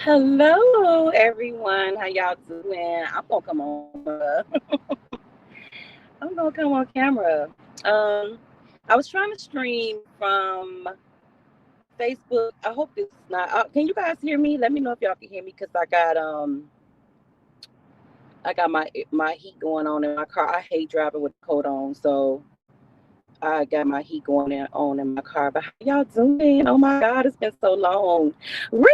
Hello, everyone. How y'all doing? I'm gonna come on camera. I'm gonna come on camera. Um, I was trying to stream from Facebook. I hope this is not. Can you guys hear me? Let me know if y'all can hear me because I got my heat going on in my car. I hate driving with the coat on, so I got my heat on in my car. But how y'all doing? Oh my God, it's been so long. Rika!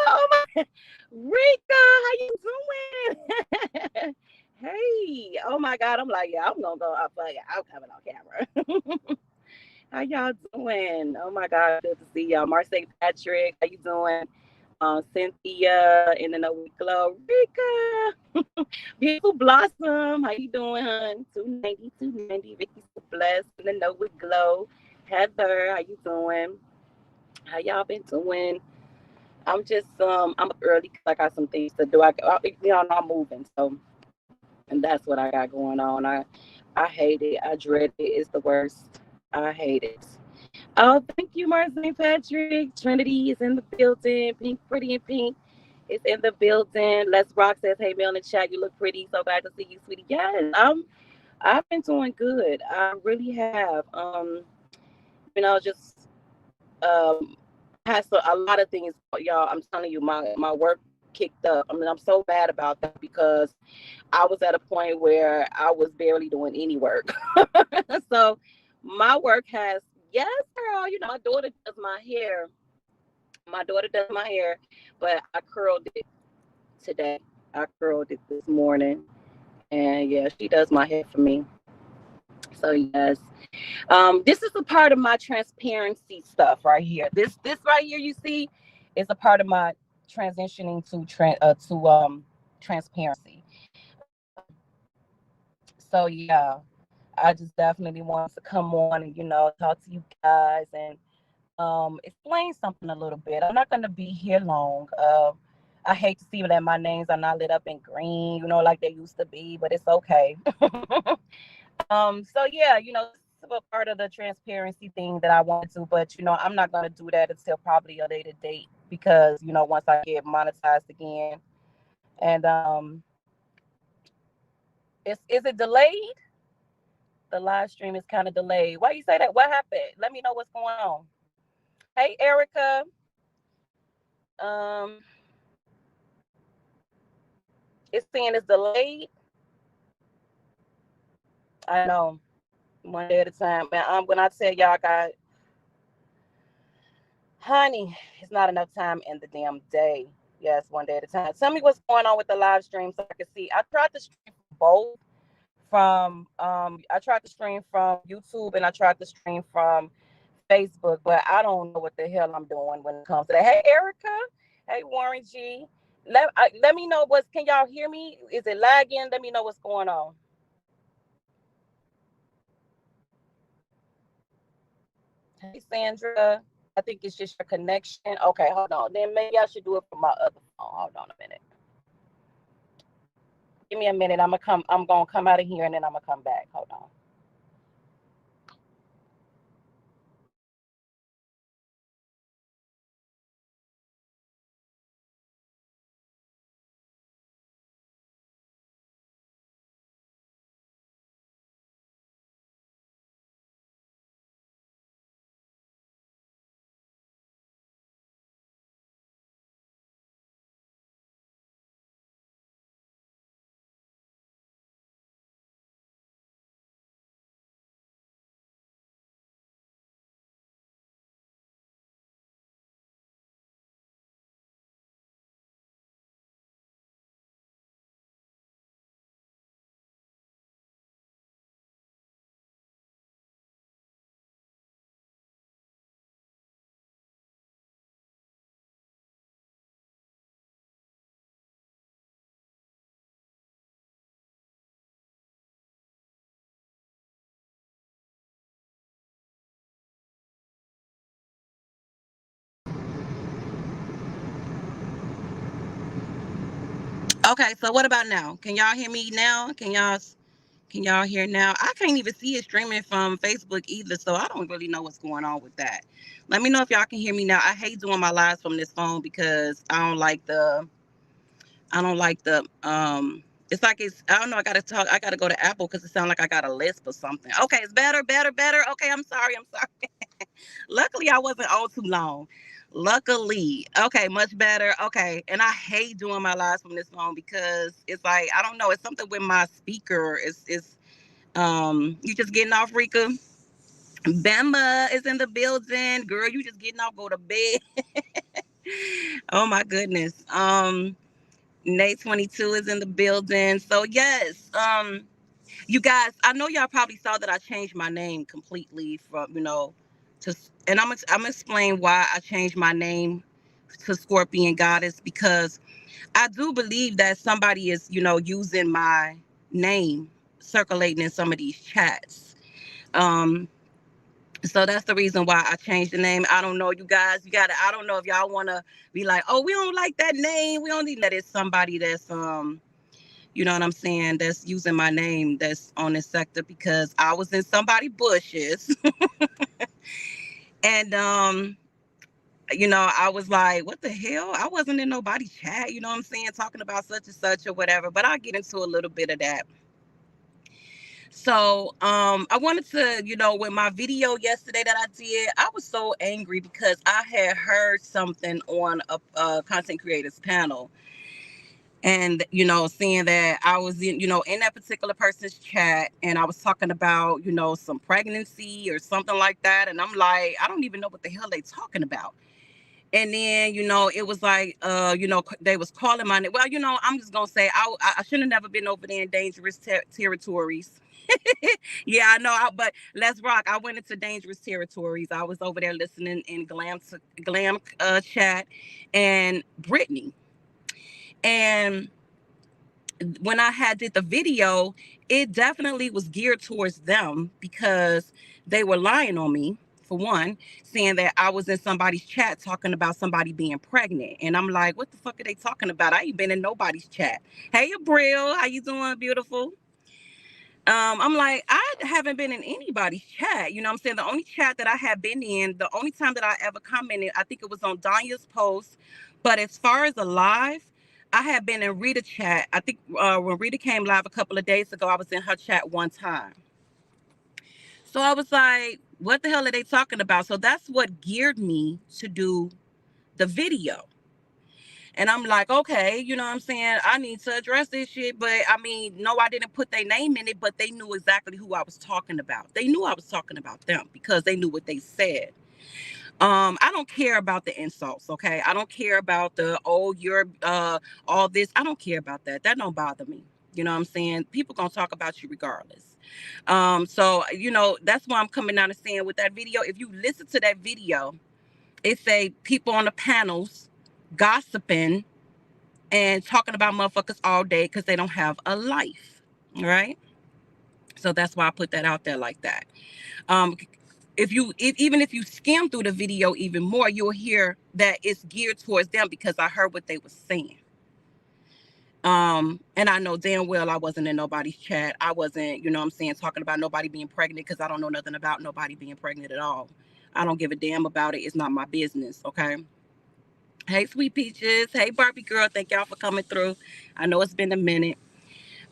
Oh my Rika, how you doing? Hey, oh my God. I'm like, yeah, I'm gonna go up. I'm coming on camera. How y'all doing? Oh my God, good to see y'all. Marseille Patrick, how you doing? Cynthia, and then we glow. Rika, beautiful blossom. How you doing, hon? 290. Vicky so blessed. And then we glow. Heather, how you doing? How y'all been doing? I'm up early because I got some things to do. I'm moving, so and that's what I got going on. I hate it. I dread it. It's the worst. I hate it. Oh, thank you, Marcine Patrick. Trinity is in the building. Pink, pretty and pink is in the building. Les Rock says, "Hey, Mel in the chat. You look pretty. So glad to see you, sweetie." Yes, I've been doing good. I really have. Just um, has a lot of things, y'all. I'm telling you, my work kicked up. I mean, I'm so bad about that because I was at a point where I was barely doing any work. So my work has, yes, girl. My daughter does my hair. My daughter does my hair, but I curled it today. I curled it this morning, and yeah, she does my hair for me. So yes, this is a part of my transparency stuff right here. This right here you see is a part of my transitioning to transparency. So yeah, I just definitely want to come on and talk to you guys and explain something a little bit. I'm not gonna be here long. I hate to see that my names are not lit up in green, like they used to be, but it's okay. So yeah, this is a part of the transparency thing that I wanted to, but I'm not gonna do that until probably a later date because once I get monetized again, and is it delayed? The live stream is kind of delayed. Why you say that? What happened? Let me know what's going on. Hey, Erica. Um, it's saying it's delayed. I know. One day at a time. Man, when I tell y'all, got honey, it's not enough time in the damn day. Yes, one day at a time. Tell me what's going on with the live stream so I can see. I tried to stream both I tried to stream from YouTube and I tried to stream from Facebook, but I don't know what the hell I'm doing when it comes to that. Hey, Erica. Hey, Warren G. Let me know can y'all hear me? Is it lagging? Let me know what's going on. Hey, Sandra. I think it's just your connection. Okay, hold on. Then maybe I should do it from my other phone. Hold on a minute. Give me a minute. I'm gonna come out of here and then I'm gonna come back. Hold on. Okay, so what about now? Can y'all hear me now? Can y'all Can y'all hear now? I can't even see it streaming from Facebook either, so I don't really know what's going on with that. Let me know if y'all can hear me now. I hate doing my lives from this phone because I don't like the it's like I don't know, I gotta go to Apple because it sounds like I got a lisp or something. Okay, it's better. Okay, I'm sorry. Luckily I wasn't on too long. Luckily. Okay, much better. Okay. And I hate doing my lives from this phone because it's like, I don't know, it's something with my speaker. It's you just getting off, Rika? Bama is in the building. Girl, you just getting off, go to bed. Oh my goodness. Nate 22 is in the building. So yes, you guys, I know y'all probably saw that I changed my name completely from, to, and I'm gonna explain why I changed my name to Scorpion Goddess, because I do believe that somebody is, using my name circulating in some of these chats. Um, so that's the reason why I changed the name. I don't know, you guys, I don't know if y'all want to be like, oh, we don't like that name. We don't need that. It's somebody that's, you know what I'm saying, that's using my name that's on this sector, because I was in somebody's bushes and I was like, what the hell? I wasn't in nobody's chat, you know what I'm saying, talking about such and such or whatever, but I'll get into a little bit of that. So I wanted to, with my video yesterday that I did, I was so angry because I had heard something on a content creators panel. And, seeing that I was in that particular person's chat, and I was talking about, some pregnancy or something like that. And I'm like, I don't even know what the hell they talking about. And then, it was like, they was calling my name. Well, I'm just going to say, I should have never been over there in dangerous territories. Yeah, I know. But let's rock. I went into dangerous territories. I was over there listening in glam chat and Brittany. And when I did the video, it definitely was geared towards them because they were lying on me, for one, saying that I was in somebody's chat talking about somebody being pregnant. And I'm like, what the fuck are they talking about? I ain't been in nobody's chat. Hey, Abril, how you doing, beautiful? I'm like, I haven't been in anybody's chat. You know what I'm saying? The only chat that I have been in, the only time that I ever commented, I think it was on Danya's post. But as far as a live, I have been in Rita chat. I think when Rita came live a couple of days ago, I was in her chat one time. So I was like, what the hell are they talking about? So that's what geared me to do the video. And I'm like, okay, you know what I'm saying? I need to address this shit. But I mean, no, I didn't put their name in it, but they knew exactly who I was talking about. They knew I was talking about them because they knew what they said. I don't care about the insults, okay? I don't care about the, oh, you're all this. I don't care about that. That don't bother me. You know what I'm saying? People gonna talk about you regardless. So, that's why I'm coming out and saying with that video, if you listen to that video, it say people on the panels gossiping and talking about motherfuckers all day because they don't have a life, right? So that's why I put that out there like that. Even if you skim through the video even more, you'll hear that it's geared towards them because I heard what they were saying. And I know damn well I wasn't in nobody's chat. I wasn't, you know what I'm saying, talking about nobody being pregnant because I don't know nothing about nobody being pregnant at all. I don't give a damn about it. It's not my business, okay? Hey, Sweet Peaches. Hey, Barbie girl. Thank y'all for coming through. I know it's been a minute.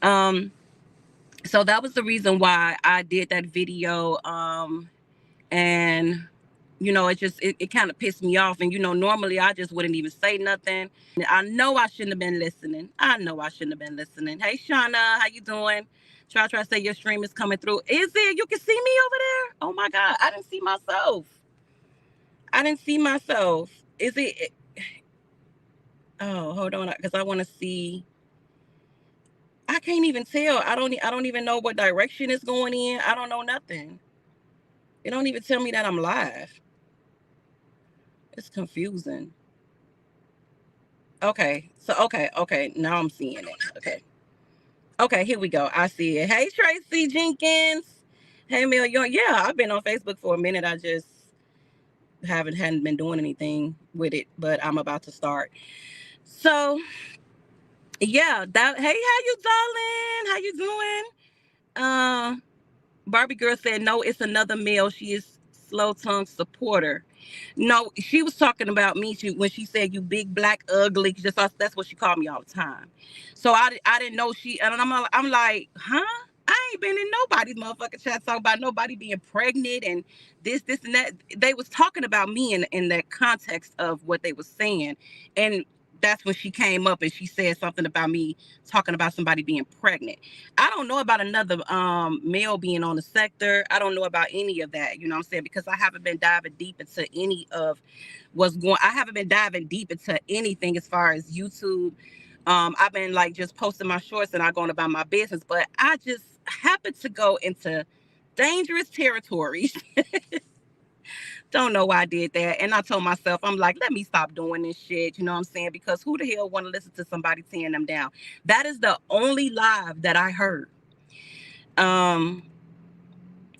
So that was the reason why I did that video. And, it kind of pissed me off. And, normally I just wouldn't even say nothing. I know I shouldn't have been listening. Hey, Shauna, how you doing? Try to say your stream is coming through. Is it? You can see me over there? Oh, my God. I didn't see myself. Is it? Oh, hold on, because I want to see. I can't even tell. I don't even know what direction it's going in. I don't know nothing. It don't even tell me that I'm live. It's confusing. Okay. So okay. Now I'm seeing it. Okay, here we go. I see it. Hey, Tracy Jenkins. Hey, Million. Yeah, I've been on Facebook for a minute. I just hadn't been doing anything with it, but I'm about to start. So yeah, hey, how you, darling? How you doing? Uh, Barbie girl said, no, it's another male. She is slow tongue supporter. No, she was talking about me when she said you big black ugly. That's what she called me all the time. So I didn't know she. And I'm like, huh? I ain't been in nobody's motherfucking chat talking about nobody being pregnant and this and that. They was talking about me in that context of what they was saying, and that's when she came up and she said something about me talking about somebody being pregnant. I don't know about another male being on the sector. I don't know about any of that, you know what I'm saying? Because I haven't been diving deep into any of I haven't been diving deep into anything as far as YouTube. I've been like just posting my shorts and I going about my business, but I just happened to go into dangerous territories. Don't know why I did that. And I told myself, I'm like, let me stop doing this shit. You know what I'm saying? Because who the hell want to listen to somebody tearing them down? That is the only live that I heard. Um,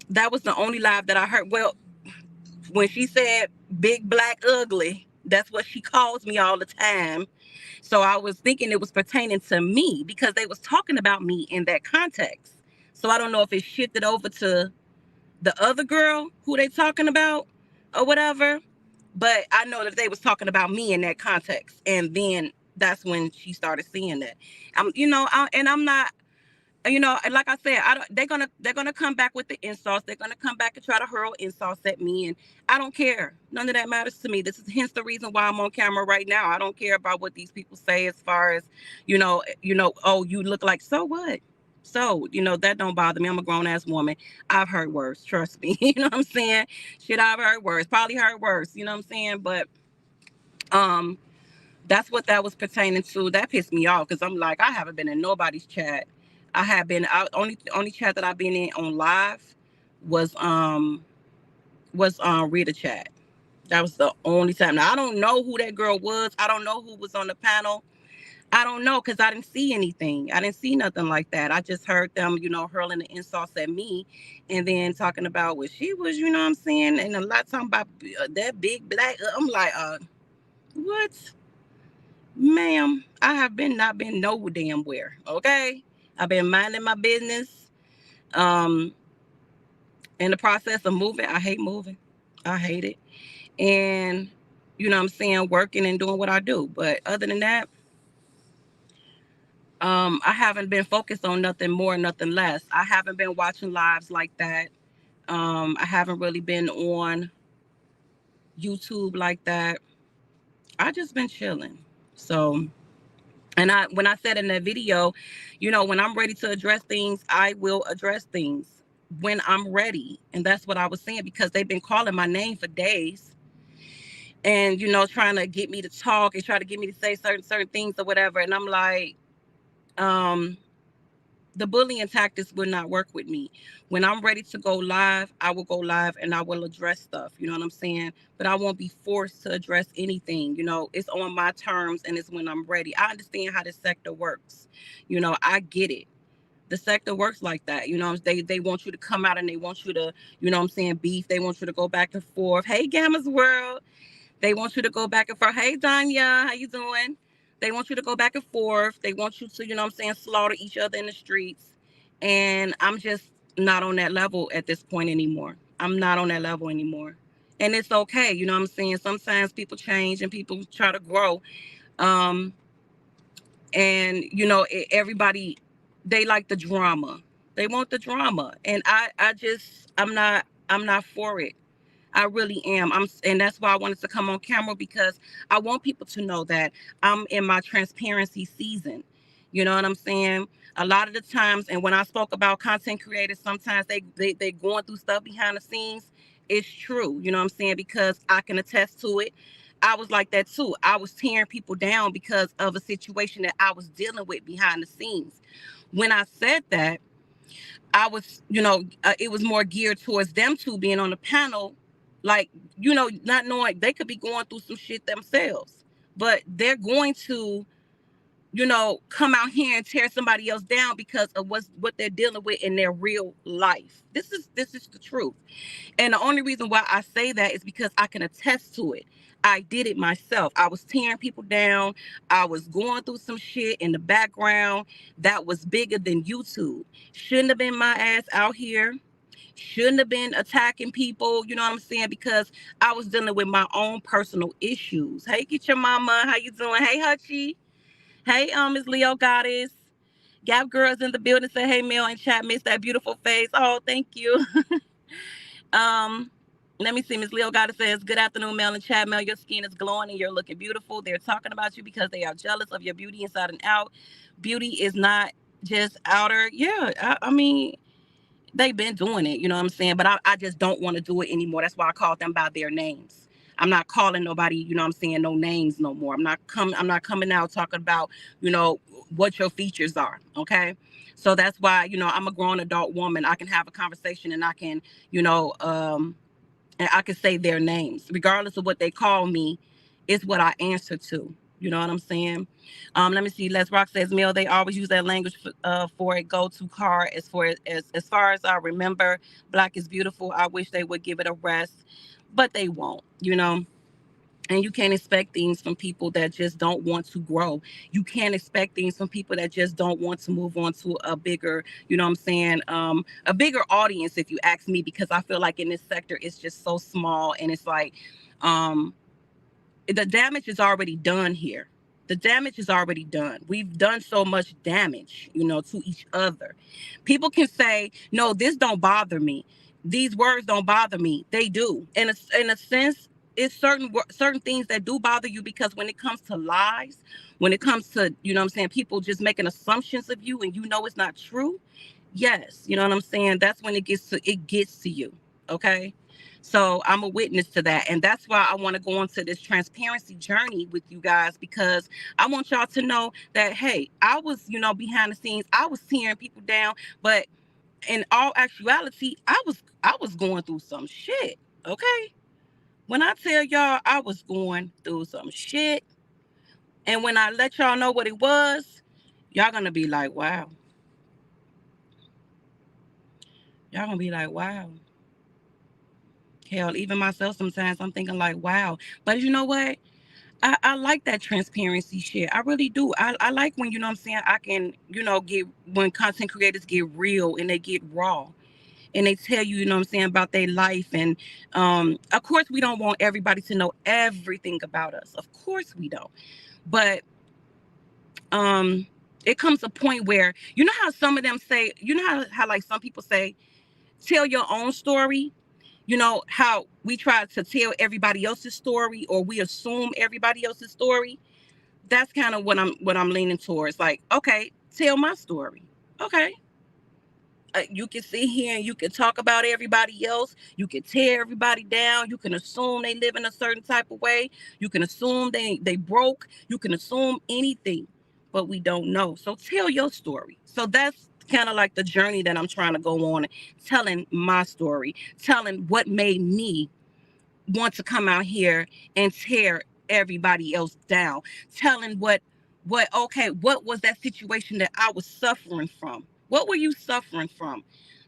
that was the only live that I heard. Well, when she said big black ugly, that's what she calls me all the time. So I was thinking it was pertaining to me because they was talking about me in that context. So I don't know if it shifted over to the other girl who they talking about or whatever. But I know that they was talking about me in that context. And then that's when she started seeing that. I'm not, like I said, I don't. They're gonna come back with the insults. They're gonna come back and try to hurl insults at me, and I don't care. None of that matters to me. This is hence the reason why I'm on camera right now. I don't care about what these people say as far as, oh, you look like, so what? So, that don't bother me. I'm a grown ass woman. I've heard worse. Trust me. You know what I'm saying? Shit, I've heard worse. Probably heard worse. You know what I'm saying? But um, that's what that was pertaining to. That pissed me off because I'm like, I haven't been in nobody's chat. Only chat that I've been in on live was Rita chat. That was the only time. Now I don't know who that girl was. I don't know who was on the panel. I don't know because I didn't see anything. I didn't see nothing like that. I just heard them, hurling the insults at me and then talking about what she was, you know what I'm saying? And a lot talking about that big black. I'm like, what? Ma'am, I have not been no damn where. Okay. I've been minding my business. Um, in the process of moving, I hate moving. I hate it. And you know what I'm saying, working and doing what I do. But other than that, I haven't been focused on nothing more, nothing less. I haven't been watching lives like that. I haven't really been on YouTube like that. I just been chilling. So, and when I said in that video, when I'm ready to address things, I will address things when I'm ready. And that's what I was saying because they've been calling my name for days and, trying to get me to talk and try to get me to say certain things or whatever. And I'm like, the bullying tactics will not work with me. When I'm ready to go live, I will go live and I will address stuff. You know what I'm saying? But I won't be forced to address anything. It's on my terms and it's when I'm ready. I understand how the sector works. I get it. The sector works like that. They want you to come out and they want you to, beef. They want you to go back and forth. Hey, Gamma's World. They want you to go back and forth. Hey, Danya, how you doing? They want you to go back and forth. They want you to, slaughter each other in the streets. And I'm just not on that level at this point anymore. I'm not on that level anymore. And it's okay. You know what I'm saying? Sometimes people change and people try to grow. And, everybody, they like the drama. They want the drama. And I'm not for it. I really am. And that's why I wanted to come on camera because I want people to know that I'm in my transparency season. You know what I'm saying? A lot of the times, and when I spoke about content creators, sometimes they going through stuff behind the scenes. It's true. You know what I'm saying? Because I can attest to it. I was like that too. I was tearing people down because of a situation that I was dealing with behind the scenes. When I said that, I was, it was more geared towards them two being on the panel, like, not knowing they could be going through some shit themselves, but they're going to come out here and tear somebody else down because of what they're dealing with in their real life. This is the truth. And the only reason why I say that is because I can attest to it. I did it myself. I was tearing people down. I was going through some shit in the background that was bigger than YouTube. Shouldn't have been my ass out here. Shouldn't have been attacking people, you know what I'm saying? Because I was dealing with my own personal issues. Hey, get your mama. How you doing? Hey, Hutchie. Hey, Miss Leo Goddess. Gap Girls in the building say, hey, Mel and chat, miss that beautiful face. Oh, thank you. Let me see. Miss Leo Goddess says, good afternoon, Mel and chat. Mel, your skin is glowing and you're looking beautiful. They're talking about you because they are jealous of your beauty inside and out. Beauty is not just outer. Yeah, I mean, they've been doing it, you know what I'm saying? But I just don't want to do it anymore. That's why I called them by their names. I'm not calling nobody, you know what I'm saying, no names no more. I'm not coming out talking about, what your features are. Okay. So that's why, I'm a grown adult woman. I can have a conversation and I can, and I can say their names, regardless of what they call me, is what I answer to. You know what I'm saying? Let me see. Les Rock says, Mel, they always use that language for a go-to car. As far as I remember, Black is beautiful. I wish they would give it a rest, but they won't. And you can't expect things from people that just don't want to grow. You can't expect things from people that just don't want to move on to a bigger, you know what I'm saying, a bigger audience, if you ask me, because I feel like in this sector, it's just so small. And it's like, the damage is already done here. The damage is already done. We've done so much damage, to each other. People can say, no, this don't bother me. These words don't bother me. They do. In a sense, it's certain things that do bother you, because when it comes to lies, when it comes to, you know what I'm saying, people just making assumptions of you and it's not true. Yes, you know what I'm saying? That's when it gets to you. Okay? So I'm a witness to that. And that's why I want to go into this transparency journey with you guys, because I want y'all to know that, hey, I was, behind the scenes, I was tearing people down, but in all actuality, I was going through some shit. Okay. When I tell y'all I was going through some shit, and when I let y'all know what it was, y'all gonna be like, wow. Y'all gonna be like, wow. Hell, even myself sometimes I'm thinking like, wow. But you know what? I like that transparency shit. I really do. I like when, you know what I'm saying, I can, get when content creators get real and they get raw and they tell you, you know what I'm saying, about their life. And of course, we don't want everybody to know everything about us. Of course we don't. But it comes a point where, you know how some of them say, you know how like some people say, tell your own story. You know how we try to tell everybody else's story, or we assume everybody else's story. That's kind of what I'm leaning towards. Like, okay, tell my story. Okay. You can sit here and you can talk about everybody else. You can tear everybody down. You can assume they live in a certain type of way. You can assume they broke. You can assume anything, but we don't know. So tell your story. So that's kind of like the journey that I'm trying to go on, telling my story, telling what made me want to come out here and tear everybody else down, telling what was that situation that I was suffering from? What were you suffering from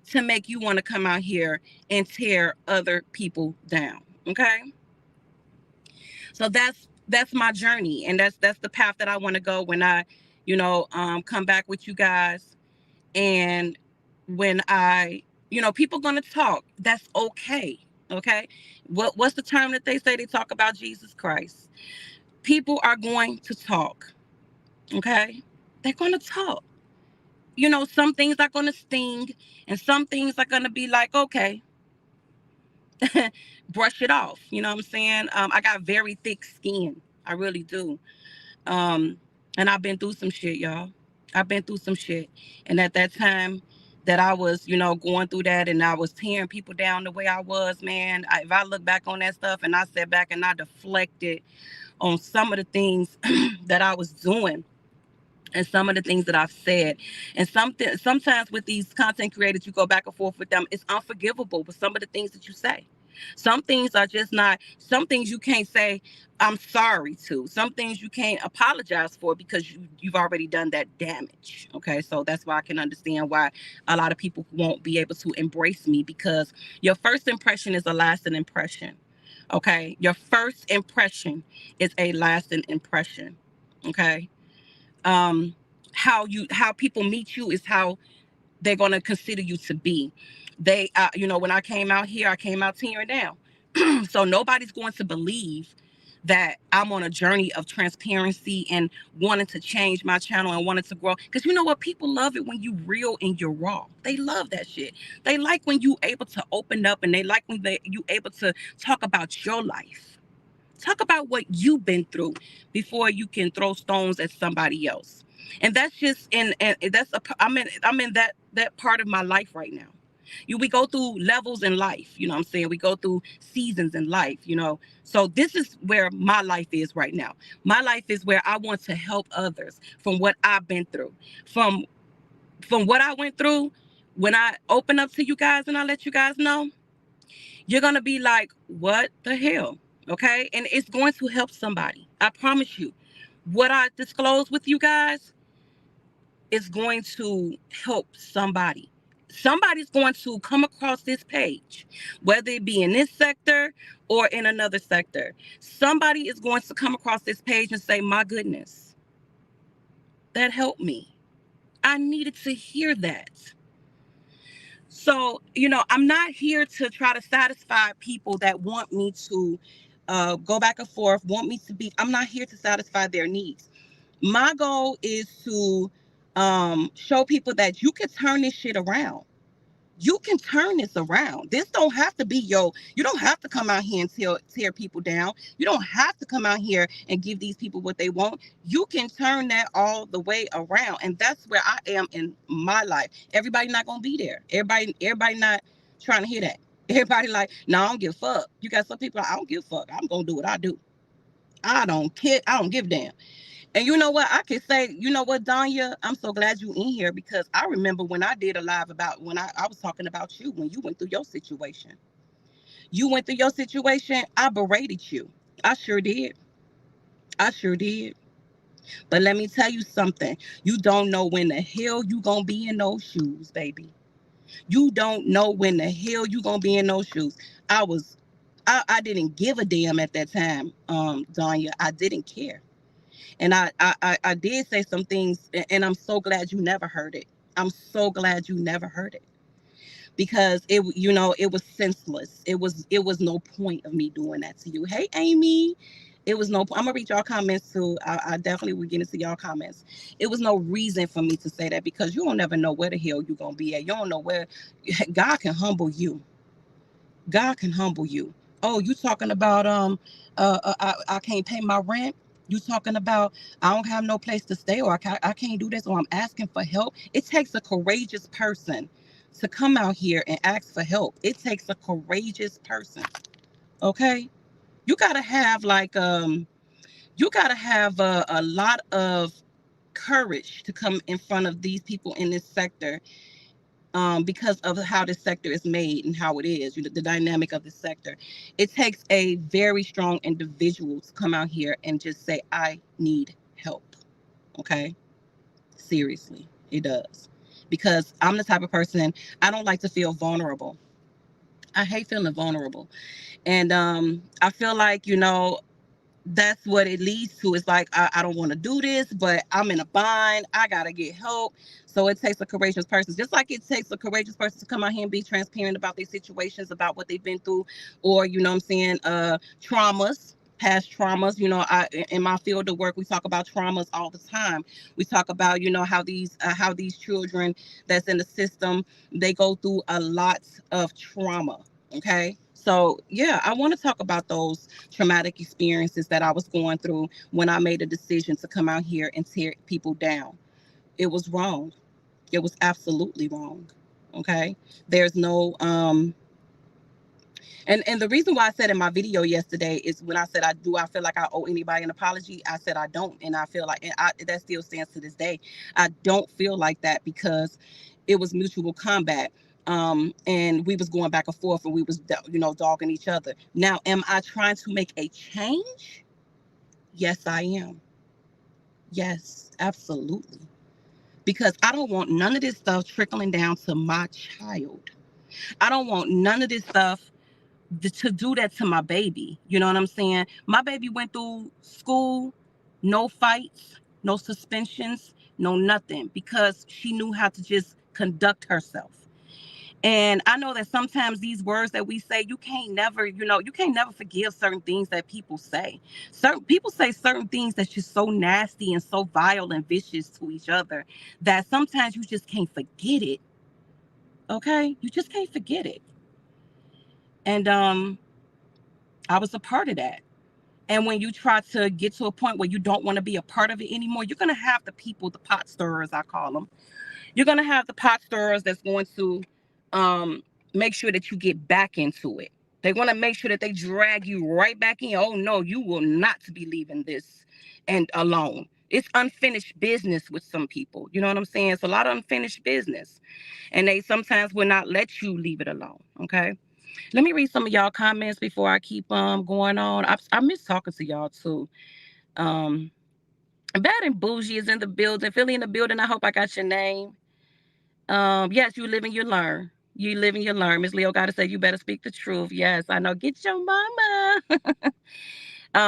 to make you want to come out here and tear other people down? Okay. So that's my journey, and that's the path that I want to go when I, come back with you guys. And when I, people gonna talk, that's okay. Okay. What's the term that they say? They talk about Jesus Christ. People are going to talk. Okay. They're going to talk. Some things are going to sting, and some things are going to be like, okay, brush it off. You know what I'm saying? I got very thick skin. I really do. And I've been through some shit, y'all. I've been through some shit. And at that time that I was, going through that, and I was tearing people down the way I was, man, if I look back on that stuff and I sat back and I deflected on some of the things that I was doing, and some of the things that I've said, and sometimes with these content creators, you go back and forth with them, it's unforgivable with some of the things that you say. Some things are just not, some things you can't say, I'm sorry to. Some things you can't apologize for because you've already done that damage. Okay. So that's why I can understand why a lot of people won't be able to embrace me, because your first impression is a lasting impression. Okay. Your first impression is a lasting impression. Okay. Um, how people meet you is how they're going to consider you to be. They, when I came out here, I came out tearing down. So nobody's going to believe that I'm on a journey of transparency and wanting to change my channel and wanting to grow. Because you know what? People love it when you real and you're raw. They love that shit. They like when you able to open up, and they like when you able to talk about your life. Talk about what you've been through before you can throw stones at somebody else. And that's just and that's I'm in that part of my life right now. We go through levels in life, you know what I'm saying? We go through seasons in life, you know. So this is where my life is right now. My life is where I want to help others from what I've been through. From what I went through, when I open up to you guys and I let you guys know, you're going to be like, what the hell? Okay. And it's going to help somebody. I promise you. What I disclose with you guys is going to help somebody. Somebody's going to come across this page, whether it be in this sector or in another sector. Somebody is going to come across this page and say, my goodness, that helped me. I needed to hear that. So, I'm not here to try to satisfy people that want me to go back and forth, want me to be. I'm not here to satisfy their needs. My goal is to show people that you can turn this shit around. You can turn this around. This don't have to be you don't have to come out here and tear people down. You don't have to come out here and give these people what they want. You can turn that all the way around. And that's where I am in my life. Everybody not gonna be there. Everybody not trying to hear that. Everybody like, no, I don't give a fuck. You got some people, I don't give a fuck. I'm gonna do what I do. I don't care. I don't give a damn. And you know what? I can say, you know what, Danya, I'm so glad you in here, because I remember when I did a live about when I was talking about you, when you went through your situation. You went through your situation. I berated you. I sure did. I sure did. But let me tell you something. You don't know when the hell you gonna be in those shoes, baby. You don't know when the hell you gonna be in those shoes. I didn't give a damn at that time, Danya. I didn't care. And I did say some things, and I'm so glad you never heard it. I'm so glad you never heard it, because it was senseless. It was no point of me doing that to you. Hey, Amy. It was no. I'm gonna read y'all comments too. I definitely will get into y'all comments. It was no reason for me to say that, because you don't never know where the hell you're gonna be at. You don't know where. God can humble you. God can humble you. Oh, you talking about I can't pay my rent. You talking about I don't have no place to stay, or I can't do this, or I'm asking for help. It takes a courageous person to come out here and ask for help. It takes a courageous person. Okay, you gotta have a lot of courage to come in front of these people in this sector, because of how this sector is made and how it is, the dynamic of the sector. It takes a very strong individual to come out here and just say, I need help. Okay? Seriously, it does. Because I'm the type of person, I don't like to feel vulnerable. I hate feeling vulnerable. And I feel like, that's what it leads to. It's like, I don't want to do this, but I'm in a bind. I got to get help. So it takes a courageous person, just like it takes a courageous person to come out here and be transparent about their situations, about what they've been through, or, I'm saying, traumas, past traumas. In my field of work, we talk about traumas all the time. We talk about, how these children that's in the system, they go through a lot of trauma. Okay. So, yeah, I want to talk about those traumatic experiences that I was going through when I made a decision to come out here and tear people down. It was wrong. It was absolutely wrong. Okay. There's no, and the reason why I said in my video yesterday is when I said, I feel like I owe anybody an apology. I said I don't. And I feel like, that still stands to this day. I don't feel like that, because it was mutual combat. And we was going back and forth, and we was, dogging each other. Now, am I trying to make a change? Yes, I am. Yes, absolutely. Because I don't want none of this stuff trickling down to my child. I don't want none of this stuff to do that to my baby. You know what I'm saying? My baby went through school, no fights, no suspensions, no nothing, because she knew how to just conduct herself. And I know that sometimes these words that we say, you can't never forgive certain things that people say. Certain people say certain things that's just so nasty and so vile and vicious to each other that sometimes you just can't forget it. Okay? You just can't forget it. And I was a part of that. And when you try to get to a point where you don't want to be a part of it anymore, you're going to have the people, the pot stirrers, I call them. You're going to have the pot stirrers that's going to make sure that you get back into it. They want to make sure that they drag you right back in. Oh, no, you will not be leaving this and alone. It's unfinished business with some people. You know what I'm saying? It's a lot of unfinished business. And they sometimes will not let you leave it alone. Okay? Let me read some of y'all comments before I keep going on. I miss talking to y'all too. Um, Bad and Bougie is in the building. Philly in the building. I hope I got your name. Yes, you live and you learn. You live and you learn. Miss Leo gotta say you better speak the truth. Yes, I know. Get your mama.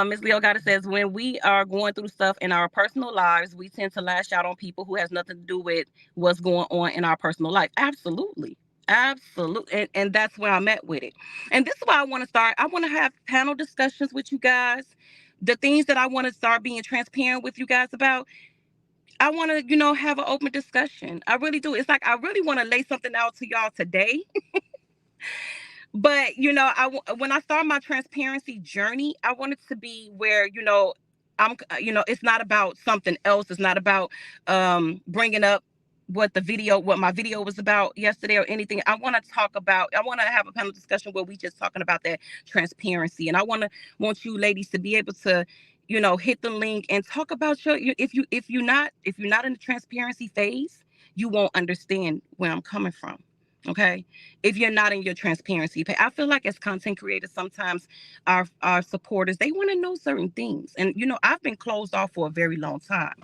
Miss Leo gotta says when we are going through stuff in our personal lives, we tend to lash out on people who has nothing to do with what's going on in our personal life. Absolutely. Absolutely. And that's where I'm at with it. And this is why I want to start. I want to have panel discussions with you guys. The things that I want to start being transparent with you guys about. I want to, have an open discussion. I really do. It's like I really want to lay something out to y'all today. But when I start my transparency journey, I want it to be where it's not about something else. It's not about bringing up what my video was about yesterday or anything. I want to have a panel discussion where we just talking about that transparency, and I want you ladies to be able to hit the link and talk about if you're not in the transparency phase, you won't understand where I'm coming from. Okay, if you're not in your transparency pay, I feel like as content creators, sometimes our supporters, they want to know certain things. And I've been closed off for a very long time.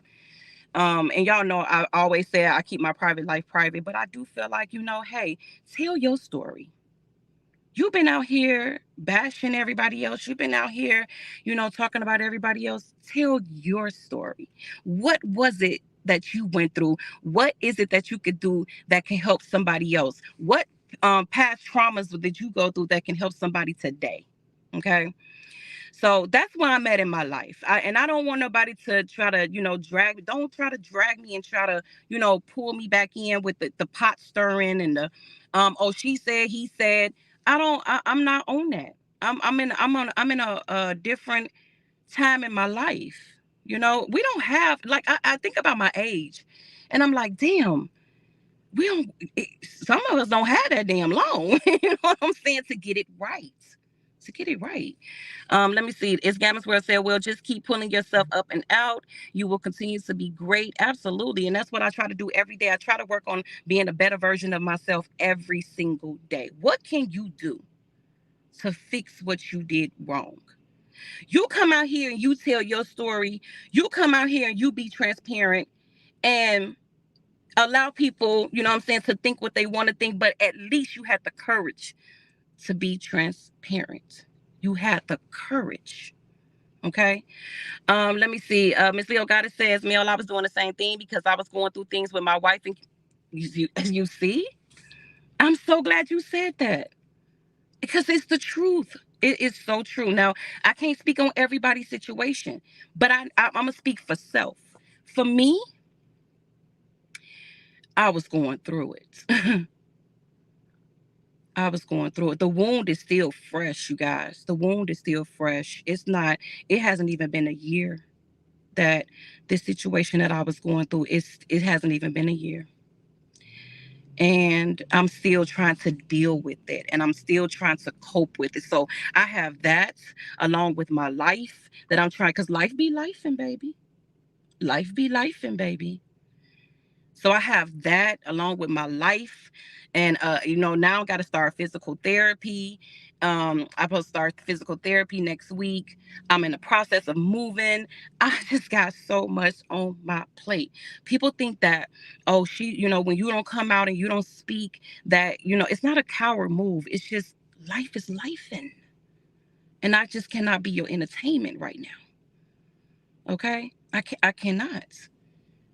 And y'all know I always say I keep my private life private, but I do feel like, hey, tell your story. You've been out here bashing everybody else. You've been out here, talking about everybody else. Tell your story. What was it that you went through? What is it that you could do that can help somebody else? What past traumas did you go through that can help somebody today? Okay. So that's where I'm at in my life. And I don't want nobody to try to, don't try to drag me and try to, pull me back in with the pot stirring and the, oh, she said, he said. I'm not on that. I'm in a different time in my life. We don't have, like, I think about my age and I'm like, damn, we don't, some of us don't have that damn long. You know what I'm saying? To get it right. To get it right. Let me see. It's Gamma's where it said, well, just keep pulling yourself up and out. You will continue to be great. Absolutely. And that's what I try to do every day. I try to work on being a better version of myself every single day. What can you do to fix what you did wrong? You come out here and you tell your story. You come out here and you be transparent and allow people, what I'm saying, to think what they want to think, but at least you had the courage to be transparent. You had the courage. Okay. Let me see. Miss Leo Goddess says, Mel, I was doing the same thing because I was going through things with my wife. And you see, I'm so glad you said that because it's the truth. It is so true. Now, I can't speak on everybody's situation, but I'm going to speak for self. For me, I was going through it. I was going through it. The wound is still fresh, you guys. The wound is still fresh. It hasn't even been a year that this situation that I was going through, it hasn't even been a year. And I'm still trying to deal with it and I'm still trying to cope with it. So I have that along with my life that I'm trying, because life be lifing, baby. Life be lifing, baby. So I have that along with my life. And now I got to start physical therapy. I'm supposed to start physical therapy next week. I'm in the process of moving. I just got so much on my plate. People think that, oh, when you don't come out and you don't speak, that, it's not a coward move. It's just life is life, and I just cannot be your entertainment right now. Okay? I cannot.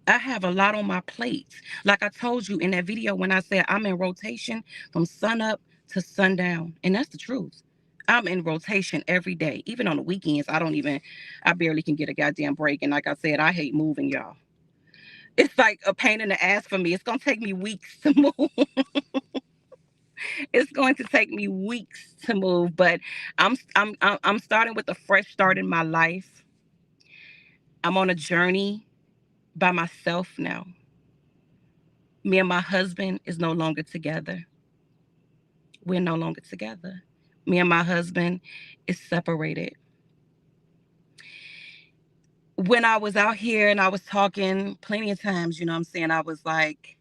I have a lot on my plate. Like I told you in that video when I said I'm in rotation from sun up to sundown. And that's the truth. I'm in rotation every day. Even on the weekends, I barely can get a goddamn break. And like I said, I hate moving, y'all. It's like a pain in the ass for me. It's going to take me weeks to move. It's going to take me weeks to move, but I'm starting with a fresh start in my life. I'm on a journey by myself now. Me and my husband is no longer together. We're no longer together. Me and my husband is separated. When I was out here and I was talking plenty of times, I'm saying, I was like,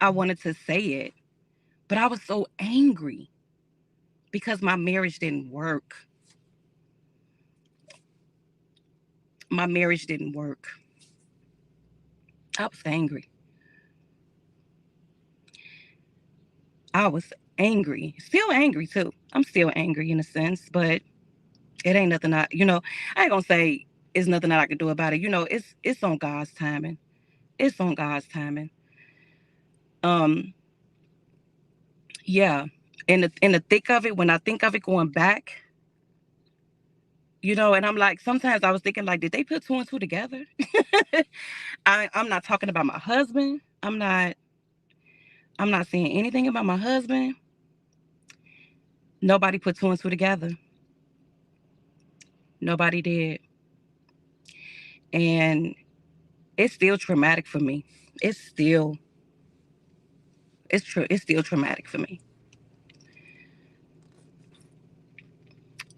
I wanted to say it, but I was so angry because my marriage didn't work. My marriage didn't work. I was angry. I was angry. Still angry too. I'm still angry in a sense, but it ain't nothing I ain't gonna say it's nothing that I can do about it. It's on God's timing. It's on God's timing. Yeah. In the thick of it, when I think of it going back, and I'm like, sometimes I was thinking like, did they put two and two together? I'm not talking about my husband. I'm not saying anything about my husband. Nobody put two and two together. Nobody did. And it's still traumatic for me. It's still traumatic for me.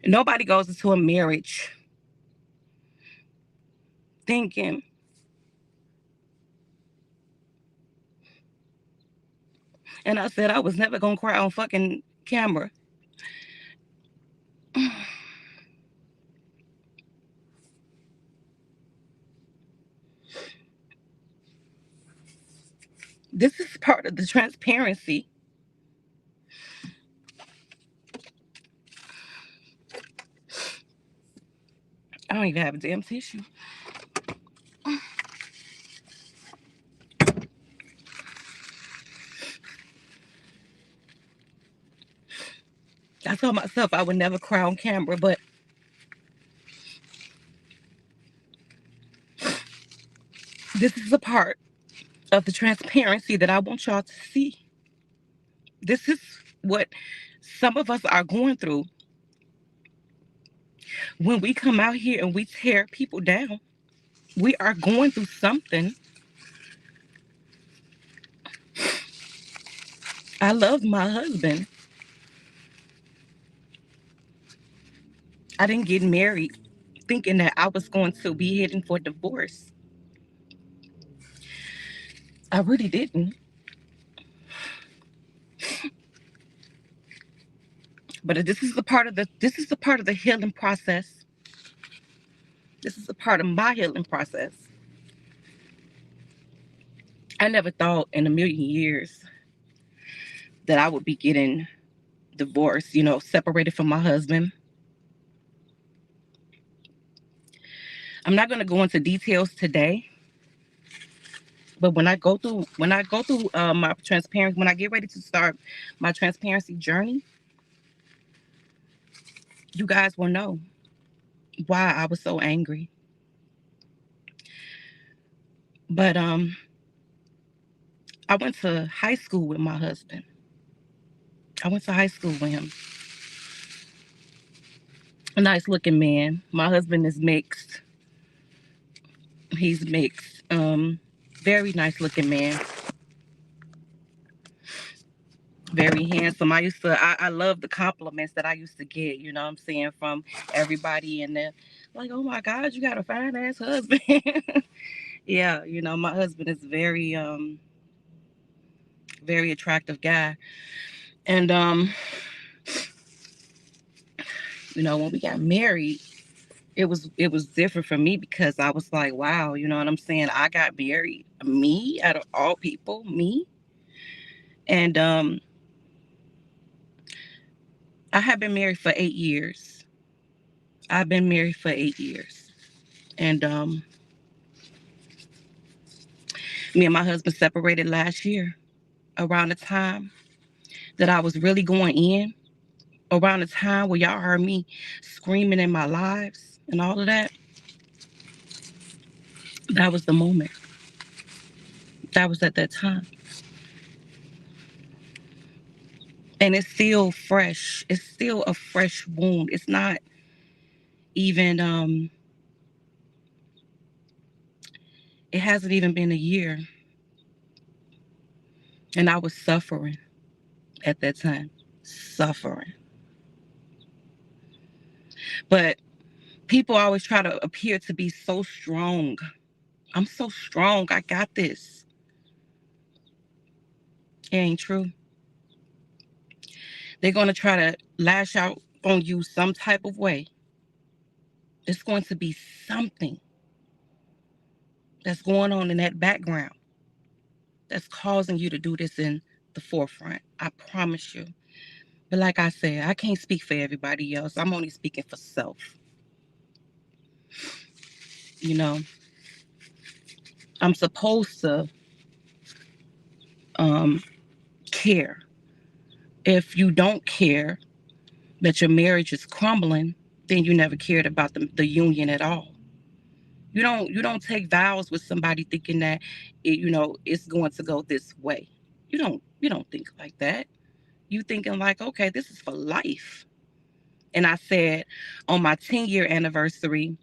Nobody goes into a marriage thinking, and I said I was never gonna cry on fucking camera. This is part of the transparency. I don't even have a damn tissue. I told myself I would never cry on camera, but this is a part of the transparency that I want y'all to see. This is what some of us are going through when we come out here and we tear people down. We are going through something. I love my husband. I didn't get married thinking that I was going to be heading for divorce. I really didn't. But this is a part of the healing process. This is a part of my healing process. I never thought in a million years that I would be getting divorced, separated from my husband. I'm not going to go into details today, but when I go through my transparency, when I get ready to start my transparency journey, you guys will know why I was so angry. But I went to high school with my husband. I went to high school with him. A nice looking man. My husband is mixed. He's mixed. Very nice looking man. Very handsome. I love the compliments that I used to get, you know what I'm saying, from everybody. And they're like, oh my God, you got a fine ass husband. Yeah, my husband is very attractive guy. And when we got married, it was different for me because I was like, wow, you know what I'm saying? I got married, me out of all people, me. And I have been married for 8 years. I've been married for 8 years. And me and my husband separated last year around the time that I was really going in, around the time where y'all heard me screaming in my lives and all of that. That was the moment. That was at that time. And it's still fresh. It's still a fresh wound. It's not even it hasn't even been a year, and I was suffering at that time. Suffering. But people always try to appear to be so strong. I'm so strong. I got this. It ain't true. They're going to try to lash out on you some type of way. It's going to be something that's going on in that background that's causing you to do this in the forefront. I promise you. But like I said, I can't speak for everybody else. I'm only speaking for self. You know, I'm supposed to um, care. If you don't care that your marriage is crumbling, then you never cared about the union at all. You don't take vows with somebody thinking that it's going to go this way. You don't think like that. You thinking like, okay, this is for life. And I said on my 10-year anniversary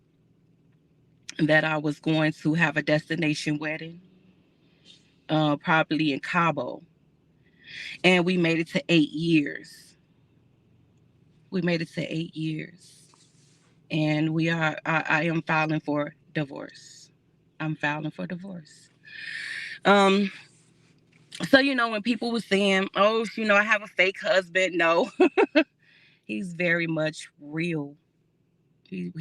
that I was going to have a destination wedding, probably in Cabo. And we made it to 8 years. We made it to 8 years. And I am filing for divorce. I'm filing for divorce. Um, so when people were saying, oh, I have a fake husband. No, he's very much real. He's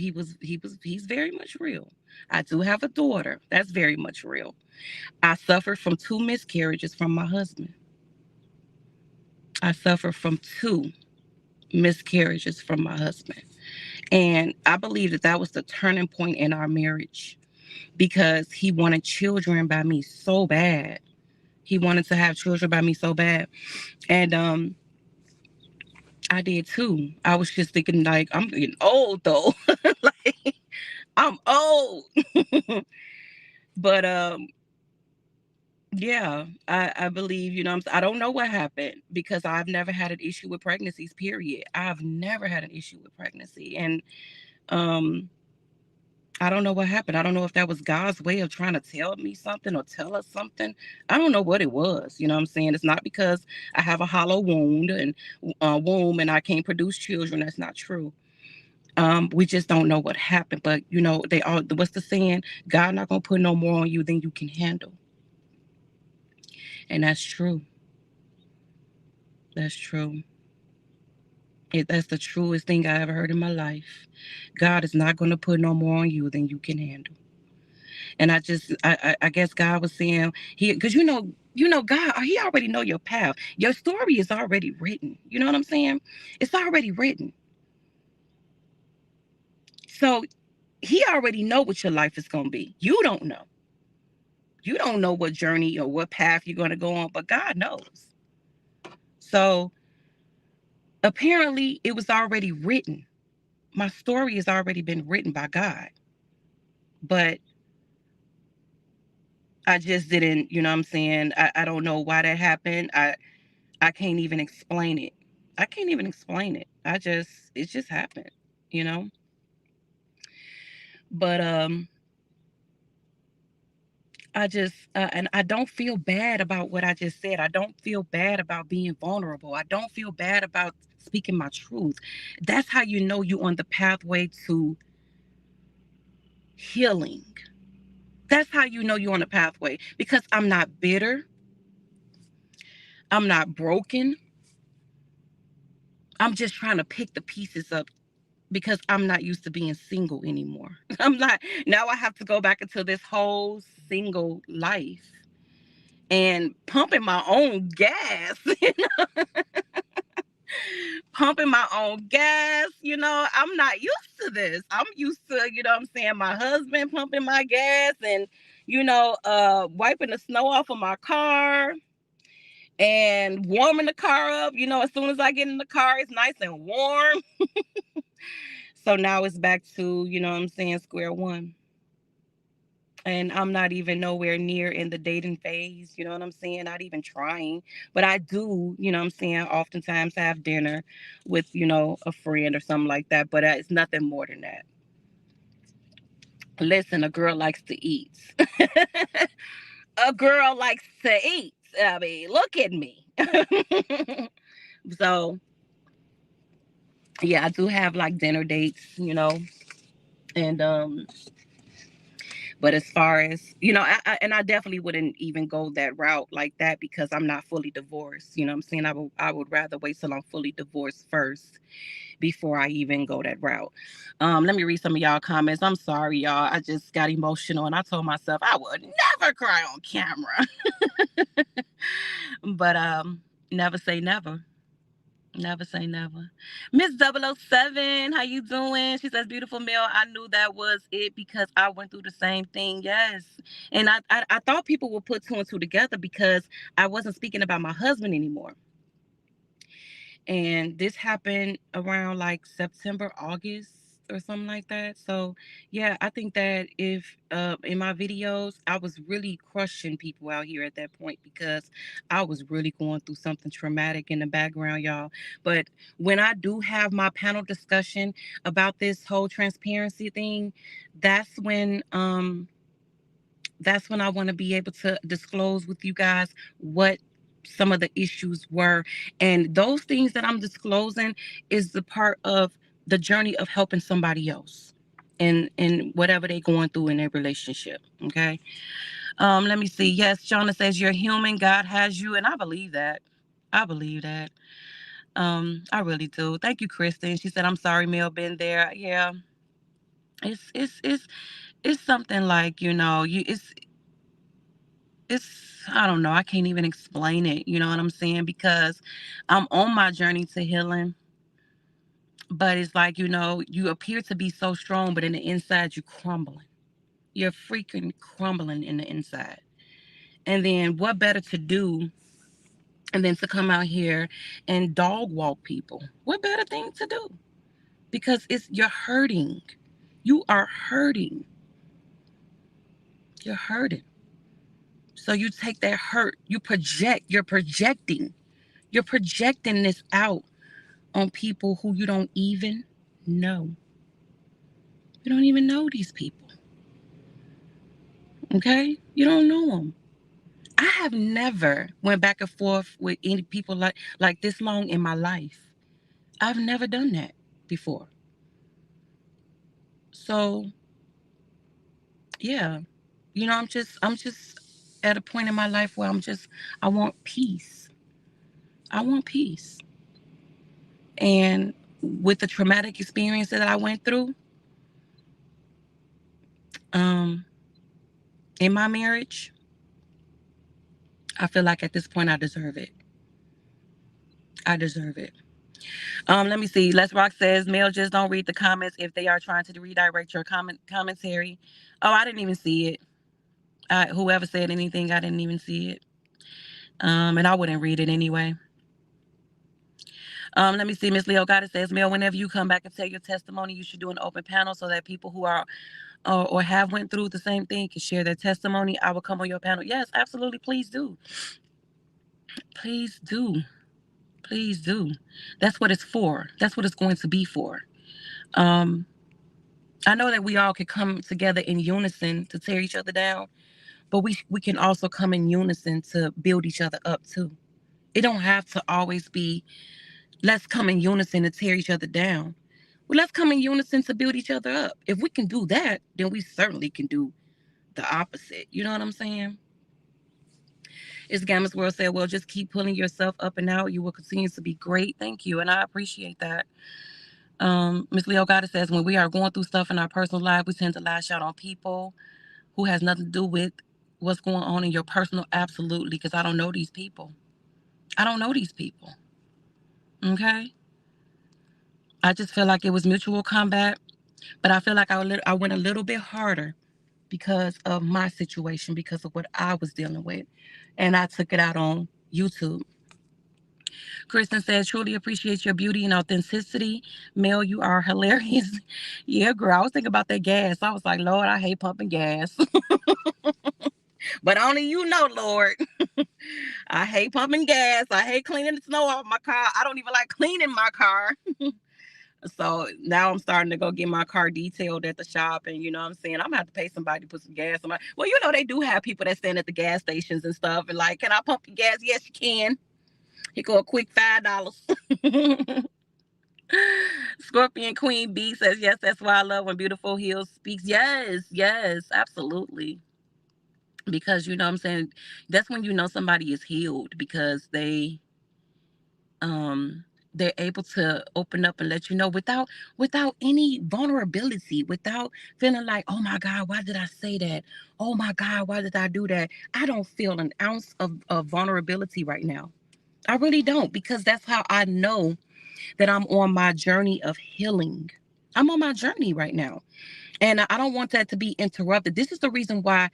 very much real. I do have a daughter. That's very much real. I suffered from 2 miscarriages from my husband. I suffered from 2 miscarriages from my husband. And I believe that was the turning point in our marriage because he wanted children by me so bad. He wanted to have children by me so bad. And I did too. I was just thinking like, I'm getting old though. Like, I'm old. But yeah, I believe, I don't know what happened because I've never had an issue with pregnancies, period. I've never had an issue with pregnancy. And um I don't know what happened. I don't know if that was God's way of trying to tell me something or tell us something. I don't know what it was. You know what I'm saying? It's not because I have a hollow wound and womb and I can't produce children. That's not true. We just don't know what happened. But they all, what's the saying? God not gonna put no more on you than you can handle. And that's true. That's true. That's the truest thing I ever heard in my life. God is not gonna put no more on you than you can handle. And I guess God was saying because God, he already know your path. Your story is already written. You know what I'm saying? It's already written. So he already know what your life is going to be. You don't know. You don't know what journey or what path you're going to go on, but God knows. So apparently it was already written. My story has already been written by God. But I just didn't, you know what I'm saying? I don't know why that happened. I can't even explain it. I can't even explain it. It just happened, you know? But and I don't feel bad about what I just said. I don't feel bad about being vulnerable. I don't feel bad about speaking my truth. That's how you know you're on the pathway to healing. That's how you know you're on a pathway, because I'm not bitter. I'm not broken. I'm just trying to pick the pieces up because I'm not used to being single anymore. I'm not. Now I have to go back into this whole single life and pumping my own gas. Pumping my own gas. I'm not used to this. I'm used to, what I'm saying, my husband pumping my gas and, wiping the snow off of my car and warming the car up. As soon as I get in the car, it's nice and warm. So now it's back to, what I'm saying, square one. And I'm not even nowhere near in the dating phase, you know what I'm saying? Not even trying. But I do, what I'm saying, oftentimes have dinner with, a friend or something like that. But it's nothing more than that. Listen, a girl likes to eat. A girl likes to eat. I mean, look at me. So, yeah, I do have like dinner dates, and but as far as, I definitely wouldn't even go that route like that because I'm not fully divorced. You know what I'm saying? I would rather wait till I'm fully divorced first before I even go that route. Let me read some of y'all comments. I'm sorry, y'all. I just got emotional and I told myself I would never cry on camera. But never say never. Never say never. Miss 007, how you doing? She says, beautiful Mel. I knew that was it because I went through the same thing. Yes. And I thought people would put two and two together because I wasn't speaking about my husband anymore. And this happened around like September, August or something like that. So yeah, I think that if in my videos I was really crushing people out here at that point because I was really going through something traumatic in the background, y'all. But when I do have my panel discussion about this whole transparency thing, that's when I want to be able to disclose with you guys what some of the issues were. And those things that I'm disclosing is the part of the journey of helping somebody else in whatever they're going through in their relationship. Okay. Let me see. Yes, Shauna says you're human. God has you. And I believe that. I believe that. I really do. Thank you, Kristen. She said, I'm sorry, Mel, been there. Yeah. It's something like, it's I don't know, I can't even explain it, you know what I'm saying, because I'm on my journey to healing, but it's like, you appear to be so strong, but in the inside you're freaking crumbling in the inside. And then what better to do and then to come out here and dog walk people? What better thing to do? Because you're hurting. You are hurting. You're hurting. So you take that hurt, you're projecting this out on people who you don't even know. You don't even know these people. Okay? You don't know them. I have never went back and forth with any people like this long in my life. I've never done that before. So, yeah. I'm just at a point in my life where I want peace. I want peace. And with the traumatic experience that I went through, in my marriage, I feel like at this point I deserve it. I deserve it. Let me see. Les Rock says, Mel, just don't read the comments if they are trying to redirect your commentary. Oh, I didn't even see it. Whoever said anything, I didn't even see it. And I wouldn't read it anyway. Let me see. Miss Leo Goddess says, Mel, whenever you come back and tell your testimony, you should do an open panel so that people who are or have went through the same thing can share their testimony. I will come on your panel. Yes, absolutely. Please do. Please do. Please do. That's what it's for. That's what it's going to be for. I know that we all could come together in unison to tear each other down, but we can also come in unison to build each other up too. It don't have to always be, let's come in unison to tear each other down. Well, let's come in unison to build each other up. If we can do that, then we certainly can do the opposite. You know what I'm saying? It's Gamma's World said, well, just keep pulling yourself up and out. You will continue to be great. Thank you. And I appreciate that. Miss Leo Goddess says, when we are going through stuff in our personal life, we tend to lash out on people who has nothing to do with what's going on in your personal. Absolutely. Because I don't know these people. I don't know these people. Okay. I just feel like it was mutual combat, but I feel like I went a little bit harder because of my situation, because of what I was dealing with. And I took it out on YouTube. Kristen says, truly appreciate your beauty and authenticity. Mel, you are hilarious. Yeah, girl, I was thinking about that gas. I was like, Lord, I hate pumping gas. But only you know, Lord. I hate pumping gas. I hate cleaning the snow off my car. I don't even like cleaning my car. So now I'm starting to go get my car detailed at the shop. And you know what I'm saying? I'm going to have to pay somebody to put some gas on my... Well, you know, they do have people that stand at the gas stations and stuff. And like, can I pump your gas? Yes, you can. Here go a quick $5. Scorpion Queen B says, yes, that's why I love when Beautiful Heals speaks. Yes, absolutely. Because, you know what I'm saying? That's when you know somebody is healed, because they're able to open up and let you know without any vulnerability, without feeling like, oh my God, why did I say that? Oh my God, why did I do that? I don't feel an ounce of vulnerability right now. I really don't, because that's how I know that I'm on my journey of healing. I'm on my journey right now. And I don't want that to be interrupted. This is the reason why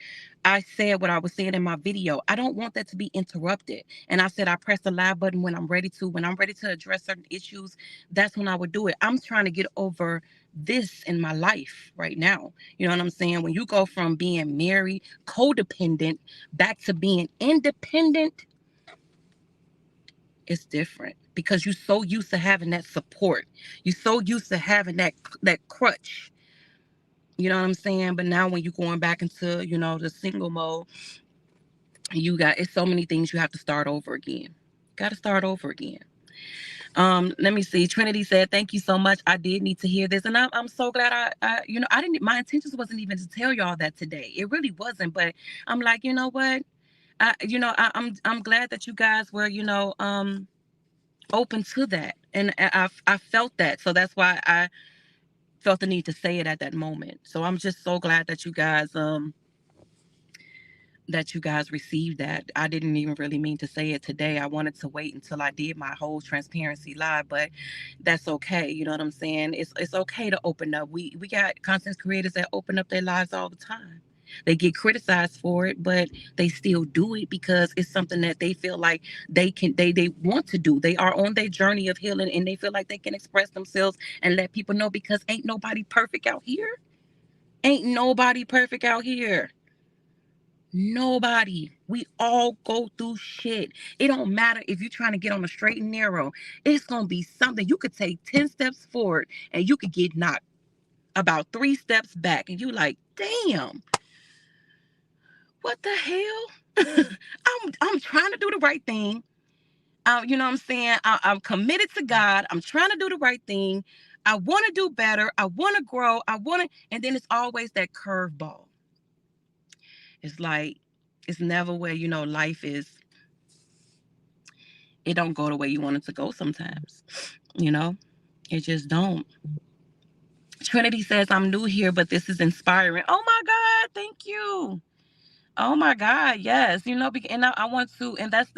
I said what I was saying in my video. I don't want that to be interrupted. And I said I press the live button when I'm ready to. When I'm ready to address certain issues, that's when I would do it. I'm trying to get over this in my life right now. You know what I'm saying? When you go from being married, codependent, back to being independent, it's different, because you're so used to having that support. You're so used to having that crutch. You know what I'm saying? But now when you're going back into, you know, the single mode, it's so many things you have to start over again. Got to start over again. Let me see. Trinity said, thank you so much. I did need to hear this. And I'm so glad my intentions wasn't even to tell y'all that today. It really wasn't. But I'm like, you know what? I'm glad that you guys were, open to that. And I felt that. So that's why I felt the need to say it at that moment. So I'm just so glad that you guys received that. I didn't even really mean to say it today. I wanted to wait until I did my whole transparency live, but that's okay. You know what I'm saying? It's okay to open up. We got content creators that open up their lives all the time. They get criticized for it, but they still do it because it's something that they feel like they want to do. They are on their journey of healing, and they feel like they can express themselves and let people know, because ain't nobody perfect out here. Ain't nobody perfect out here. Nobody. We all go through shit. It don't matter if you're trying to get on a straight and narrow. It's going to be something. You could take 10 steps forward and you could get knocked about 3 steps back. And you like, damn, what the hell? I'm trying to do the right thing. You know what I'm saying? I'm committed to God. I'm trying to do the right thing. I want to do better. I want to grow. And then it's always that curveball. It's like, it's never where, life is, it don't go the way you want it to go sometimes. It just don't. Trinity says, I'm new here, but this is inspiring. Oh my God, thank you. Oh my God, yes. And I want to, and that's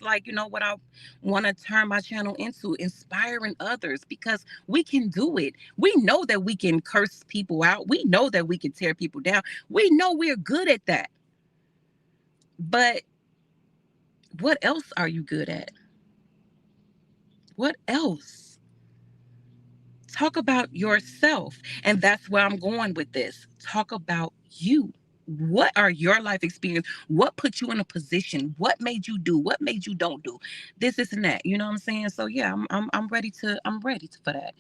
like, what I want to turn my channel into, inspiring others, because we can do it. We know that we can curse people out. We know that we can tear people down. We know we're good at that. But what else are you good at? What else? Talk about yourself. And that's where I'm going with this. Talk about you. What are your life experience? What put you in a position? What made you do? What made you don't do? This and that. You know what I'm saying? So yeah, I'm ready for that.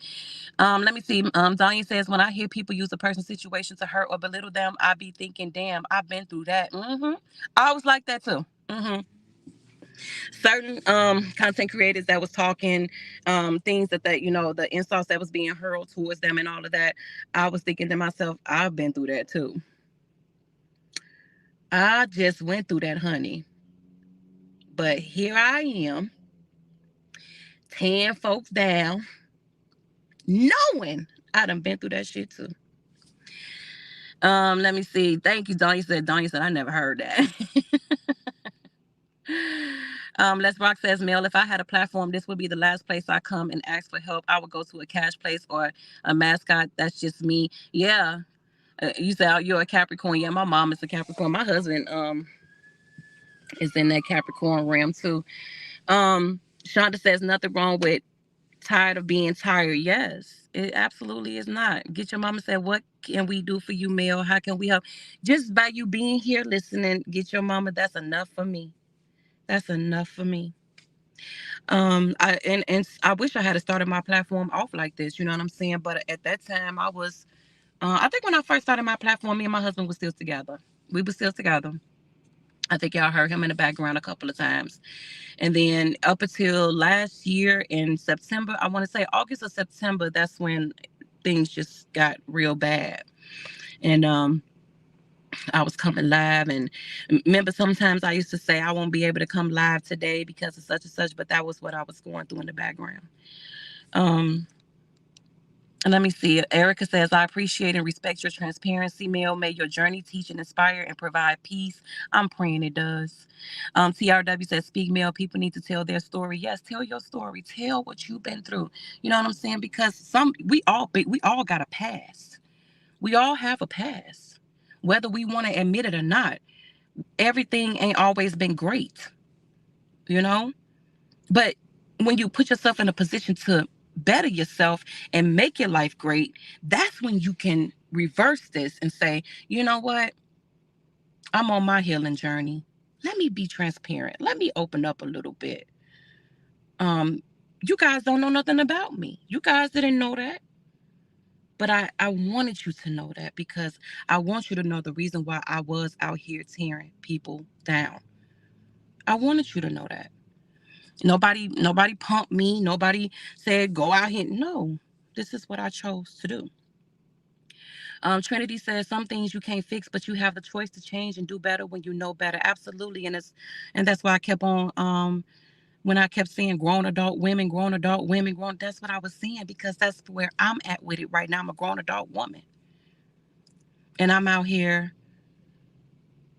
Let me see. Danya says, when I hear people use a person's situation to hurt or belittle them, I be thinking, damn, I've been through that. I was like that too. Certain content creators that was talking things that the insults that was being hurled towards them and all of that, I was thinking to myself, I've been through that too. I just went through that, honey. But here I am, 10 folks down, knowing I done been through that shit too. Let me see. Thank you, Donya said, I never heard that. Les Rock says, Mel, if I had a platform, this would be the last place I come and ask for help. I would go to a cash place or a mascot. That's just me. Yeah. You said you're a Capricorn. Yeah, my mom is a Capricorn. My husband is in that Capricorn realm too. Shonda says nothing wrong with tired of being tired. Yes, it absolutely is not. Get your mama said, what can we do for you, Mel? How can we help? Just by you being here listening, get your mama. That's enough for me. That's enough for me. And I wish I had started my platform off like this. You know what I'm saying? But at that time, I was. I think when I first started my platform, me and my husband were still together. We were still together. I think y'all heard him in the background a couple of times. And then up until last year in September, I want to say August or September, that's when things just got real bad. And I was coming live, and remember sometimes I used to say I won't be able to come live today because of such and such, but that was what I was going through in the background. And let me see. Erica says, I appreciate and respect your transparency, Mel. May your journey teach and inspire and provide peace. I'm praying it does. TRW says, speak, Mel. People need to tell their story. Yes, tell your story. Tell what you've been through. You know what I'm saying? Because we all got a past. We all have a past. Whether we want to admit it or not, everything ain't always been great. You know? But when you put yourself in a position to better yourself and make your life great, that's when you can reverse this and say, you know what? I'm on my healing journey. Let me be transparent. Let me open up a little bit. You guys don't know nothing about me. You guys didn't know that. But I wanted you to know that because I want you to know the reason why I was out here tearing people down. I wanted you to know that. Nobody pumped me. Nobody said go out here. No, this is what I chose to do. Trinity says some things you can't fix, but you have the choice to change and do better when you know better. Absolutely, and that's why I kept on. When I kept saying grown adult women, that's what I was saying because that's where I'm at with it right now. I'm a grown adult woman, and I'm out here,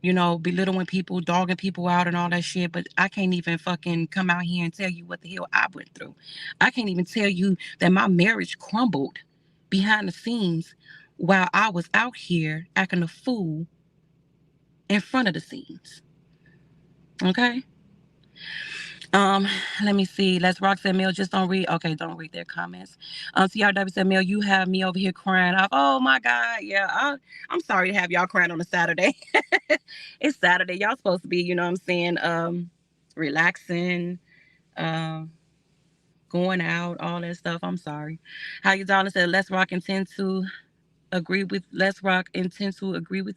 belittling people, dogging people out and all that shit. But I can't even fucking come out here and tell you what the hell I went through. I can't even tell you that my marriage crumbled behind the scenes while I was out here acting a fool in front of the scenes. Okay? Let me see. Let's Rock said, Mel, just don't read. Okay, don't read their comments. CRW said, Mel, you have me over here crying. Oh my God. Yeah, I'm sorry to have y'all crying on a Saturday. It's Saturday. Y'all supposed to be, you know what I'm saying, relaxing, going out, all that stuff. I'm sorry. How you darling said, Let's Rock intend to agree with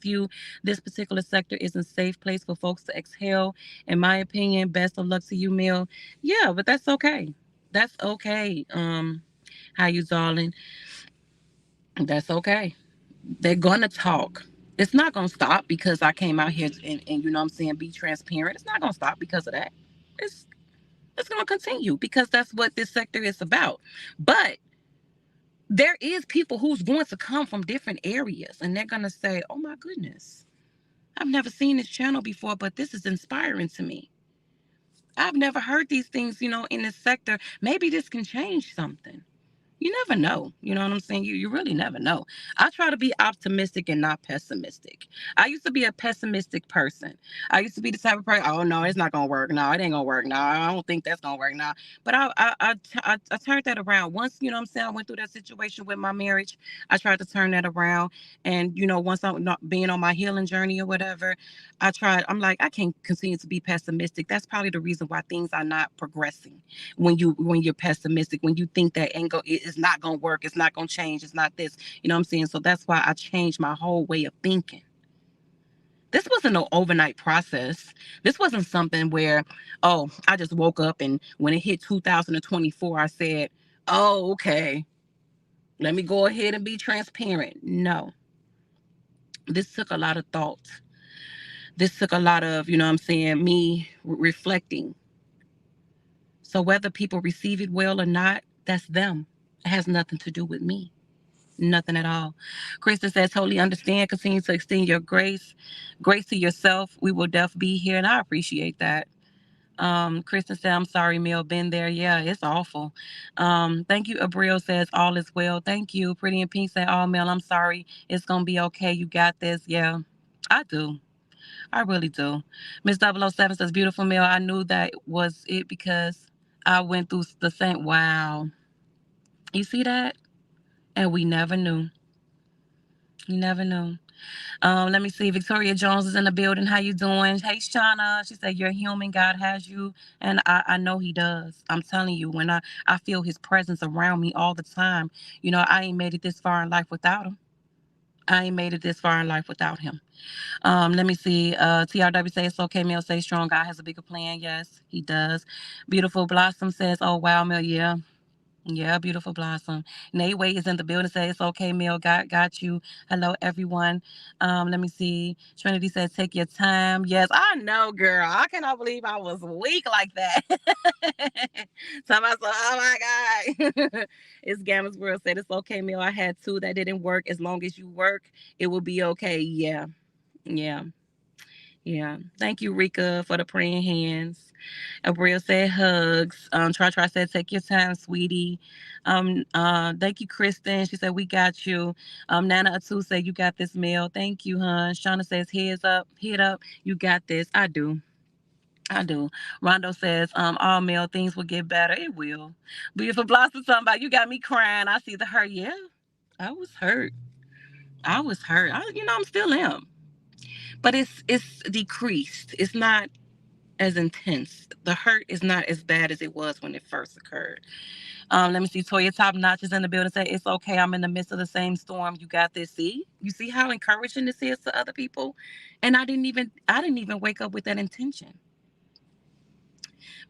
you. This particular sector is a safe place for folks to exhale. In my opinion, best of luck to you, Mel. Yeah, but that's okay. That's okay. How you darling? That's okay. They're gonna talk. It's not gonna stop because I came out here and you know what I'm saying, be transparent. It's not gonna stop because of that. It's it's gonna continue because that's what this sector is about. But there is people who's going to come from different areas and they're going to say, oh my goodness, I've never seen this channel before, but this is inspiring to me. I've never heard these things, in this sector. Maybe this can change something. You never know. You know what I'm saying? You really never know. I try to be optimistic and not pessimistic. I used to be a pessimistic person. I used to be the type of person, oh, no, it's not going to work. No, it ain't going to work. No, I don't think that's going to work. No. But I turned that around. Once, you know what I'm saying, I went through that situation with my marriage. I tried to turn that around. And, once I'm not being on my healing journey or whatever, I'm like, I can't continue to be pessimistic. That's probably the reason why things are not progressing. When you're pessimistic, when you think that it's not gonna work, it's not gonna change, it's not this, you know what I'm saying? So that's why I changed my whole way of thinking. This wasn't no overnight process. This wasn't something where, oh, I just woke up and when it hit 2024, I said, oh, okay, let me go ahead and be transparent. No, this took a lot of thought. this took a lot of, you know what I'm saying, me reflecting. So whether people receive it well or not, that's them. It has nothing to do with me. Nothing at all. Kristen says, totally understand. Continue to extend your grace to yourself. We will definitely be here, and I appreciate that. Kristen said, I'm sorry, Mel, been there. Yeah, it's awful. Thank you. Abril says, all is well. Thank you. Pretty and Pink said, oh, Mel, I'm sorry. It's going to be okay. You got this. Yeah, I do. I really do. Miss 007 says, beautiful Mel. I knew that was it because I went through the same. Wow. You see that? And we never knew. You never knew. Let me see. Victoria Jones is in the building. How you doing? Hey, Shauna. She said, you're human. God has you. And I know he does. I'm telling you, when I feel his presence around me all the time, you know, I ain't made it this far in life without him. I ain't made it this far in life without him. Let me see. TRW says, it's okay, Mel. Stay strong. God has a bigger plan. Yes, he does. Beautiful Blossom says, oh, wow, Mel. Yeah. Yeah, beautiful Blossom. Nate Wade is in the building. Say it's okay, Mel. Got you. Hello, everyone. Let me see. Trinity says, take your time. Yes, I know, girl. I cannot believe I was weak like that. Tell myself, oh my God. It's Gamma's World said, it's okay, Mel. I had two that didn't work. As long as you work, it will be okay. Yeah. Yeah. Yeah. Thank you, Rika, for the praying hands. Abril said hugs. Try said take your time, sweetie. Thank you, Kristen. She said we got you. Nana Atu said you got this, Mel. Thank you, hon. Shauna says head up. You got this. I do. I do. Rondo says, all Mel, things will get better. It will. Beautiful Blossom talking about you got me crying. I see the hurt. Yeah, I was hurt. I was hurt. I'm still am. But it's decreased. It's not as intense. The hurt is not as bad as it was when it first occurred. Let me see. Toya Top Notch is in the building. Say it's okay. I'm in the midst of the same storm. You got this. See, you see how encouraging this is to other people, and I didn't even wake up with that intention.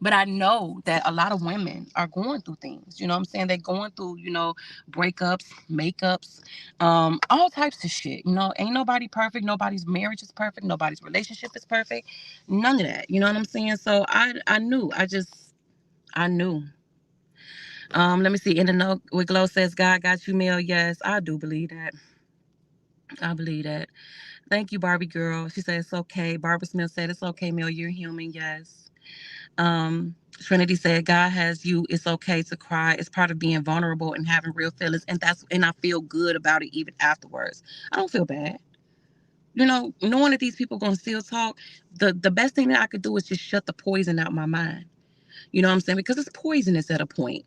But I know that a lot of women are going through things. You know what I'm saying? They're going through, breakups, makeups, all types of shit. Ain't nobody perfect. Nobody's marriage is perfect. Nobody's relationship is perfect. None of that. You know what I'm saying? So I knew. I knew. Let me see. In the note, with Glow says, God got you, Mel. Yes, I do believe that. I believe that. Thank you, Barbie girl. She said it's okay. Barbara Smith said it's okay, Mel. You're human. Yes. Trinity said, God has you. It's okay to cry. It's part of being vulnerable and having real feelings. And I feel good about it even afterwards. I don't feel bad. Knowing that these people are going to still talk, the best thing that I could do is just shut the poison out my mind. You know what I'm saying? Because it's poisonous at a point.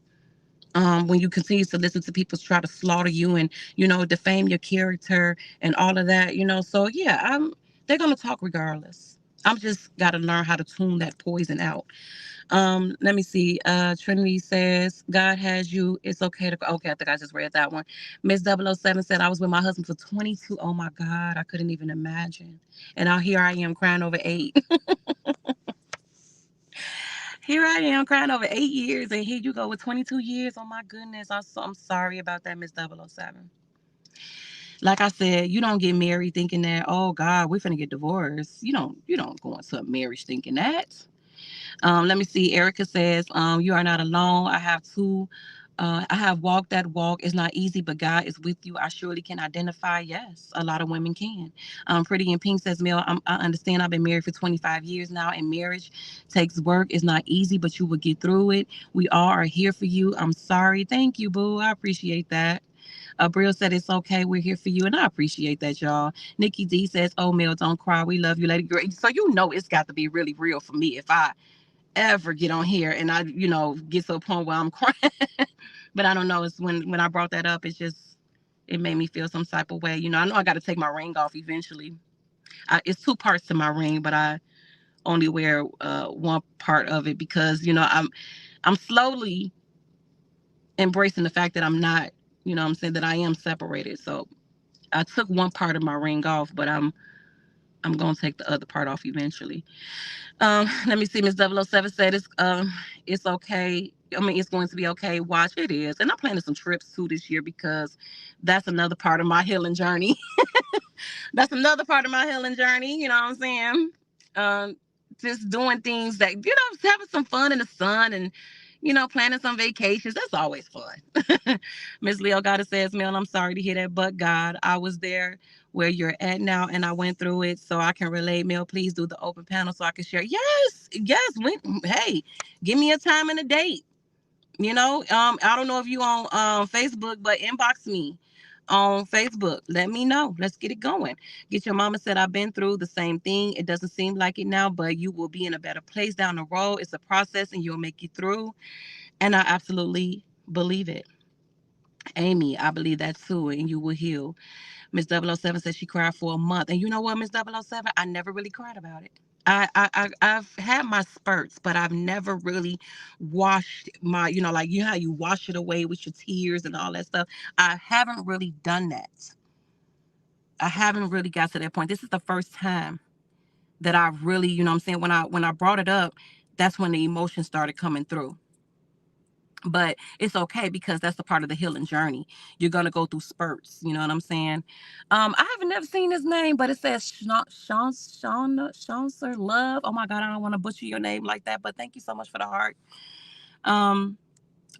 When you continue to listen to people try to slaughter you and, defame your character and all of that, So yeah, they're going to talk regardless. I'm just got to learn how to tune that poison out. Let me see. Trinity says, God has you. It's okay to. Okay, I think I just read that one. Miss 007 said, I was with my husband for 22. Oh my God, I couldn't even imagine. And now here I am crying over 8. Here I am crying over 8 years, and here you go with 22 years. Oh my goodness. I'm sorry about that, Miss 007. Like I said, you don't get married thinking that, oh God, we're finna get divorced. You don't go into a marriage thinking that. Let me see. Erica says, you are not alone. I have walked that walk. It's not easy, but God is with you. I surely can identify. Yes, a lot of women can. Pretty in Pink says, Mel, I understand. I've been married for 25 years now, and marriage takes work. It's not easy, but you will get through it. We all are here for you. I'm sorry. Thank you, boo. I appreciate that. Brill said it's okay. We're here for you, and I appreciate that, y'all. Nikki D says, oh, Mel, don't cry. We love you, Lady Girl. So it's got to be really real for me if I ever get on here and I, get to a point where I'm crying. But I don't know. It's when I brought that up, it made me feel some type of way. I know I got to take my ring off eventually. It's two parts to my ring, but I only wear one part of it because I'm slowly embracing the fact that I'm not, I'm saying that I am separated. So I took one part of my ring off, but I'm gonna take the other part off eventually. Let me see. Miss 007 said it's okay. I mean, it's going to be okay. Watch, it is. And I'm planning some trips too this year because that's another part of my healing journey. That's another part of my healing journey. You know what I'm saying? Um, just doing things that, having some fun in the sun and, planning some vacations. That's always fun. Miss Leo Goddess says, Mel, I'm sorry to hear that, but God, I was there where you're at now and I went through it so I can relate. Mel, please do the open panel so I can share. Yes. Hey, give me a time and a date. I don't know if you on Facebook, but inbox me on Facebook. Let me know. Let's get it going. Get your mama said, I've been through the same thing. It doesn't seem like it now, but you will be in a better place down the road. It's a process and you'll make it through. And I absolutely believe it. Amy, I believe that too. And you will heal. Miss 007 said she cried for a month. And you know what, Miss 007? I never really cried about it. I've had my spurts, but I've never really washed my, like how you wash it away with your tears and all that stuff. I haven't really done that. I haven't really got to that point. This is the first time that I really, what I'm saying, when I brought it up, that's when the emotions started coming through. But it's okay because that's a part of the healing journey. You're gonna go through spurts. You know what I'm saying? I haven't never seen his name, but it says Sean Sir Love. Oh my God, I don't want to butcher your name like that, but thank you so much for the heart.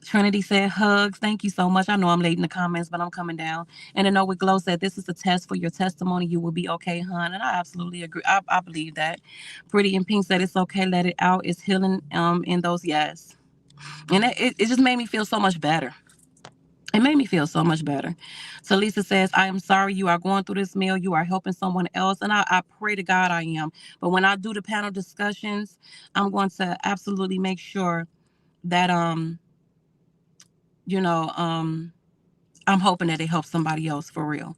Trinity said hugs. Thank you so much. I know I'm late in the comments, but I'm coming down. And I know with Glow said this is a test for your testimony. You will be okay, hon. And I absolutely agree. I believe that. Pretty in Pink said it's okay. Let it out. It's healing. In those yes. And it just made me feel so much better. It made me feel so much better. So Lisa says, I am sorry you are going through this, Meal. You are helping someone else. And I pray to God I am. But when I do the panel discussions, I'm going to absolutely make sure that, I'm hoping that it helps somebody else for real.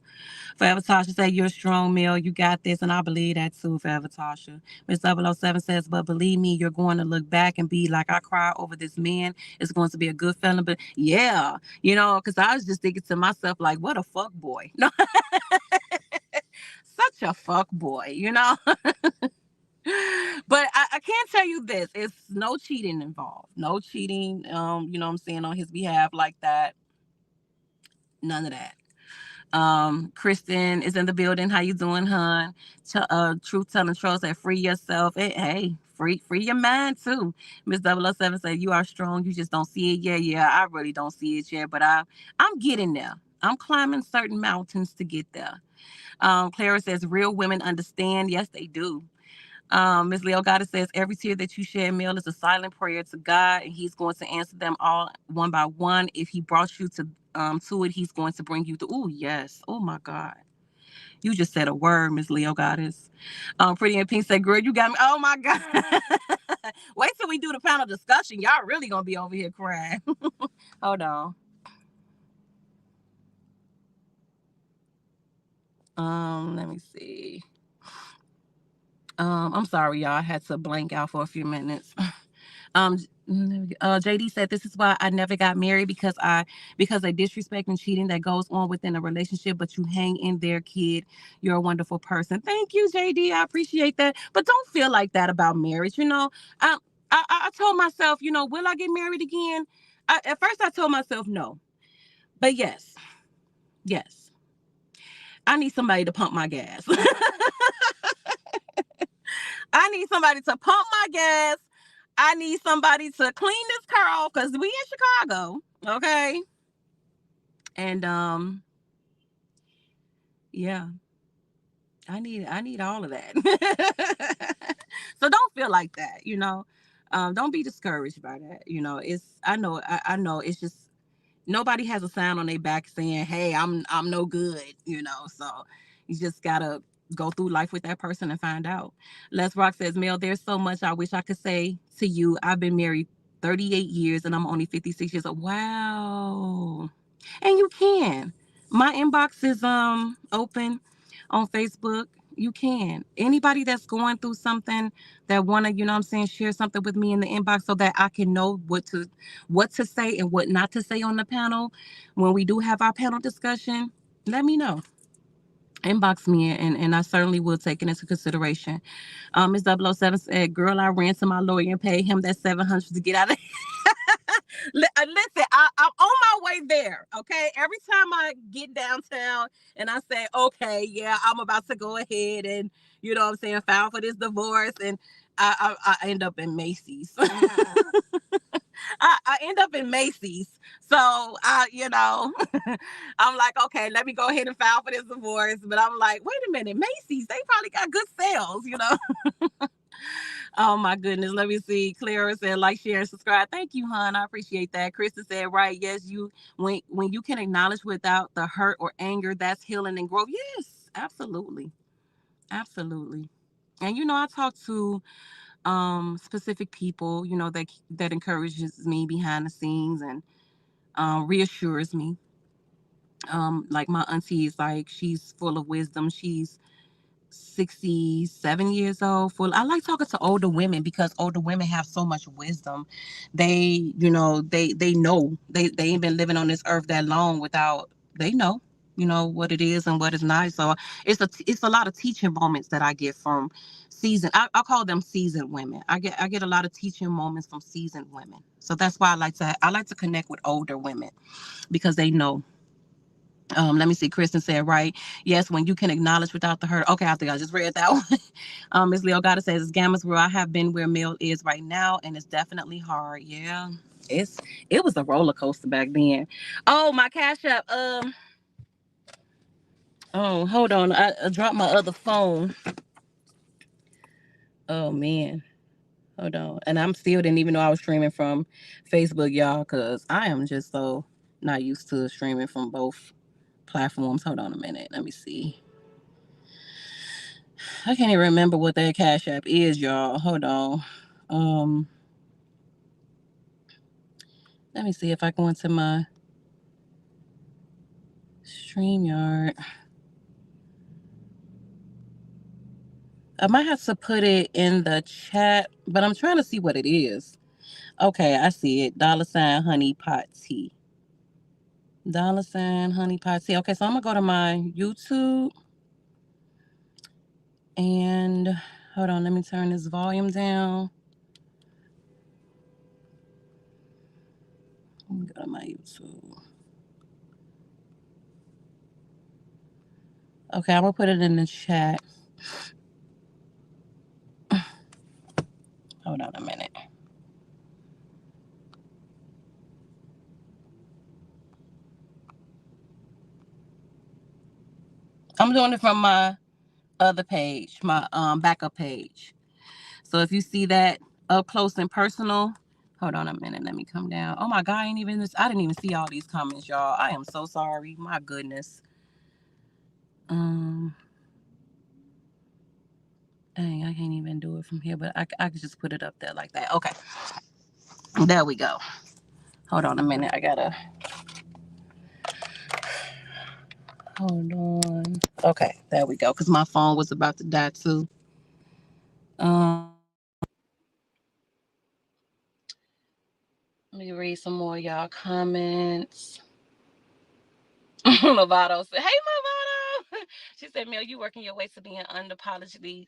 Forever Tasha said, you're strong, Meal. You got this. And I believe that too, Forever Tasha. Miss 007 says, but believe me, you're going to look back and be like, I cry over this man. It's going to be a good feeling. But yeah, because I was just thinking to myself, like, what a fuck boy. No, such a fuck boy, But I can't tell you this. It's no cheating involved. No cheating, what I'm saying, on his behalf like that. None of that. Kristen is in the building. How you doing, hon? Truth telling trolls said free yourself. Hey, free your mind too. Miss 007 said you are strong. You just don't see it yet. Yeah, I really don't see it yet, but I'm getting there. I'm climbing certain mountains to get there. Clara says real women understand. Yes, they do. Ms. Leo Goddess says every tear that you shed, Meal, is a silent prayer to God, and He's going to answer them all one by one. If He brought you to it, He's going to bring you to. Oh yes. Oh my God. You just said a word, Ms. Leo Goddess. Pretty in Pink said, "Girl, you got me." Oh my God. Wait till we do the panel discussion. Y'all really gonna be over here crying. Hold on. Let me see. I'm sorry, y'all. I had to blank out for a few minutes. JD said this is why I never got married because of disrespect and cheating that goes on within a relationship, but you hang in there, kid. You're a wonderful person. Thank you, JD. I appreciate that. But don't feel like that about marriage. I told myself, will I get married again? At first I told myself no. But yes. I need somebody to pump my gas. I need somebody to pump my gas. I need somebody to clean this car off because we in Chicago, okay? And yeah, I need all of that. So don't feel like that, Don't be discouraged by that, I know it's just nobody has a sign on their back saying, "Hey, I'm no good," So you just gotta go through life with that person and find out. Les Rock says, Mel, there's so much I wish I could say to you. I've been married 38 years and I'm only 56 years old. Wow. And you can. My inbox is open on Facebook. You can. Anybody that's going through something that want to, share something with me in the inbox so that I can know what to say and what not to say on the panel. When we do have our panel discussion, let me know. Inbox me and I certainly will take it into consideration. Ms. 007 said, girl, I ran to my lawyer and paid him that $700 to get out of Listen, I'm on my way there. Okay, every time I get downtown and I say, okay, yeah, I'm about to go ahead and what I'm saying, file for this divorce, and I end up in Macy's. I end up in Macy's. So I'm like, okay, let me go ahead and file for this divorce. But I'm like, wait a minute, Macy's, they probably got good sales. Oh my goodness. Let me see. Clara said, like, share, and subscribe. Thank you, hon. I appreciate that. Krista said, right. Yes, when you can acknowledge without the hurt or anger, that's healing and growth. Yes, absolutely. Absolutely. And I talk to specific people, that encourages me behind the scenes and reassures me. Like my auntie is like, she's full of wisdom. She's 67 years old. I like talking to older women because older women have so much wisdom. They know they ain't been living on this earth that long without they know what it is and what is not. So it's a lot of teaching moments that I get from seasoned. I call them seasoned women. I get a lot of teaching moments from seasoned women. So that's why I like to connect with older women because they know. Let me see. Kristen said, right. Yes, when you can acknowledge without the hurt. Okay, I think I just read that one. Miss Leo Gotta says, it's Gamma's where I have been where Mel is right now, and it's definitely hard. Yeah, it was a roller coaster back then. Oh, my Cash App. Oh, hold on. I dropped my other phone. Oh man. Hold on. And I'm still didn't even know I was streaming from Facebook, y'all, because I am just so not used to streaming from both platforms. Hold on a minute. Let me see. I can't even remember what that Cash App is, y'all. Hold on. Um, Let me see if I go into my StreamYard. I might have to put it in the chat, but I'm trying to see what it is. Okay, I see it. $ honey pot tea. $ honey pot tea. Okay, so I'm gonna go to my YouTube and hold on, let me turn this volume down. Let me go to my YouTube. Okay, I'm gonna put it in the chat. Hold on a minute. I'm doing it from my other page, my backup page. So if you see that up close and personal, hold on a minute, let me come down. Oh my God, I didn't even see all these comments, y'all. I am so sorry. My goodness. Dang, I can't even do it from here, but I could just put it up there like that. Okay. There we go. Hold on a minute. I gotta hold on. Okay, there we go. Because my phone was about to die too. Let me read some more y'all comments. Movado said, "Hey, Movado." She said, "Mel, you working your way to being unapologetically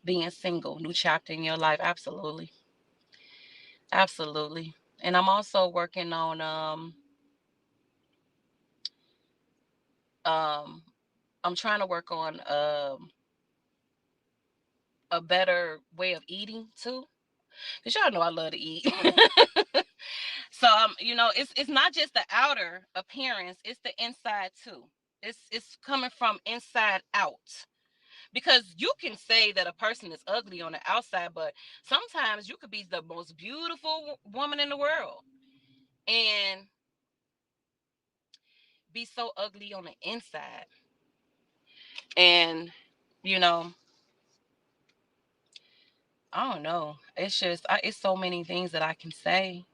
being single. New chapter in your life. Absolutely, absolutely." And I'm also working on I'm trying to work on a better way of eating too, because y'all know I love to eat. So it's not just the outer appearance, it's the inside too. It's coming from inside out. Because you can say that a person is ugly on the outside, but sometimes you could be the most beautiful woman in the world and be so ugly on the inside. And I don't know. It's just it's so many things that I can say.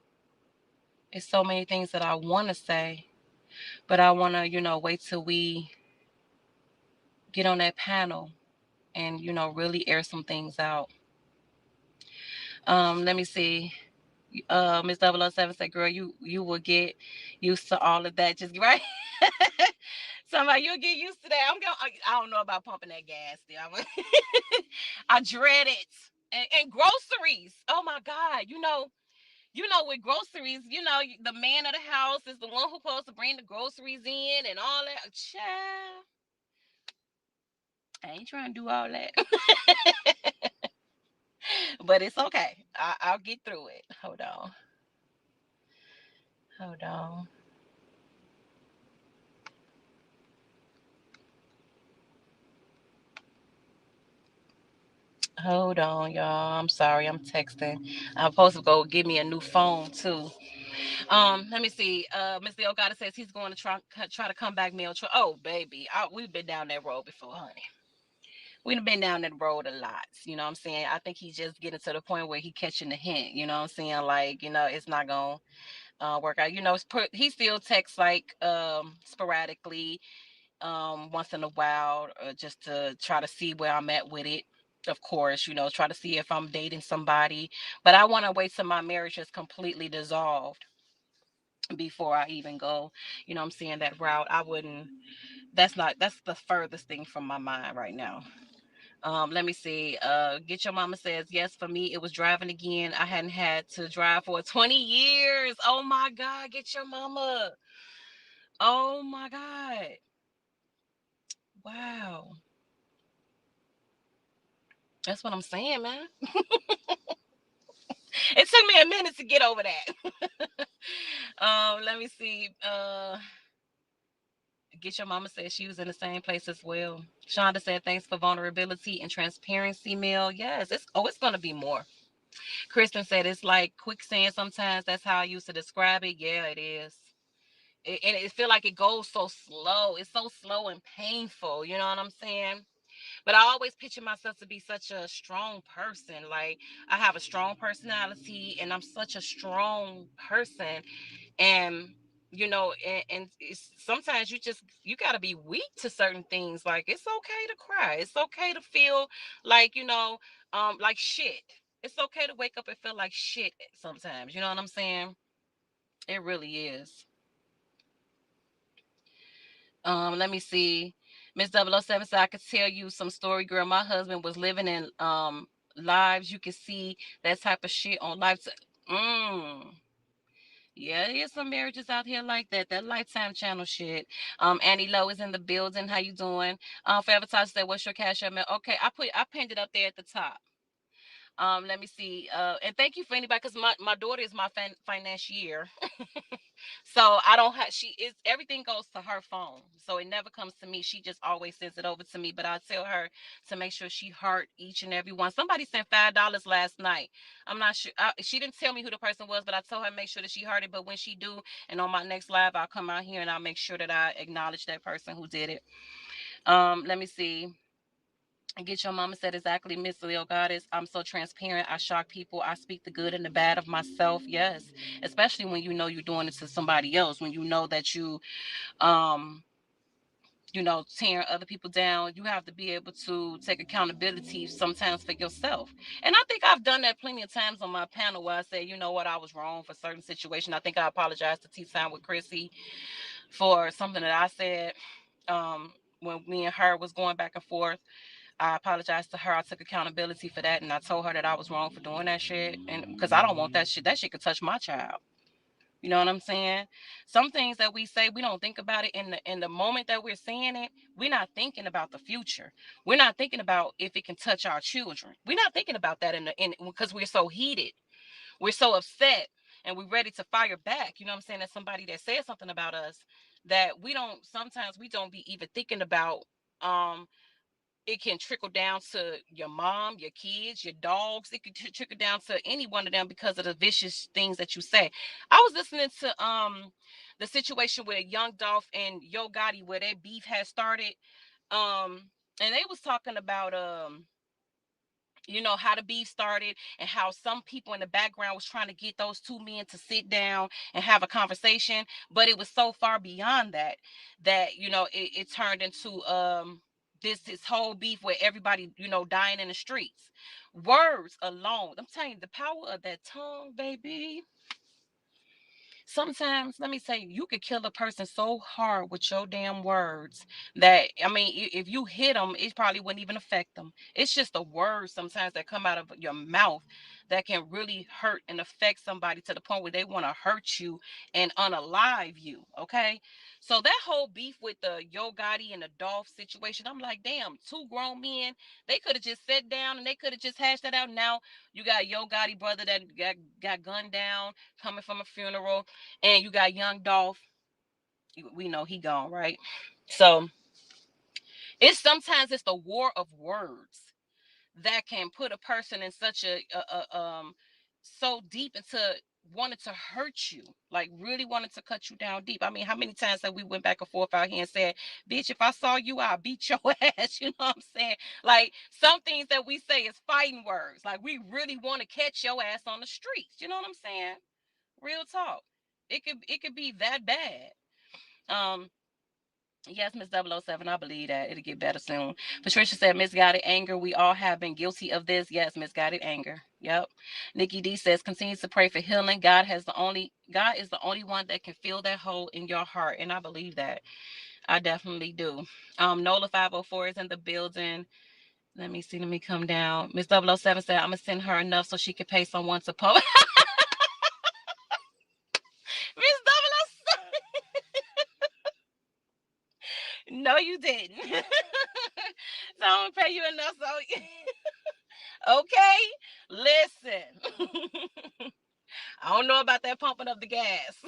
It's so many things that I want to say, but I want to wait till we get on that panel and really air some things out. Let me see. Miss 007 said, "Girl, you will get used to all of that. Just right." Somebody, you'll get used to that. I don't know about pumping that gas. Still, I dread it. And groceries. Oh my God. With groceries, the man of the house is the one who's supposed to bring the groceries in and all that. Child, I ain't trying to do all that. But it's okay. I'll get through it. Hold on. Hold on. Hold on, y'all. I'm sorry. I'm texting. I'm supposed to go get me a new phone too. Let me see. Miss Leo Gotta says he's going to try to come back mail. Oh, baby, we've been down that road before, honey. We've been down that road a lot. You know what I'm saying? I think he's just getting to the point where he catching the hint. You know what I'm saying? Like, it's not gonna work out. He still texts like sporadically, once in a while, just to try to see where I'm at with it. Of course, try to see if I'm dating somebody. But I want to wait till my marriage is completely dissolved before I even go, I'm saying, that route. I wouldn't, that's the furthest thing from my mind right now. Let me see. Get Your Mama says, yes, for me, it was driving again. I hadn't had to drive for 20 years. Oh my God, Get Your Mama. Oh my God. Wow. That's what I'm saying, man. It took me a minute to get over that. Let me see. Get Your Mama said she was in the same place as well. Shonda said, thanks for vulnerability and transparency, Mel. Yes, it's gonna be more. Kristen said it's like quicksand sometimes. That's how I used to describe it. Yeah, it is. And it feel like it goes so slow. It's so slow and painful. You know what I'm saying? But I always picture myself to be such a strong person. Like, I have a strong personality and I'm such a strong person. And and it's, sometimes you got to be weak to certain things. Like, it's okay to cry. It's okay to feel like, like shit. It's okay to wake up and feel like shit sometimes. You know what I'm saying? It really is. Let me see. Miss 007 said, I could tell you some story, girl. My husband was living in lives. You can see that type of shit on live. Yeah, there's some marriages out here like that. That Lifetime channel shit. Annie Lowe is in the building. How you doing? Forever Tosh said, what's your cash up? Okay, I pinned it up there at the top. Let me see. And thank you for anybody, because my daughter is my financier. So I don't have, she is, everything goes to her phone. So it never comes to me. She just always sends it over to me. But I tell her to make sure she heart each and every one. Somebody sent $5 last night. I'm not sure. She didn't tell me who the person was, but I told her make sure that she heard it. But when she do, and on my next live, I'll come out here and I'll make sure that I acknowledge that person who did it. Let me see. Get Your Mama said, exactly, Miss Leo Goddess. I'm so transparent. I shock people. I speak the good and the bad of myself. Yes. Especially when you know you're doing it to somebody else. When you know that um, tearing other people down, you have to be able to take accountability sometimes for yourself. And I think I've done that plenty of times on my panel where I say, you know what, I was wrong for certain situation. I think I apologized to Tea Time with Chrissy for something that I said when me and her was going back and forth. I apologized to her. I took accountability for that, and I told her that I was wrong for doing that shit. And because I don't want that shit. That shit could touch my child. You know what I'm saying? Some things that we say, we don't think about it in the moment that we're saying it. We're not thinking about the future. We're not thinking about if it can touch our children. We're not thinking about that in because we're so heated. We're so upset, and we're ready to fire back. You know what I'm saying? That's somebody that says something about us that we don't be even thinking about. It can trickle down to your mom, your kids, your dogs. It could trickle down to any one of them because of the vicious things that you say. I was listening to the situation with Young Dolph and Yo Gotti, where their beef had started. And they was talking about how the beef started, and how some people in the background was trying to get those two men to sit down and have a conversation, but it was so far beyond that it turned into this whole beef where everybody dying in the streets. Words alone, I'm telling you, the power of that tongue, baby. sometimes, let me say, you could kill a person so hard with your damn words that, I mean, if you hit them, it probably wouldn't even affect them. It's just the words sometimes that come out of your mouth that can really hurt and affect somebody to the point where they want to hurt you and unalive you. Okay. So that whole beef with the Yo Gotti and the Dolph situation, I'm like, damn, two grown men, they could have just sat down and they could have just hashed that out. Now you got Yo Gotti brother that got gunned down coming from a funeral, and you got young Dolph. We know he gone, right? So it's sometimes it's the war of words that can put a person in such a so deep into wanting to hurt you, like really wanting to cut you down deep. I mean, how many times have we went back and forth out here and said, bitch, if I saw you, I'll beat your ass. You know what I'm saying? Like, some things that we say is fighting words. Like, we really want to catch your ass on the streets. You know what I'm saying? Real talk. It could be that bad. Um, Yes, Miss 007, I believe that it'll get better soon. Patricia said, misguided anger. We all have been guilty of this. Yes, misguided anger. Yep. Nikki D says, continues to pray for healing. God is the only one that can fill that hole in your heart. And I believe that. I definitely do. Nola 504 is in the building. Let me see. Let me come down. Miss 007 said, I'm gonna send her enough so she could pay someone to post. Miss 007. No, you didn't. So I'm gonna pay you enough so okay, listen. I don't know about that pumping of the gas.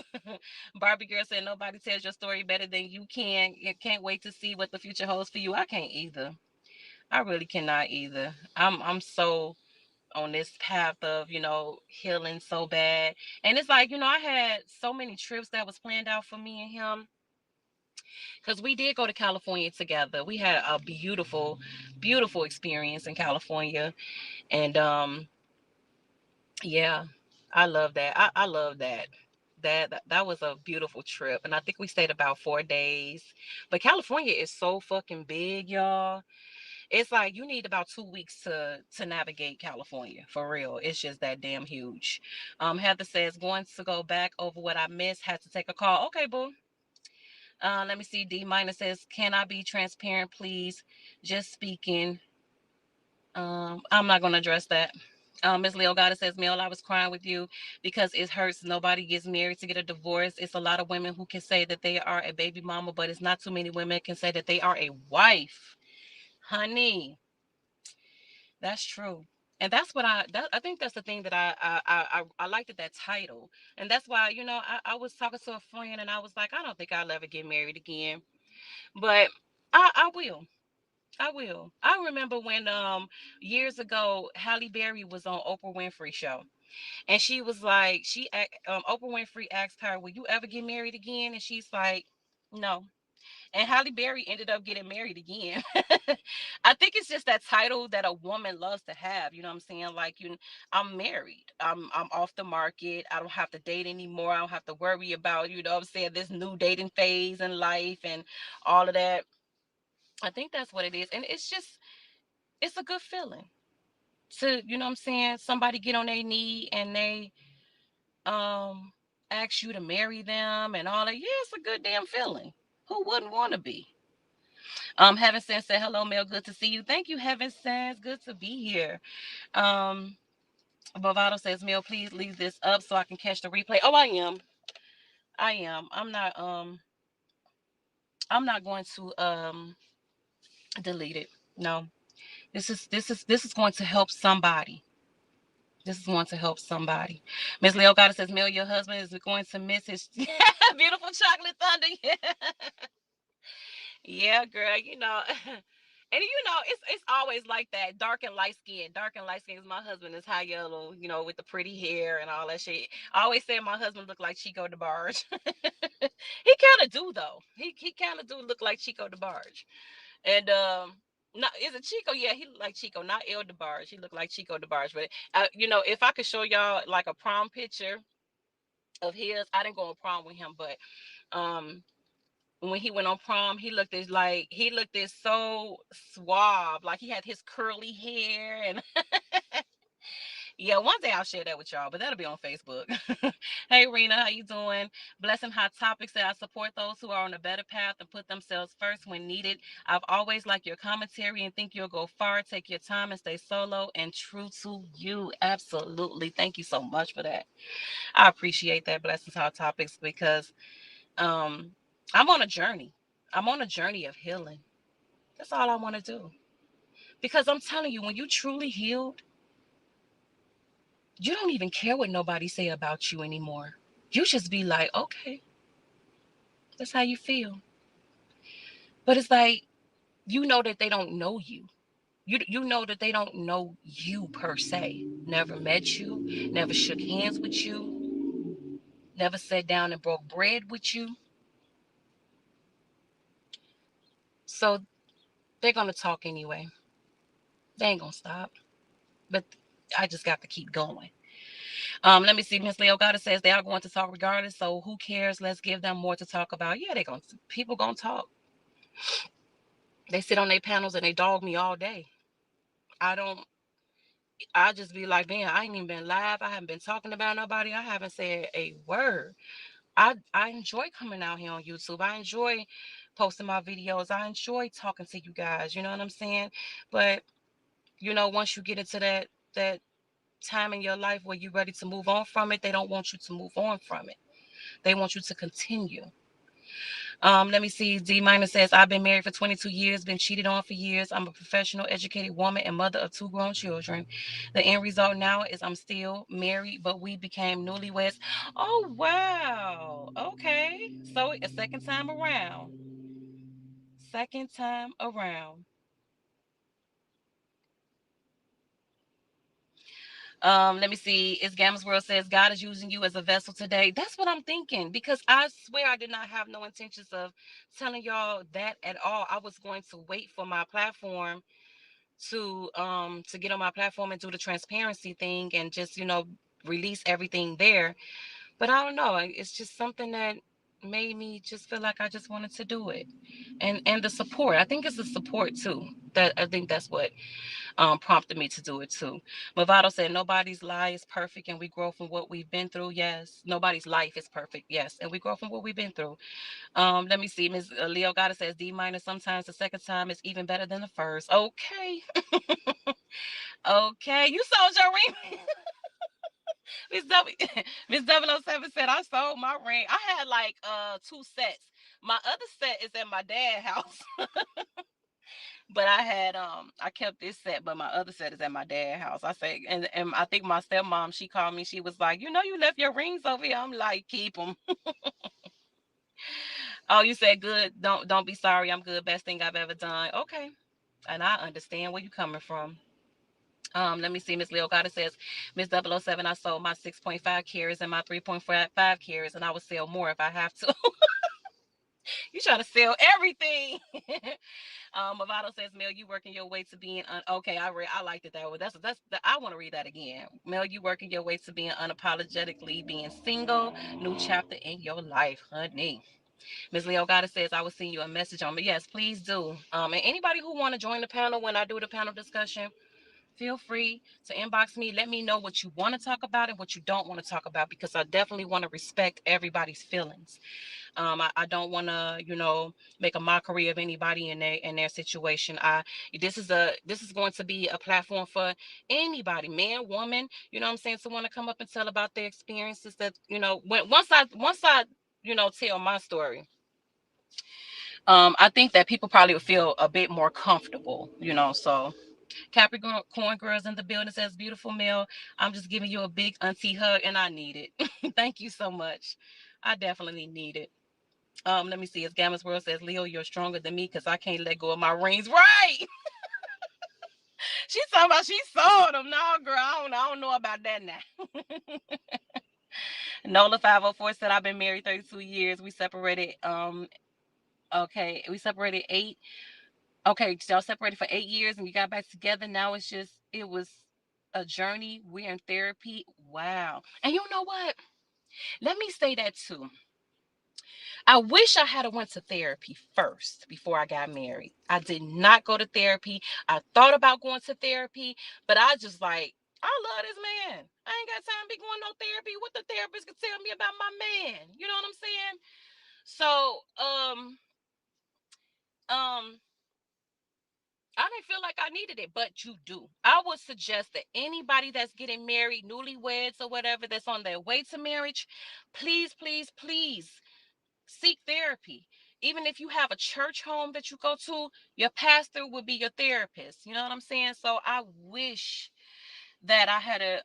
Barbie girl said nobody tells your story better than you can. You can't wait to see what the future holds for you. I can't either. I really cannot either. I'm so on this path of, healing so bad. And it's like, I had so many trips that was planned out for me and him. Because we did go to California together. We had a beautiful, beautiful experience in California. And yeah, I love that. I love that. That was a beautiful trip. And I think we stayed about 4 days. But California is so fucking big, y'all. It's like you need about 2 weeks to navigate California for real. It's just that damn huge. Heather says going to go back over what I missed, had to take a call. Okay, boo. Let me see. D minus says, can I be transparent, please? Just speaking. I'm not gonna address that. Ms. Leo Goddess says, Mel, I was crying with you because it hurts. Nobody gets married to get a divorce. It's a lot of women who can say that they are a baby mama, but it's not too many women can say that they are a wife. Honey, that's true. And that's what I think that's the thing that I liked that title. And that's why, I was talking to a friend and I was like, I don't think I'll ever get married again. But I will. I will. I remember when years ago Halle Berry was on Oprah Winfrey show, and she was like, Oprah Winfrey asked her, "Will you ever get married again?" And she's like, "No." And Halle Berry ended up getting married again. I think it's just that title that a woman loves to have. You know what I'm saying? Like, I'm married. I'm off the market. I don't have to date anymore. I don't have to worry about, what I'm saying, this new dating phase in life and all of that. I think that's what it is. And it's a good feeling to, what I'm saying, somebody get on their knee and they um ask you to marry them and all that. Yeah, it's a good damn feeling. Who wouldn't want to be? Heaven Sense said, hello, Mel. Good to see you. Thank you, Heaven Sense. Good to be here. Bovado says, Mel, please leave this up so I can catch the replay. Oh, I am. I am. I'm not going to delete it. No. This is going to help somebody. This is going to help somebody. Miss Leo Goddess says, Mel, your husband is going to miss his beautiful chocolate thunder. Yeah, girl, and it's always like that. Dark and light skin. Dark and light skin. My husband is high yellow, with the pretty hair and all that shit. I always say my husband look like Chico DeBarge. He kind of do though. He kind of do look like Chico DeBarge. And not is it Chico? Yeah, he look like Chico, not El DeBarge. He looked like Chico DeBarge. But if I could show y'all like a prom picture of his, I didn't go on prom with him, but when he went on prom, he looked so suave, like he had his curly hair and Yeah, one day I'll share that with y'all, but that'll be on Facebook. Hey, Rena, how you doing? Blessing Hot Topics said, I support those who are on a better path and put themselves first when needed. I've always liked your commentary and think you'll go far. Take your time and stay solo and true to you. Absolutely. Thank you so much for that. I appreciate that, Blessings Hot Topics, because um, I'm on a journey. I'm on a journey of healing. That's all I want to do. Because I'm telling you, when you truly healed, you don't even care what nobody say about you anymore. You just be like, okay, that's how you feel. But it's like, you know that they don't know you. You know that they don't know you per se. Never met you, never shook hands with you, never sat down and broke bread with you. So they're going to talk anyway. They ain't going to stop. But I just got to keep going. Let me see. Miss Leo Goddard says they are going to talk regardless. So who cares? Let's give them more to talk about. Yeah, people gonna talk. They sit on their panels and they dog me all day. I don't. I just be like, man, I ain't even been live. I haven't been talking about nobody. I haven't said a word. I enjoy coming out here on YouTube. I enjoy posting my videos. I enjoy talking to you guys. You know what I'm saying? But once you get into that time in your life where you're ready to move on from it, they don't want you to move on from it. They want you to continue. Let me see. D minor says, I've been married for 22 years, been cheated on for years. I'm a professional, educated woman and mother of 2 grown children. The end result now is I'm still married, but we became newlyweds. Oh, wow. Okay. So a second time around. Second time around. Let me see. It's Gamma's World says God is using you as a vessel today. That's what I'm thinking, because I swear I did not have no intentions of telling y'all that at all. I was going to wait for my platform to get on my platform and do the transparency thing and just release everything there. But I don't know. It's just something that made me just feel like I just wanted to do it, and the support. I think it's the support too. That I think that's what prompted me to do it too. Movado said, nobody's life is perfect and we grow from what we've been through. Yes. Nobody's life is perfect. Yes. And we grow from what we've been through. Let me see. Ms. Leo Gotta says D minor. Sometimes the second time is even better than the first. Okay. Okay. You sold your ring. Miss W Miss 007 said I sold my ring. I had like 2 sets. My other set is at my dad's house. But I kept this set, but my other set is at my dad's house. I say, and I think my stepmom, she called me. She was like, you left your rings over here. I'm like, keep them. Oh, you said good. Don't be sorry. I'm good. Best thing I've ever done. Okay, and I understand where you're coming from. Let me see. Miss Leo Gotta says, Miss 007, I sold my 6.5 carats and my 3.5 carats, and I would sell more if I have to. You trying to sell everything. Movado says, Mel, you working your way to being okay. I liked it that way. I want to read that again. Mel, you working your way to being unapologetically being single. New chapter in your life, honey. Ms. Leo Goddard says, I will send you a message on me. Yes, please do. And anybody who want to join the panel when I do the panel discussion, feel free to inbox me. Let me know what you want to talk about and what you don't want to talk about, because I definitely want to respect everybody's feelings. I don't want to, make a mockery of anybody in their situation. This is going to be a platform for anybody, man, woman. You know what I'm saying? To want to come up and tell about their experiences. That once I tell my story. I think that people probably would feel a bit more comfortable. So Capricorn Girls in the building says, beautiful Mel. I'm just giving you a big auntie hug, and I need it. Thank you so much. I definitely need it. Let me see. As Gamma's World says, Leo, you're stronger than me because I can't let go of my rings. Right. She's talking about she sold them. No, girl, I don't know about that now. Nola 504 said, I've been married 32 years. We separated. Okay, we separated 8. Okay, y'all separated for 8 years and you got back together. Now it was a journey. We're in therapy. Wow. And you know what? Let me say that too. I wish I had went to therapy first before I got married. I did not go to therapy. I thought about going to therapy, but I just like, I love this man. I ain't got time to be going no therapy. What the therapist can tell me about my man? You know what I'm saying? So, I didn't feel like I needed it, but you do. I would suggest that anybody that's getting married, newlyweds or whatever, that's on their way to marriage, please, please, please seek therapy. Even if you have a church home that you go to, your pastor will be your therapist. You know what I'm saying? So I wish that I had a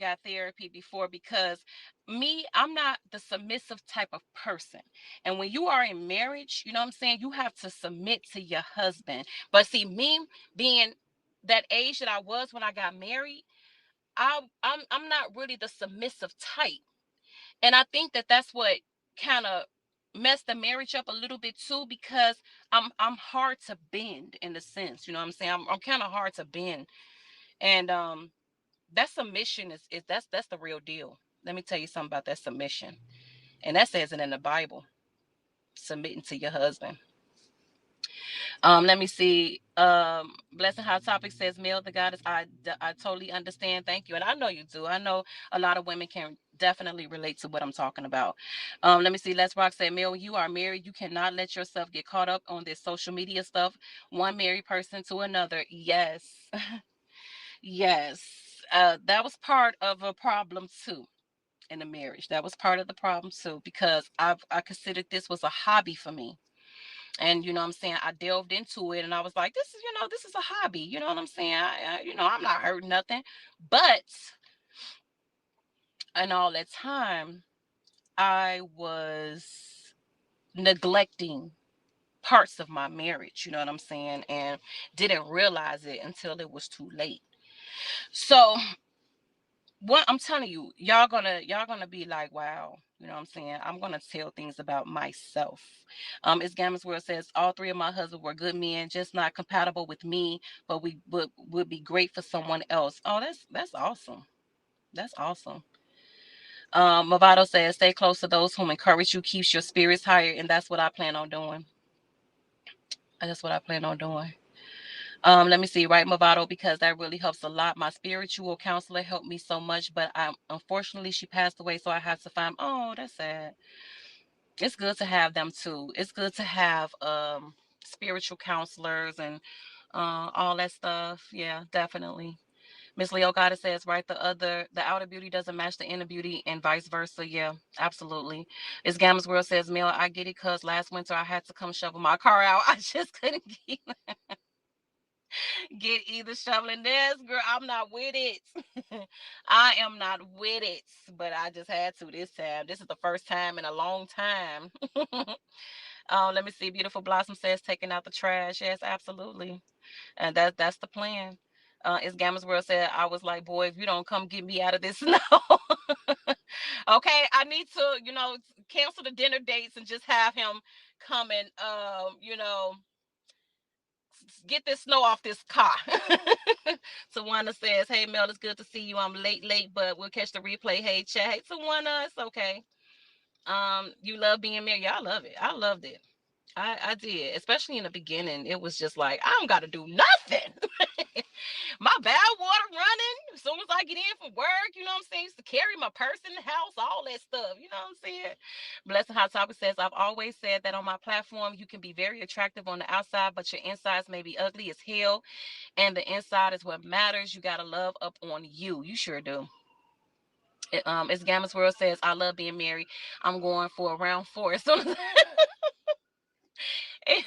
got therapy before, because me, I'm not the submissive type of person. And when you are in marriage, you know what I'm saying, you have to submit to your husband. But see, me being that age that I was when I got married, I'm not really the submissive type. And I think that that's what kind of messed the marriage up a little bit too, because I'm hard to bend in the sense, you know what I'm saying? I'm kind of hard to bend. And that submission is that's the real deal. Let me tell you something about that submission. And that says it in the Bible. Submitting to your husband. Let me see. Blessing Hot Topic says, "Male, the goddess." I totally understand. Thank you, and I know you do. I know a lot of women can definitely relate to what I'm talking about. Let me see. Let's Rock said, "Male, you are married. You cannot let yourself get caught up on this social media stuff. One married person to another." Yes, yes. That was part of a problem too in the marriage. That was part of the problem too, because I considered this was a hobby for me. And you know what I'm saying, I delved into it and I was like, this is, this is a hobby. You know what I'm saying? I'm not hurting nothing. But in all that time, I was neglecting parts of my marriage, you know what I'm saying? And didn't realize it until it was too late. So what I'm telling you, y'all gonna be like, wow, you know what I'm saying? I'm gonna tell things about myself. As Gamma's World says, all three of my husbands were good men, just not compatible with me, but we would be great for someone else. Oh, that's awesome. That's awesome. Movado says, stay close to those whom encourage you, keeps your spirits higher, and that's what I plan on doing. That's what I plan on doing. Let me see, right, Movado, because that really helps a lot. My spiritual counselor helped me so much, but unfortunately she passed away, so I have to find. Oh, that's sad. It's good to have them too. It's good to have spiritual counselors and all that stuff. Yeah, definitely. Miss Leo Goddess says, right, the outer beauty doesn't match the inner beauty and vice versa. Yeah, absolutely. It's Gamma's World says, Mel, I get it, because last winter I had to come shovel my car out. I just couldn't get either shoveling this. Girl, I'm not with it. I am not with it, but I just had to this time. This is the first time in a long time. Let me see. Beautiful Blossom says, taking out the trash. Yes, absolutely. And that's the plan. As Gamma's World said, I was like, boy, if you don't come get me out of this snow. Okay, I need to, cancel the dinner dates and just have him come and, get this snow off this car. Tawana says, hey, Mel, it's good to see you. I'm late, but we'll catch the replay. Hey, chat. Hey, Tawana, it's okay. You love being married. Yeah, I love it. I loved it. I did, especially in the beginning. It was just like, I don't got to do nothing. My bowel water running. As soon as I get in from work, you know what I'm saying? Used to carry my purse in the house, all that stuff. You know what I'm saying? Blessed Hot Topic says, I've always said that on my platform, you can be very attractive on the outside, but your insides may be ugly as hell. And the inside is what matters. You got to love up on you. You sure do. As Gamma's World says, I love being married. I'm going for a round 4. As soon as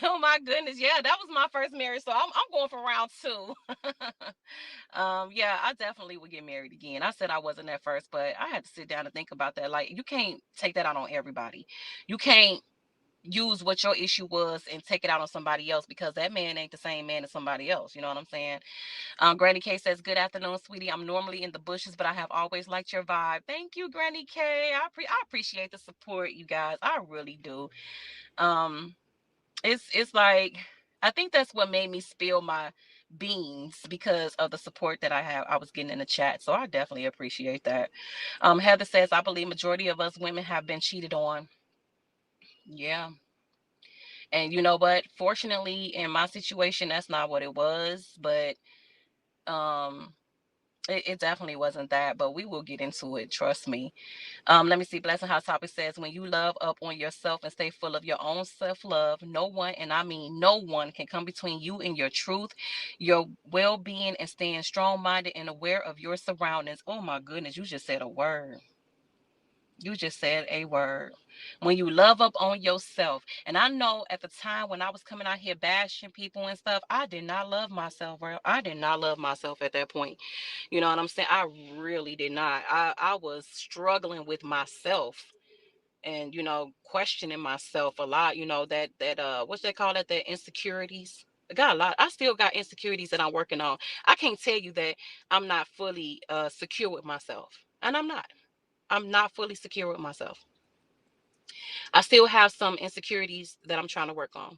oh my goodness, yeah, that was my first marriage, so I'm going for round 2. Yeah, I definitely would get married again. I said I wasn't at first, but I had to sit down and think about that. Like, you can't take that out on everybody. You can't use what your issue was and take it out on somebody else, because that man ain't the same man as somebody else. You know what I'm saying? Granny K says, good afternoon, sweetie. I'm normally in the bushes, but I have always liked your vibe. Thank you, Granny K. I appreciate the support, you guys. I really do. It's like, I think that's what made me spill my beans, because of the support that I was getting in the chat. So I definitely appreciate that. Heather says, I believe majority of us women have been cheated on. Yeah. And you know what? Fortunately, in my situation, that's not what it was. But It definitely wasn't that, but we will get into it. Trust me. Let me see. Blessing House topic says, when you love up on yourself and stay full of your own self-love, no one, and I mean no one, can come between you and your truth, your well-being, and staying strong-minded and aware of your surroundings. Oh my goodness, you just said a word. You just said a word. When you love up on yourself. And I know at the time when I was coming out here bashing people and stuff, I did not love myself, bro. I did not love myself at that point. You know what I'm saying? I really did not. I was struggling with myself and, questioning myself a lot, what's they call it? The insecurities. I got a lot. I still got insecurities that I'm working on. I can't tell you that I'm not fully secure with myself. And I'm not. I'm not fully secure with myself. I still have some insecurities that I'm trying to work on.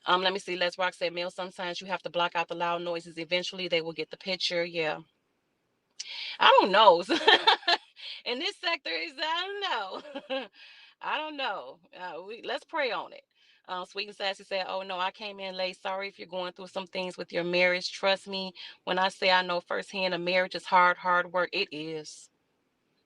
Let me see. Let's Rock said, Mel, sometimes you have to block out the loud noises. Eventually they will get the picture. Yeah. I don't know. In this sector, I don't know. I don't know. Let's pray on it. Sweet and Sassy said, oh no, I came in late. Sorry if you're going through some things with your marriage. Trust me when I say I know firsthand a marriage is hard work. It is.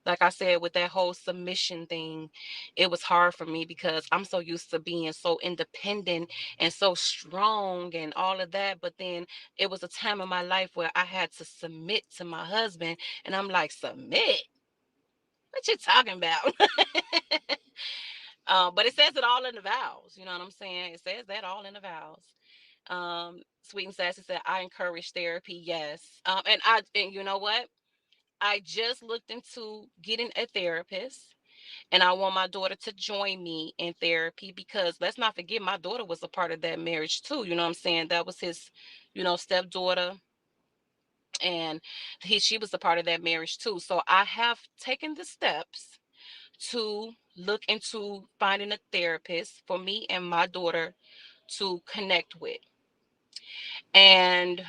Like I said, with that whole submission thing, it was hard for me because I'm so used to being so independent and so strong and all of that. But then it was a time in my life where I had to submit to my husband. And I'm like, submit? What you talking about? But it says it all in the vows. You know what I'm saying? It says that all in the vows. Sweet and Sassy said, I encourage therapy. Yes. And you know what? I just looked into getting a therapist, and I want my daughter to join me in therapy because let's not forget my daughter was a part of that marriage too. You know what I'm saying? That was his, stepdaughter, and she was a part of that marriage too. So I have taken the steps to look into finding a therapist for me and my daughter to connect with. And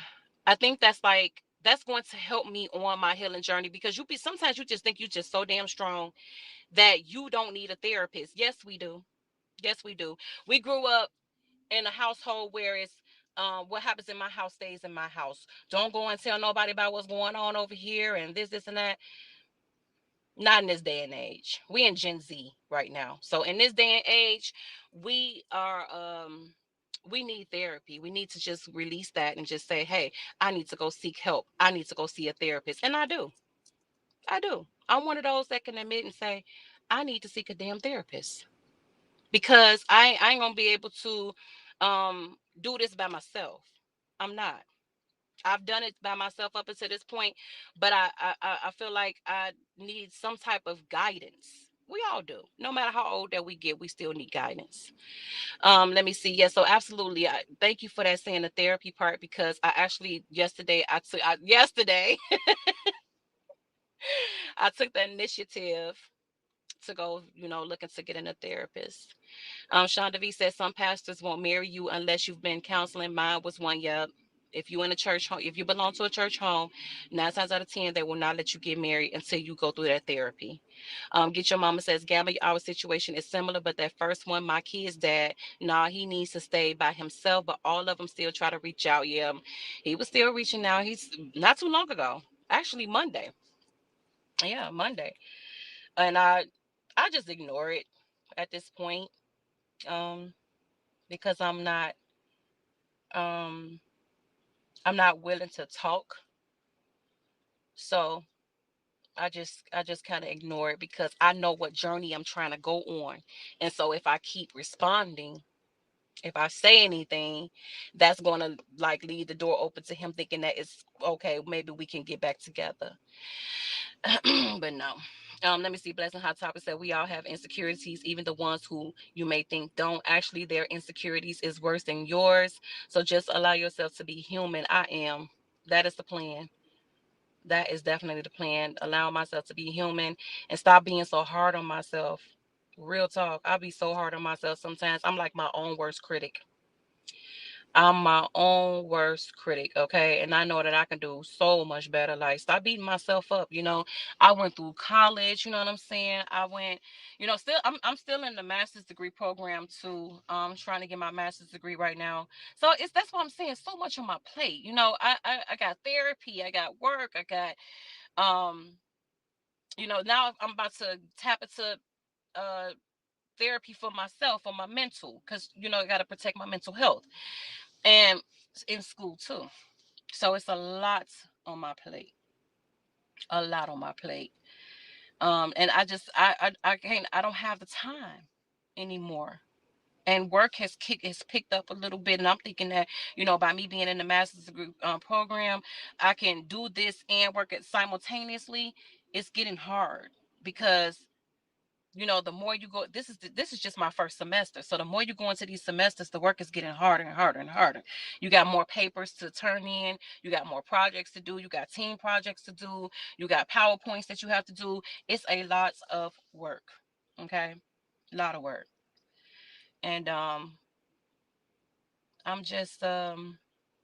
I think that's going to help me on my healing journey because sometimes you just think you're just so damn strong that you don't need a therapist. Yes, we do. Yes, we do. We grew up in a household where it's what happens in my house stays in my house. Don't go and tell nobody about what's going on over here and this, and that. Not in this day and age. We in Gen Z right now. So in this day and age, we are we need therapy. We need to just release that and just say, hey, I need to go seek help. I need to go see a therapist. And I do. I do. I'm one of those that can admit and say, I need to seek a damn therapist. Because I ain't gonna be able to do this by myself. I'm not. I've done it by myself up until this point, but I feel like I need some type of guidance. We all do. No matter how old that we get, we still need guidance. Let me see. Yeah, so absolutely. Thank you for that saying the therapy part because I actually yesterday I took the initiative to go, looking to get in a therapist. Shonda V says some pastors won't marry you unless you've been counseling. Mine was one. Yep. If you in a church home, if you belong to a church home, 9 times out of 10, they will not let you get married until you go through that therapy. Get Your Mama says, Gamma, our situation is similar, but that first one, my kid's dad, he needs to stay by himself, but all of them still try to reach out. Yeah, he was still reaching out. He's not too long ago, actually Monday. Yeah, Monday. And I just ignore it at this point. Um, because um I'm not willing to talk. So I just kind of ignore it because I know what journey I'm trying to go on. And so if I keep responding, if I say anything, that's going to like leave the door open to him thinking that it's okay, maybe we can get back together. But no. Let me see. Blessing Hot Topic said we all have insecurities, even the ones who you may think don't. Actually, their insecurities is worse than yours. So just allow yourself to be human. I am. That is the plan. That is definitely the plan. Allow myself to be human and stop being so hard on myself. Real talk. I'll be so hard on myself sometimes. I'm like my own worst critic. I'm my own worst critic, okay? And I know that I can do so much better. Like, stop beating myself up, you know. I went through college, you know what I'm saying? I went, you know, still I'm still in the master's degree program too. I'm trying to get my master's degree right now. So that's what I'm saying. So much on my plate. You know, I got therapy, I got work, I got you know, now I'm about to tap into uh therapy for myself, for my mental, because you know, I got to protect my mental health, and in school too. So it's a lot on my plate, a lot on my plate. And I can't, I don't have the time anymore. And work has picked up a little bit, and I'm thinking that, you know, by me being in the master's degree program, I can do this and work it simultaneously. It's getting hard because, you know, the more you go, this is just my first semester. So the more you go into these semesters, the work is getting harder and harder and harder. You got more papers to turn in, you got more projects to do, you got team projects to do, you got PowerPoints that you have to do. It's a lot of work. Okay. A lot of work. And I'm just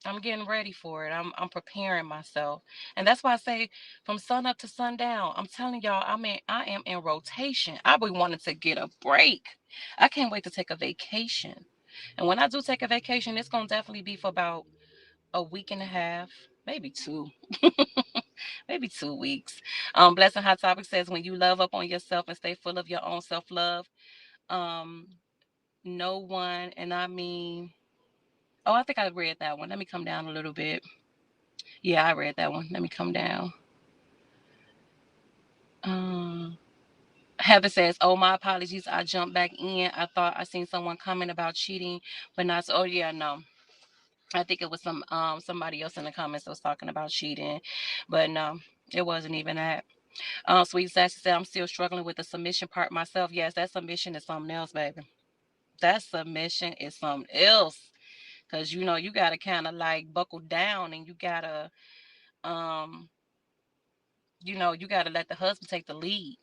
I'm getting ready for it. I'm preparing myself. And that's why I say from sun up to sundown, I'm telling y'all, I am in rotation. I be wanting to get a break. I can't wait to take a vacation. And when I do take a vacation, it's gonna definitely be for about a week and a half, maybe two. Maybe 2 weeks. Blessing Hot Topic says when you love up on yourself and stay full of your own self-love, um, no one, and I mean, oh, I think I read that one. Let me come down a little bit. Yeah, I read that one. Let me come down. Um, Heather says, "Oh, my apologies. I jumped back in. I thought I seen someone comment about cheating, but not. Oh, yeah, no. I think it was somebody else in the comments that was talking about cheating, but no, it wasn't even that." Sweet Sassy said, "I'm still struggling with the submission part myself. Yes, that submission is something else, baby. That submission is something else, because you know you gotta kind of like buckle down, and you gotta um." You know, you got to let the husband take the lead.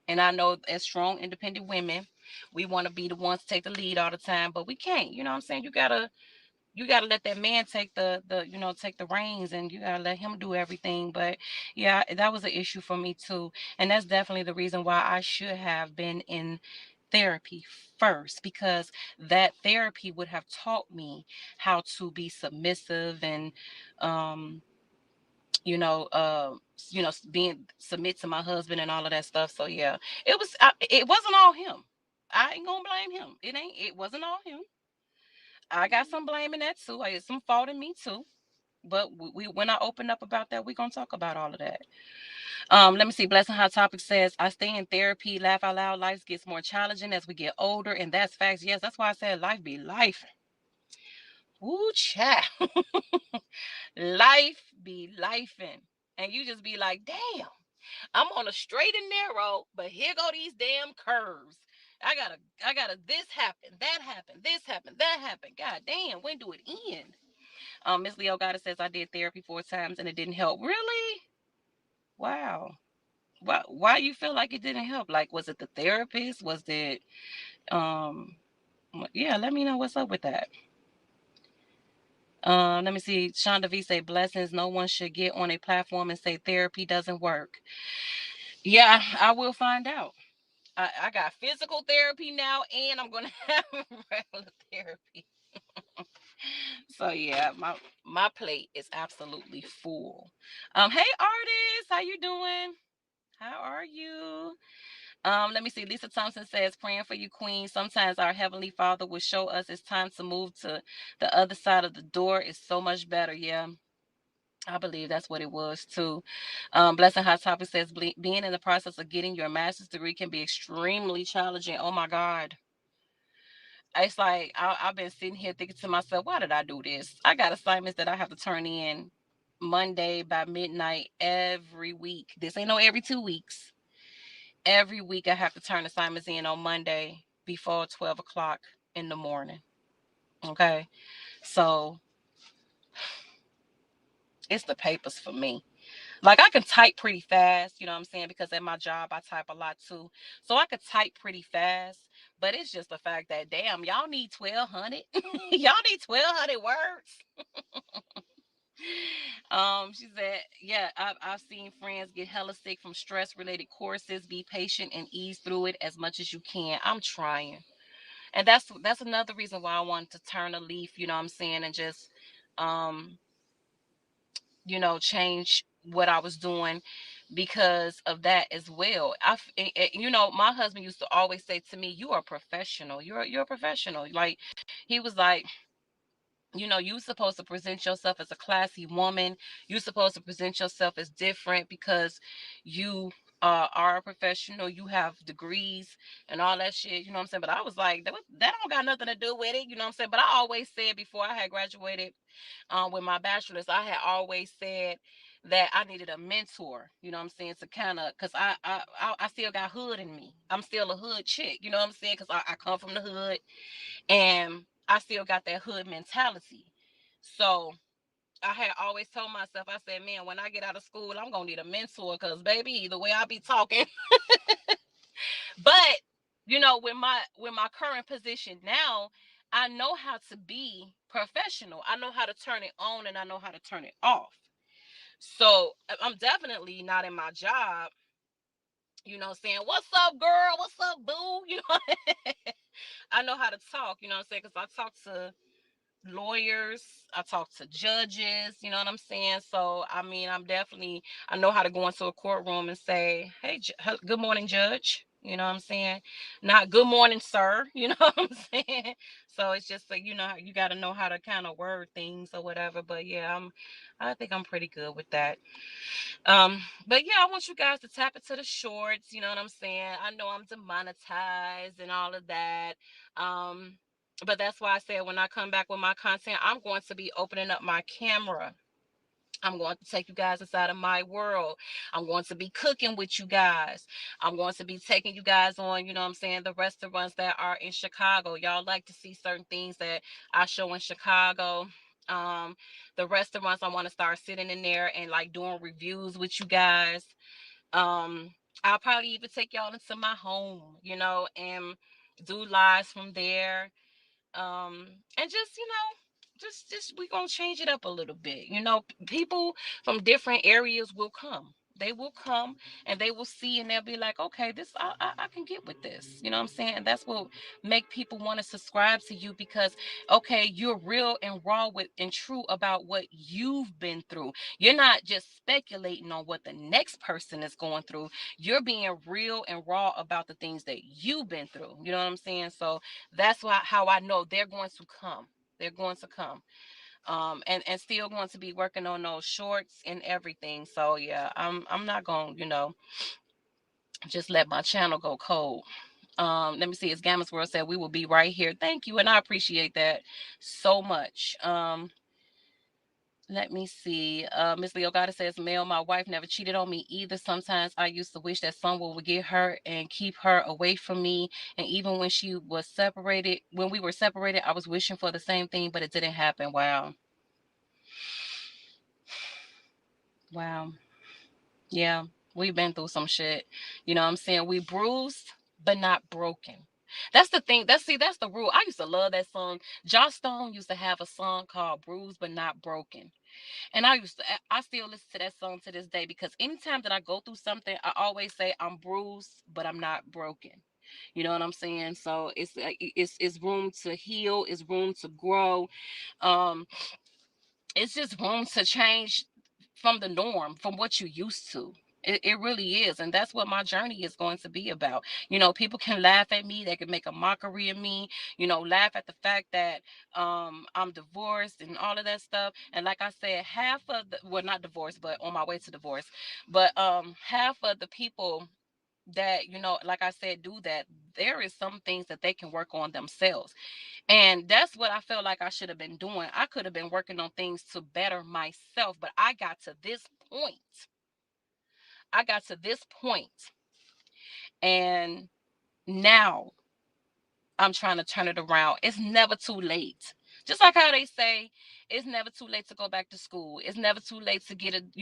And I know as strong, independent women, we want to be the ones to take the lead all the time, but we can't. You know what I'm saying? You gotta let that man take the you know, take the reins, and you gotta let him do everything. But yeah, that was an issue for me too, and that's definitely the reason why I should have been in therapy first, because that therapy would have taught me how to be submissive and um you know, being submit to my husband and all of that stuff. So yeah, it wasn't all him. I ain't gonna blame him. It wasn't all him. I got some blame in that too. I had some fault in me too. But we when I open up about that, we're gonna talk about all of that. Let me see. Blessing Hot Topic says, I stay in therapy, laugh out loud. Life gets more challenging as we get older, and that's facts. Yes, that's why I said life be life. Woo chat. Life be lifing. And you just be like, damn. I'm on a straight and narrow, but here go these damn curves. I gotta this happened, that happened, this happened, that happened. God damn, when do it end? Miss Leo Goddess says I did therapy 4 times and it didn't help. Really? Wow. Why you feel like it didn't help? Like, was it the therapist? Was it um yeah, let me know what's up with that. Let me see. Shonda V say blessings. No one should get on a platform and say therapy doesn't work. Yeah, I will find out. I got physical therapy now, and I'm gonna have regular therapy. So yeah, my plate is absolutely full. Hey artist, how you doing? How are you? Let me see. Lisa Thompson says, praying for you, Queen. Sometimes our Heavenly Father will show us it's time to move to the other side of the door. It's so much better. Yeah. I believe that's what it was too. Blessing Hot Topic says, being in the process of getting your master's degree can be extremely challenging. Oh my God. It's like I've been sitting here thinking to myself, why did I do this? I got assignments that I have to turn in Monday by midnight every week. This ain't no every 2 weeks. Every week I have to turn assignments in on Monday before 12 o'clock in the morning. Okay. So it's the papers for me. Like I can type pretty fast, you know what I'm saying? Because at my job I type a lot too. So I could type pretty fast, But it's just the fact that, damn, y'all need 1,200. Y'all need 1,200 words. She said, yeah, I've seen friends get hella sick from stress related courses. Be patient and ease through it as much as you can. I'm trying. And that's another reason why I wanted to turn a leaf, you know what I'm saying, and just um, change what I was doing because of that as well. My husband used to always say to me, "You are a professional. You're a professional." Like, he was like, you're supposed to present yourself as a classy woman. You're supposed to present yourself as different because you are a professional. You have degrees and all that shit. You know what I'm saying? But I was like, that don't got nothing to do with it. You know what I'm saying? But I always said, before I had graduated with my bachelor's, I had always said that I needed a mentor, you know what I'm saying, to kind of, because I still got hood in me. I'm still a hood chick, you know what I'm saying, because I come from the hood, and I still got that hood mentality. So I had always told myself, I said, man, when I get out of school, I'm going to need a mentor, because, baby, the way I be talking. But, with my current position now, I know how to be professional. I know how to turn it on, and I know how to turn it off. So I'm definitely not in my job, saying, what's up, girl? What's up, boo? I know how to talk, you know what I'm saying? Because I talk to lawyers, I talk to judges, you know what I'm saying? So, I mean, I know how to go into a courtroom and say, hey, good morning, judge. You know what I'm saying? Not good morning, sir. You know what I'm saying? So it's just like, you got to know how to kind of word things or whatever. But yeah, I think I'm pretty good with that. But yeah, I want you guys to tap into the shorts. You know what I'm saying? I know I'm demonetized and all of that. But that's why I said, when I come back with my content, I'm going to be opening up my camera. I'm going to take you guys inside of my world. I'm going to be cooking with you guys. I'm going to be taking you guys on, you know what I'm saying, the restaurants that are in Chicago. Y'all like to see certain things that I show in Chicago. Um, the restaurants, I want to start sitting in there and like doing reviews with you guys. Um, I'll probably even take y'all into my home, and do lives from there. And just we're gonna change it up a little bit. People from different areas will come. They will come, and they will see, and they'll be like, okay, this I can get with this. You know what I'm saying? And that's what make people want to subscribe to you, because okay, you're real and raw with and true about what you've been through. You're not just speculating on what the next person is going through. You're being real and raw about the things that you've been through. You know what I'm saying? So that's how I know they're going to come. They're going to come. And still going to be working on those shorts and everything. So yeah, I'm not going to, just let my channel go cold. Let me see. As Gamma's World said, we will be right here. Thank you, and I appreciate that so much. Let me see. Miss Leo Goddess says, Mel, my wife never cheated on me either. Sometimes I used to wish that someone would get her and keep her away from me. And even when we were separated, I was wishing for the same thing, but it didn't happen. Wow. Wow. Yeah. We've been through some shit. You know what I'm saying? We bruised, but not broken. That's the thing. That's the rule. I used to love that song. Joss Stone used to have a song called Bruised But Not Broken. And I still listen to that song to this day, because anytime that I go through something, I always say I'm bruised, but I'm not broken. You know what I'm saying? So it's room to heal, it's room to grow. Um, it's just room to change from the norm, from what you used to. It really is. And that's what my journey is going to be about. People can laugh at me. They can make a mockery of me, laugh at the fact that I'm divorced and all of that stuff. And like I said, not divorced, but on my way to divorce. But half of the people that, like I said, do that, there is some things that they can work on themselves. And that's what I felt like I should have been doing. I could have been working on things to better myself, but I got to this point. And now I'm trying to turn it around. It's never too late. Just like how they say, it's never too late to go back to school. It's never too late to get an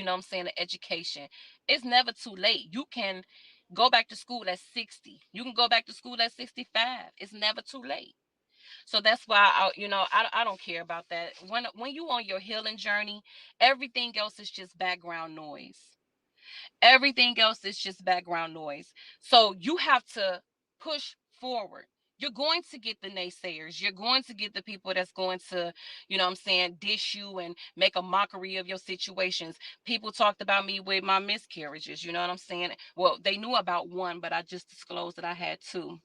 education. It's never too late. You can Go back to school at 60. You can go back to school at 65. It's never too late. So that's why I don't care about that. When you on your healing journey, everything else is just background noise. Everything else is just background noise. So you have to push forward. You're going to get the naysayers. You're going to get the people that's going to, dish you and make a mockery of your situations. People talked about me with my miscarriages. You know what I'm saying? Well, they knew about one, but I just disclosed that I had two.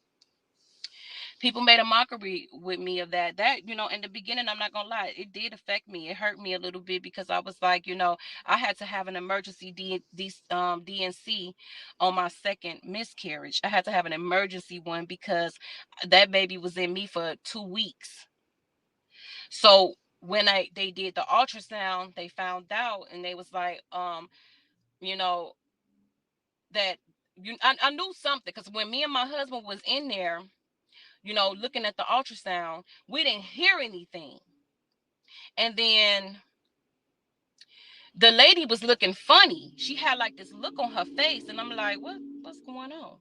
People made a mockery with me of that in the beginning, I'm not gonna lie, it did affect me. It hurt me a little bit because I was like, I had to have an emergency DNC on my second miscarriage. I had to have an emergency one because that baby was in me for 2 weeks. So when they did the ultrasound, they found out, and they was like, you know that I knew something, because when me and my husband was in there, looking at the ultrasound, we didn't hear anything. And then the lady was looking funny. She had like this look on her face, and I'm like, what's going on?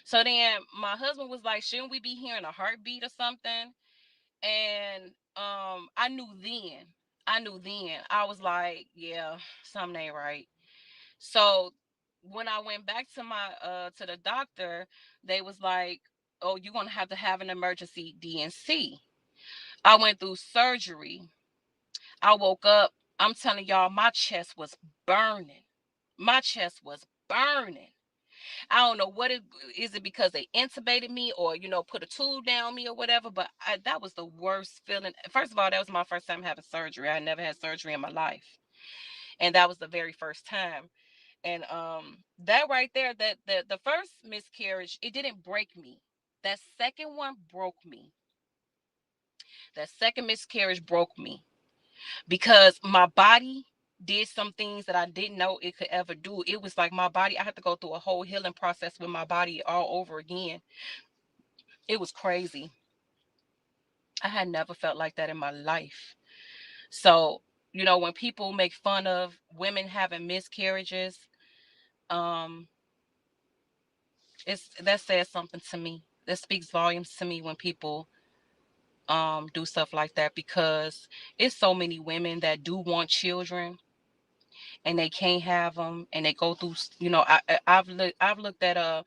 So then my husband was like, shouldn't we be hearing a heartbeat or something? And I knew then. I was like, yeah, something ain't right. So when I went back to my to the doctor, they was like, oh, you're gonna have to have an emergency DNC. I went through surgery. I woke up. I'm telling y'all, my chest was burning. My chest was burning. I don't know what it is. It because they intubated me, or put a tube down me or whatever. But that was the worst feeling. First of all, that was my first time having surgery. I never had surgery in my life, and that was the very first time. And that right there, that the first miscarriage, it didn't break me. That second one broke me. That second miscarriage broke me, because my body did some things that I didn't know it could ever do. It was like my body, I had to go through a whole healing process with my body all over again. It was crazy. I had never felt like that in my life. So, when people make fun of women having miscarriages, um, that says something to me. That speaks volumes to me when people do stuff like that, because it's so many women that do want children and they can't have them, and they go through, I've looked at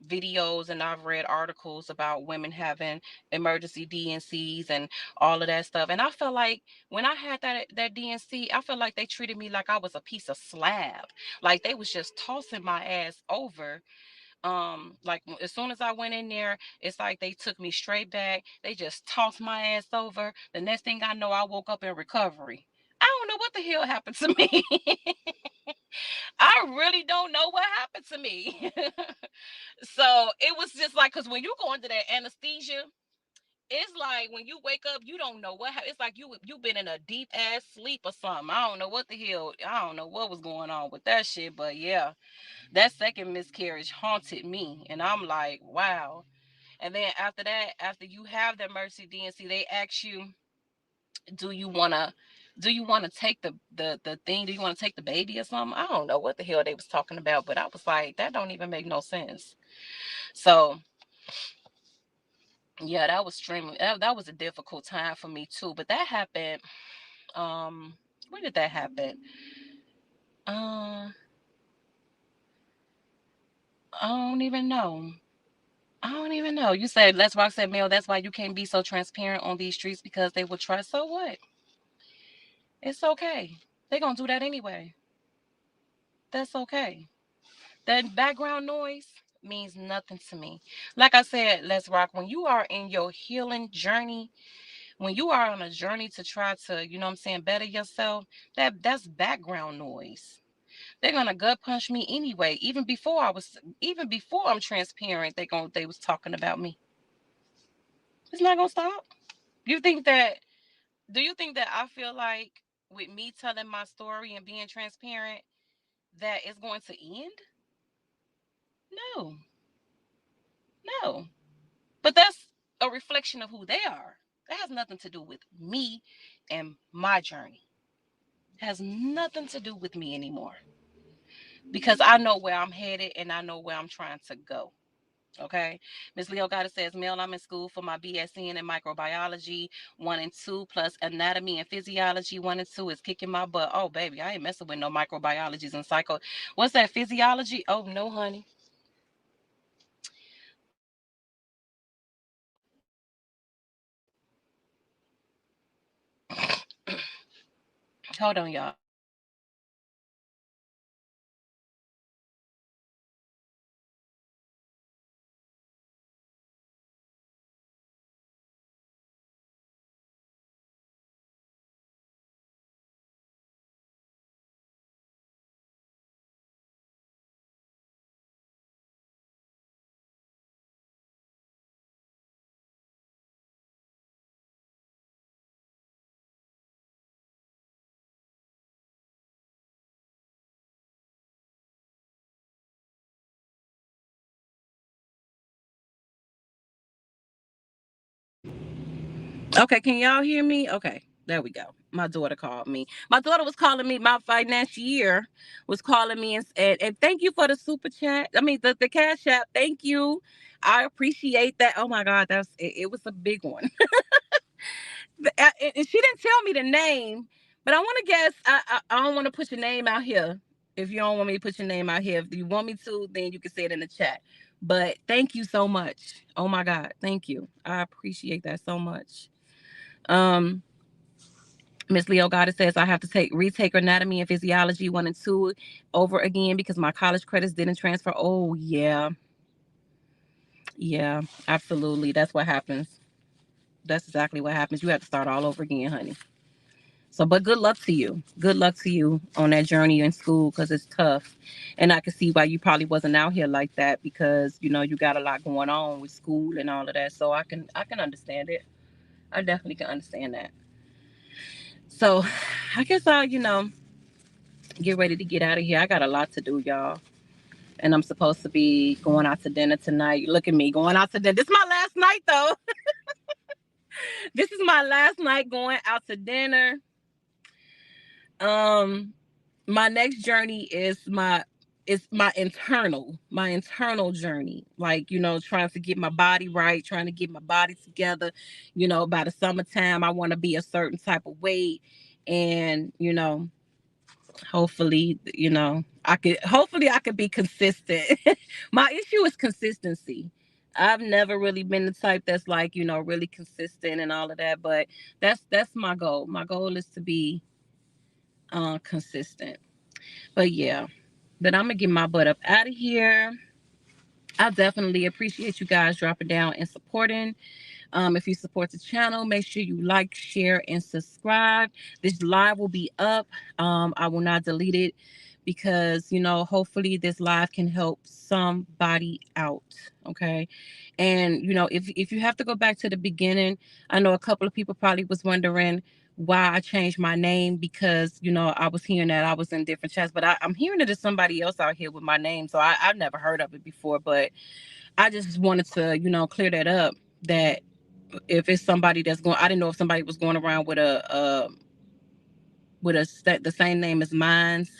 videos, and I've read articles about women having emergency DNCs and all of that stuff. And I felt like when I had that DNC, I felt like they treated me like I was a piece of slab. Like they was just tossing my ass over. Like as soon as I went in there, it's like they took me straight back. They just tossed my ass over. The next thing I know, I woke up in recovery. I don't know what the hell happened to me. I really don't know what happened to me. So it was just like, because when you go into that anesthesia, it's like when you wake up, you don't know what it's like you been in a deep ass sleep or something. I don't know what the hell. I don't know what was going on with that shit. But yeah, that second miscarriage haunted me, and I'm like, wow. And then after that, after you have the emergency DNC, they ask you, do you wanna take the thing? Do you want to take the baby or something? I don't know what the hell they was talking about, but I was like, that don't even make no sense. So yeah, that was extremely that was a difficult time for me too. But that happened. When did that happen? Uh, I don't even know. I don't even know. You said, let's rock said, Mel, that's why you can't be so transparent on these streets, because they will try. So what? It's okay. They're going to do that anyway. That's okay. That background noise means nothing to me. Like I said, let's rock. When you are in your healing journey, when you are on a journey to try to, better yourself, that's background noise. They're gonna gut punch me anyway. Even before I'm transparent, they was talking about me. It's not gonna stop. You think that Do you think that I feel like with me telling my story and being transparent that it's going to end? No, no. But that's a reflection of who they are. That has nothing to do with me and my journey. It has nothing to do with me anymore. because I know where I'm headed and I know where I'm trying to go. Okay. Miss Leo Goddess says, Mel, I'm in school for my BSN in microbiology 1 and 2, plus anatomy and physiology 1 and 2 is kicking my butt. Oh, baby, I ain't messing with no microbiologies and psycho. What's that, physiology? Oh, no, honey. Hold on, y'all. Okay, can y'all hear me? Okay, there we go. My daughter called me. My daughter was calling me. My financier was calling me and thank you for the super chat. I mean the cash app. Thank you. I appreciate that. Oh my God, it was a big one. And she didn't tell me the name, but I want to guess. I don't want to put your name out here. If you don't want me to put your name out here, if you want me to, then you can say it in the chat. But thank you so much. Oh my God, thank you. I appreciate that so much. Um, Miss Leo Goddess says I have to retake anatomy and physiology 1 and 2 over again because my college credits didn't transfer. Oh yeah, yeah, absolutely. That's what happens. That's exactly what happens. You have to start all over again, honey. So, but good luck to you. Good luck to you on that journey in school because it's tough, and I can see why you probably wasn't out here like that because you got a lot going on with school and all of that. So I can understand it. I definitely can understand that. So, I guess I'll get ready to get out of here. I got a lot to do, y'all. And I'm supposed to be going out to dinner tonight. Look at me going out to dinner. This is my last night, though. This is my last night going out to dinner. Um, my next journey is my internal journey. Like, trying to get my body right, trying to get my body together. By the summertime, I want to be a certain type of weight. And, hopefully I could be consistent. My issue is consistency. I've never really been the type that's like really consistent and all of that, but that's my goal. My goal is to be consistent. But yeah, but I'm gonna get my butt up out of here. I definitely appreciate you guys dropping down and supporting. If you support the channel, make sure you like, share, and subscribe. This live will be up. I will not delete it because, hopefully this live can help somebody out. Okay. And, if you have to go back to the beginning, I know a couple of people probably was wondering why I changed my name because, I was hearing that I was in different chats, but I'm hearing it as somebody else out here with my name. So I've never heard of it before, but I just wanted to, clear that up that if it's somebody that's going, I didn't know if somebody was going around with the same name as mine's.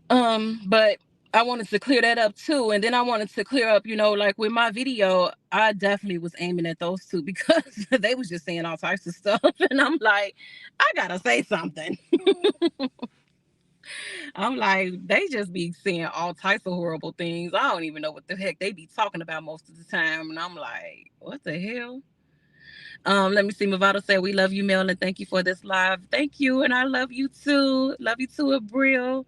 But I wanted to clear that up too, and then I wanted to clear up, like with my video, I definitely was aiming at those two because they was just saying all types of stuff, and I'm like, I gotta say something. I'm like, they just be saying all types of horrible things. I don't even know what the heck they be talking about most of the time, and I'm like, what the hell? Let me see. Movado said, we love you, Mel, and thank you for this live. Thank you. And I love you too. Love you too, Abril.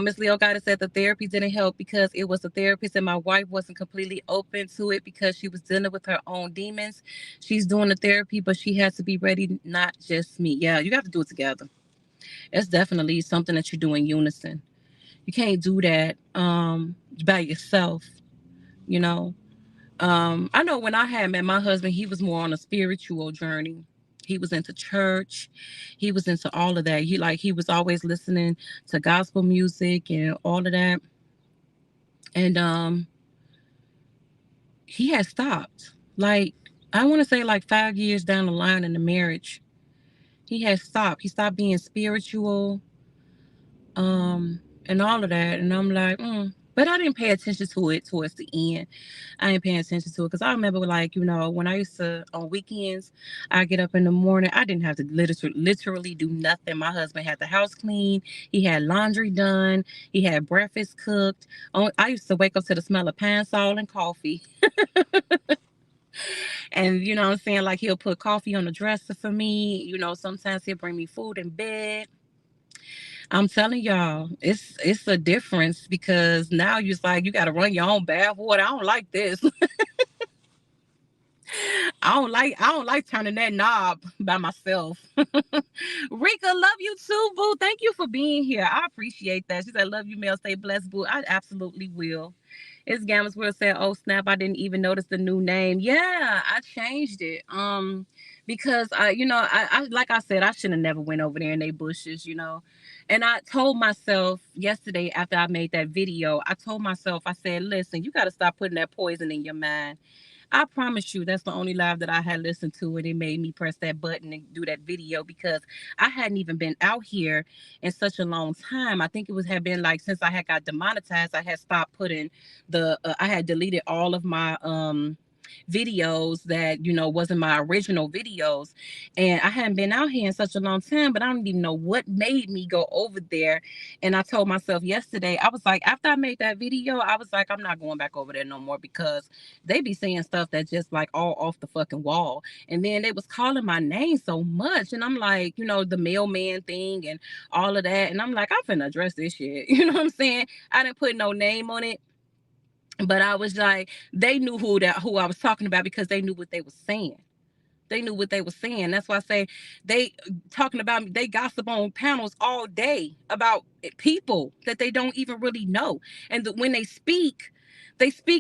Miss Leo Goddess said the therapy didn't help because it was a therapist and my wife wasn't completely open to it because she was dealing with her own demons. She's doing the therapy, but she has to be ready, not just me. Yeah, you have to do it together. It's definitely something that you do in unison. You can't do that by yourself, you know. I know when I had met my husband, he was more on a spiritual journey. He was into church. He was into all of that. He was always listening to gospel music and all of that. And he had stopped. Like, I want to say like 5 years down the line in the marriage, he had stopped. He stopped being spiritual. and all of that. And I'm like, But I didn't pay attention to it towards the end. I ain't paying attention to it because I remember, like, when I used to, on weekends, I get up in the morning. I didn't have to literally do nothing. My husband had the house clean. He had laundry done. He had breakfast cooked. I used to wake up to the smell of pine sol and coffee. And you know what I'm saying? Like, he'll put coffee on the dresser for me. Sometimes he'll bring me food in bed. I'm telling y'all, it's a difference because now you're like, you got to run your own bath water. I don't like this. I don't like turning that knob by myself. Rika, love you too, boo. Thank you for being here. I appreciate that. She said, love you, Mel. Stay blessed, boo. I absolutely will. It's Gamma's World said, oh snap, I didn't even notice the new name. Yeah, I changed it. Because I like I said, I should have never went over there in they bushes. And I told myself yesterday after I made that video, I said, listen, you gotta stop putting that poison in your mind. I promise you, that's the only live that I had listened to, and it made me press that button and do that video because I hadn't even been out here in such a long time. I think had been like since I had got demonetized, I had stopped putting I had deleted all of my videos that wasn't my original videos, and I hadn't been out here in such a long time, but I don't even know what made me go over there. And I told myself yesterday, I was like, after I made that video, I was like, I'm not going back over there no more because they be saying stuff that just like all off the fucking wall. And then they was calling my name so much, and I'm like, the mailman thing and all of that, and I'm like, I'm finna address this shit. You know what I'm saying? I didn't put no name on it, but I was like, they knew who I was talking about because they knew what they were saying. They knew what they were saying. That's why I say they talking about me. They gossip on panels all day about people that they don't even really know. And when they speak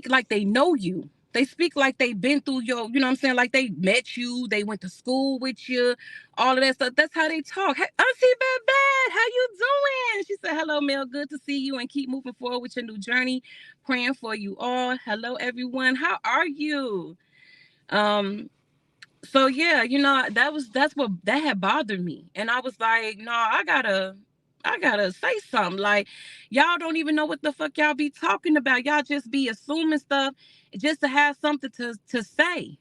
like they know you. They speak like they've been through your, you know what I'm saying? Like they met you, they went to school with you, all of that stuff. That's how they talk. Hey, Auntie Bad, how you doing? She said, hello, Mel. Good to see you and keep moving forward with your new journey. Praying for you all. Hello, everyone. How are you? So yeah, that's what that had bothered me. And I was like, no, I gotta say something. Like, y'all don't even know what the fuck y'all be talking about. Y'all just be assuming stuff just to have something to say.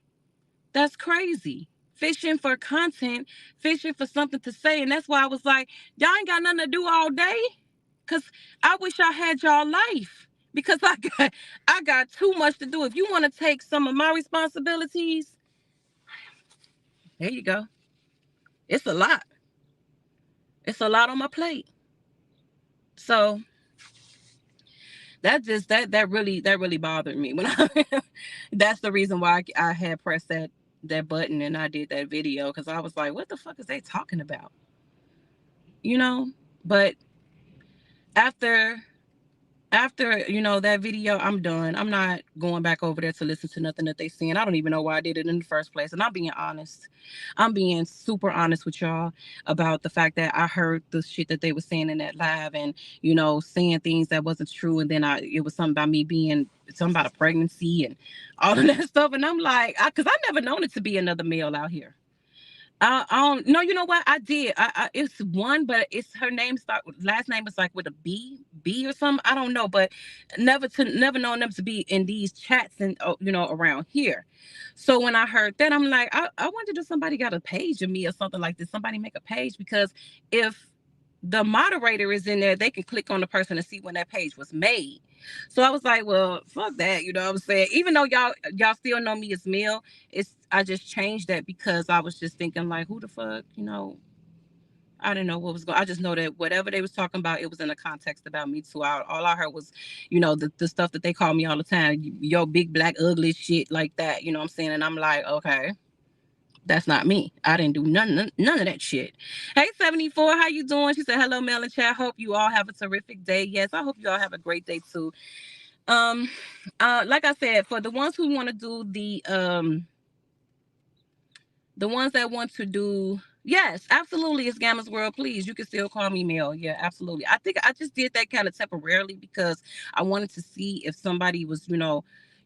That's crazy. Fishing for content, fishing for something to say. And that's why I was like, y'all ain't got nothing to do all day. Cause I wish I had y'all life. Because I got too much to do. If you want to take some of my responsibilities, there you go. It's a lot. It's a lot on my plate. So that really bothered me when I that's the reason why I had pressed that button and I did that video, because I was like, what the fuck is they talking about? But after that video, I'm done. I'm not going back over there to listen to nothing that they saying. I don't even know why I did it in the first place. And I'm being honest. I'm being super honest with y'all about the fact that I heard the shit that they were saying in that live, and saying things that wasn't true. And then it was something about me being something about a pregnancy and all of that stuff. And I'm like, because I never known it to be another male out here. I don't know. You know what? I did. It's one, but it's her last name is like with a B or something. I don't know, but never known them to be in these chats and around here. So when I heard that, I'm like, I wonder if somebody got a page of me or something like this. Somebody make a page, because if the moderator is in there, they can click on the person and see when that page was made. So I was like, well, fuck that, you know what I'm saying? Even though y'all still know me as Mel, I just changed that because I was just thinking like, who the fuck, I didn't know what was going. I just know that whatever they was talking about, it was in a context about me too. All I heard was, the stuff that they call me all the time, yo, big black ugly shit like that, you know what I'm saying? And I'm like, okay, that's not me. I didn't do none of that shit. Hey, 74, how you doing? She said, hello, Mel and Chat. Hope you all have a terrific day. Yes, I hope you all have a great day too. Like I said, for the ones who want to do the ones that want to do, yes, absolutely, it's Gamma's World. Please, you can still call me Mel. Yeah, absolutely. I think I just did that kind of temporarily because I wanted to see if somebody was,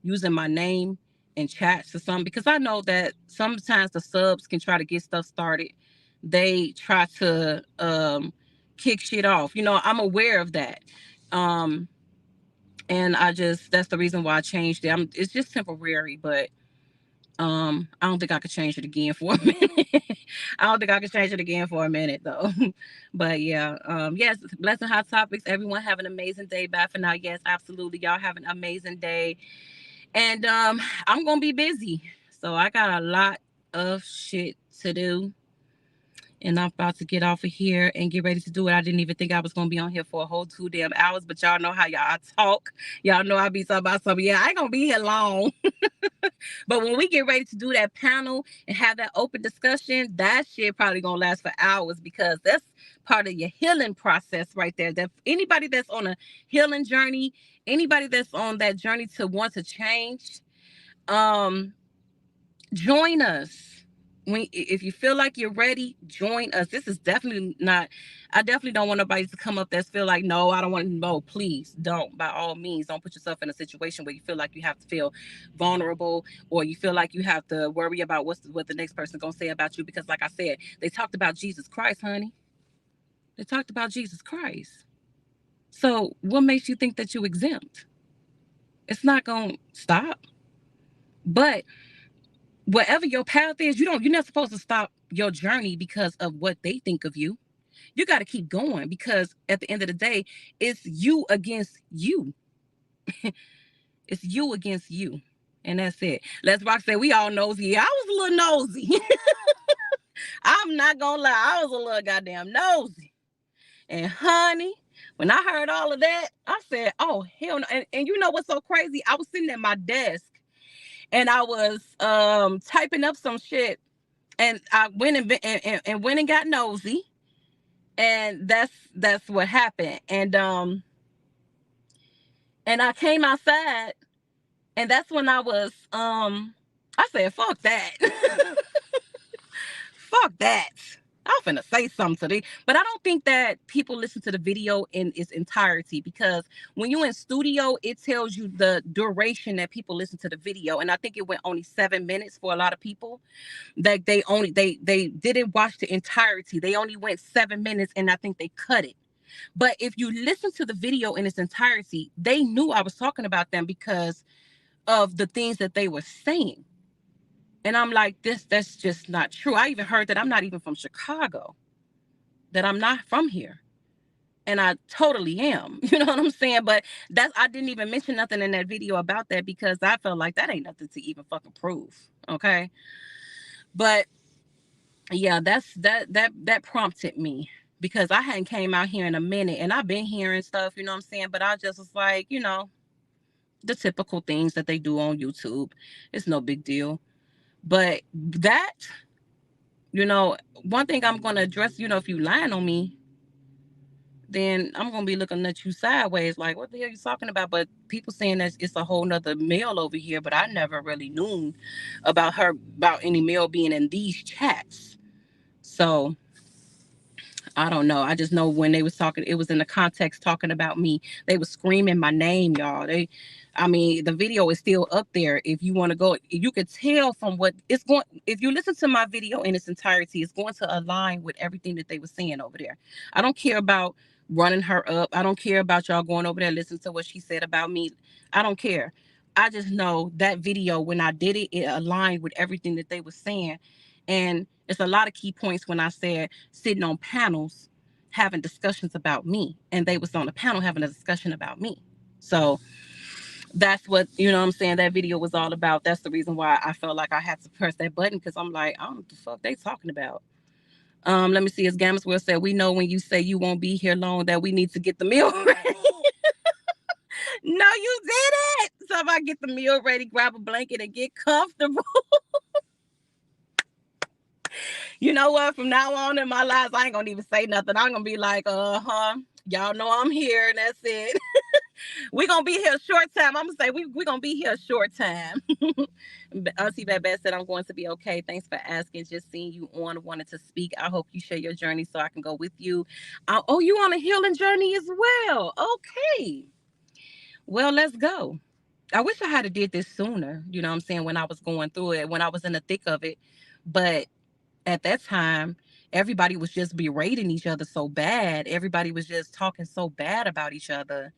using my name in chats or something, because I know that sometimes the subs can try to get stuff started. They try to kick shit off. I'm aware of that. And that's the reason why I changed it. It's just temporary, but I don't think I could change it again for a minute. I don't think I could change it again for a minute though. But yeah, yes, Blessing Hot Topics. Everyone have an amazing day. Bye for now. Yes, absolutely. Y'all have an amazing day. And I'm gonna be busy. So I got a lot of shit to do. And I'm about to get off of here and get ready to do it. I didn't even think I was gonna be on here for a whole 2 damn hours, but y'all know how y'all talk. Y'all know I be talking about something. Yeah, I ain't gonna be here long. But when we get ready to do that panel and have that open discussion, that shit probably gonna last for hours, because that's part of your healing process right there. That anybody that's on a healing journey, anybody that's on that journey to want to change, join us. If you feel like you're ready, join us. This is definitely not, I definitely don't want nobody to come up that feel like, no, I don't want to know. Please don't. By all means, don't put yourself in a situation where you feel like you have to feel vulnerable, or you feel like you have to worry about what the next person gonna say about you. Because like I said, they talked about Jesus Christ, honey. They talked about Jesus Christ. So what makes you think that you exempt? It's not gonna stop. But whatever your path is, you're not supposed to stop your journey because of what they think of you. You got to keep going, because at the end of the day, it's you against you. It's you against you. And that's it. Les Rock said, we all nosy. I was a little nosy. I'm not gonna lie, I was a little goddamn nosy. And honey, when I heard all of that, I said, oh hell no. And you know what's so crazy? I was sitting at my desk and I was typing up some shit, and I went and went and got nosy, and that's what happened. And I came outside, and that's when I was I said, fuck that. Fuck that. I'm finna say something today. But I don't think that people listen to the video in its entirety, because when you're in studio, it tells you the duration that people listen to the video. And I think it went only 7 minutes for a lot of people. That they didn't watch the entirety. They only went 7 minutes, and I think they cut it. But if you listen to the video in its entirety, they knew I was talking about them because of the things that they were saying. And I'm like, that's just not true. I even heard that I'm not even from Chicago, that I'm not from here. And I totally am. You know what I'm saying? But I didn't even mention nothing in that video about that, because I felt like that ain't nothing to even fucking prove. Okay. But yeah, that prompted me, because I hadn't came out here in a minute, and I've been hearing stuff, you know what I'm saying? But I just was like, the typical things that they do on YouTube. It's no big deal. But that, one thing I'm going to address, if you lying on me, then I'm going to be looking at you sideways like, what the hell are you talking about? But people saying that it's a whole nother male over here, but I never really knew about any male being in these chats. So I don't know. I just know when they was talking, it was in the context talking about me. They was screaming my name, y'all. The video is still up there. If you want to go, you could tell from what it's going. If you listen to my video in its entirety, it's going to align with everything that they were saying over there. I don't care about running her up. I don't care about y'all going over there, listening to what she said about me. I don't care. I just know that video, when I did it, it aligned with everything that they were saying. And it's a lot of key points when I said sitting on panels having discussions about me, and they was on the panel having a discussion about me. So that's what, what I'm saying, that video was all about. That's the reason why I felt like I had to press that button, because I'm like, I don't know what the fuck they talking about. Let me see. As Gammas will say, we know when you say you won't be here long that we need to get the meal ready. No, you did it. So if I get the meal ready, grab a blanket and get comfortable. You know what? From now on in my life, I ain't gonna even say nothing. I'm gonna be like, y'all know I'm here, and that's it. We're gonna be here a short time. I'm gonna say we're gonna be here a short time. Auntie Bad said, I'm going to be okay. Thanks for asking. Just seeing you on, wanted to speak. I hope you share your journey so I can go with you. You on a healing journey as well. Okay. Well, let's go. I wish I had did this sooner, you know what I'm saying, when I was going through it, when I was in the thick of it. But at that time, everybody was just berating each other so bad. Everybody was just talking so bad about each other.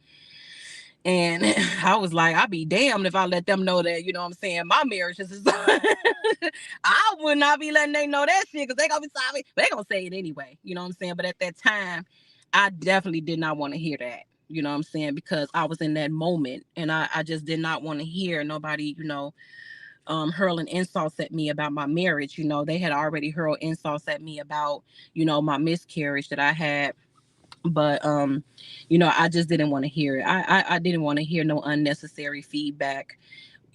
And I was like, I'd be damned if I let them know that, you know what I'm saying, my marriage is I would not be letting they know that shit, because they gonna be sorry. They gonna say it anyway, you know what I'm saying? But at that time, I definitely did not want to hear that, you know what I'm saying? Because I was in that moment, and I just did not want to hear nobody, hurling insults at me about my marriage. They had already hurled insults at me about, my miscarriage that I had. But I just didn't want to hear it. I didn't want to hear no unnecessary feedback,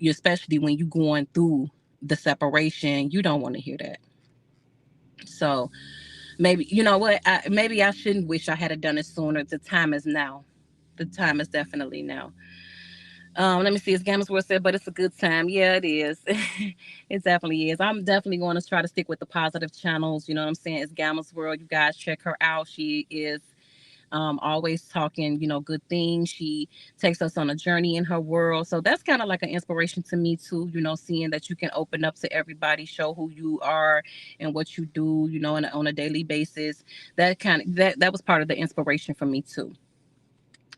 especially when you going through the separation. You don't want to hear that. So maybe, you know what, maybe I shouldn't wish I had done it sooner. The time is now. The time is definitely now. Let me see. As Gamma's World said, but it's a good time. Yeah, it is. It definitely is. I'm definitely going to try to stick with the positive channels. You know what I'm saying? It's Gamma's World. You guys check her out. She is always talking, good things. She takes us on a journey in her world. So that's kind of like an inspiration to me too, seeing that you can open up to everybody, show who you are and what you do, on a daily basis. That was part of the inspiration for me too.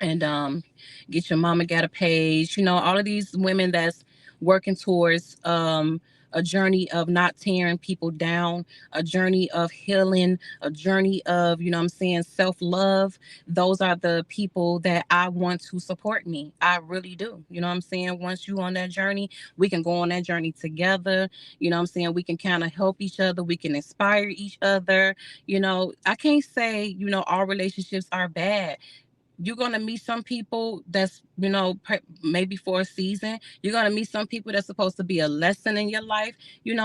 And Get Your Mama Got a Page, all of these women that's working towards a journey of not tearing people down, a journey of healing, a journey of, I'm saying, self-love. Those are the people that I want to support me. I really do. You know what I'm saying? Once you on that journey, we can go on that journey together. You know what I'm saying? We can kind of help each other. We can inspire each other. I can't say, all relationships are bad. You're going to meet some people that's, maybe for a season. You're going to meet some people that's supposed to be a lesson in your life,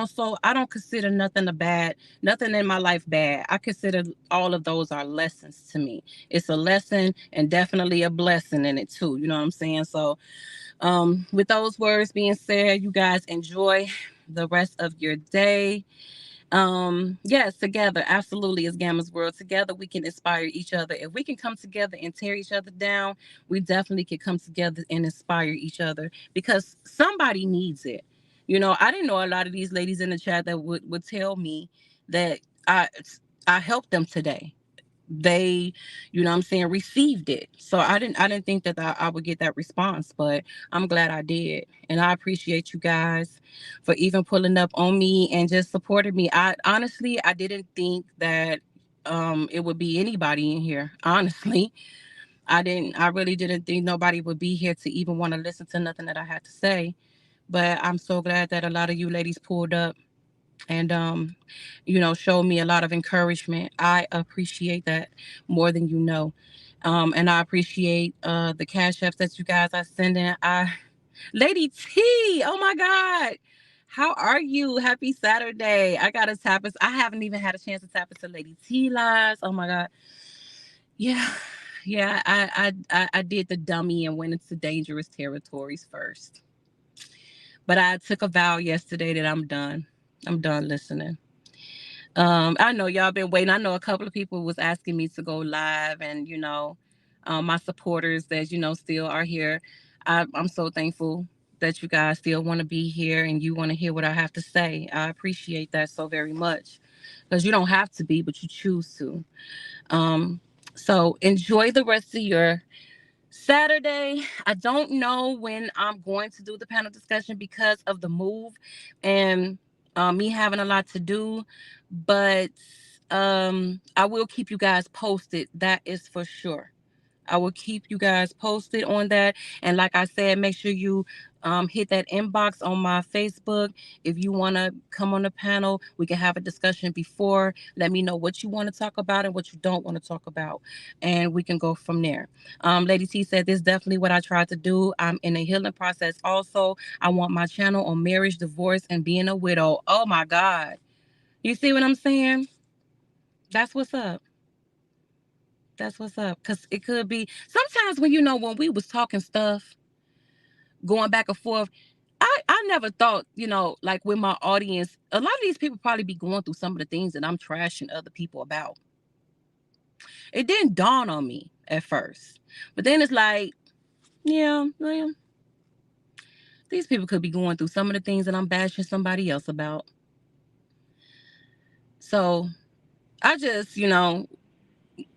so I don't consider nothing in my life bad. I consider all of those are lessons to me. It's a lesson and definitely a blessing in it too. You know what I'm saying? So with those words being said, you guys enjoy the rest of your day. Yes, together, absolutely, as Gamma's World. Together we can inspire each other. If we can come together and tear each other down, we definitely can come together and inspire each other, because somebody needs it. I didn't know a lot of these ladies in the chat that would tell me that I helped them today. They, I'm saying, received it. So I didn't think that I would get that response, but I'm glad I did. And I appreciate you guys for even pulling up on me and just supporting me. I honestly, I didn't think that it would be anybody in here. Honestly, I really didn't think nobody would be here to even want to listen to nothing that I had to say. But I'm so glad that a lot of you ladies pulled up and showed me a lot of encouragement. I appreciate that more than you know. And I appreciate the cash apps that you guys are sending. Lady T, oh my God, how are you? Happy Saturday. I gotta tap it. I haven't even had a chance to tap into Lady T lives. Oh my God. Yeah. Yeah, I did the dummy and went into dangerous territories first. But I took a vow yesterday that I'm done. I'm done listening. I know y'all been waiting. I know a couple of people was asking me to go live, and my supporters that still are here. I'm so thankful that you guys still want to be here and you want to hear what I have to say. I appreciate that so very much, because you don't have to be, but you choose to. Um, so enjoy the rest of your Saturday. I don't know when I'm going to do the panel discussion because of the move and me having a lot to do, but I will keep you guys posted. That is for sure. I will keep you guys posted on that. And like I said, make sure you hit that inbox on my Facebook. If you want to come on the panel, we can have a discussion before. Let me know what you want to talk about and what you don't want to talk about. And we can go from there. Lady T said, this is definitely what I tried to do. I'm in a healing process also. I want my channel on marriage, divorce, and being a widow. Oh my God. You see what I'm saying? That's what's up. That's what's up. Because it could be sometimes when we was talking stuff, going back and forth, I never thought, like with my audience, a lot of these people probably be going through some of the things that I'm trashing other people about. It didn't dawn on me at first. But then it's like, yeah, well, these people could be going through some of the things that I'm bashing somebody else about. So I just,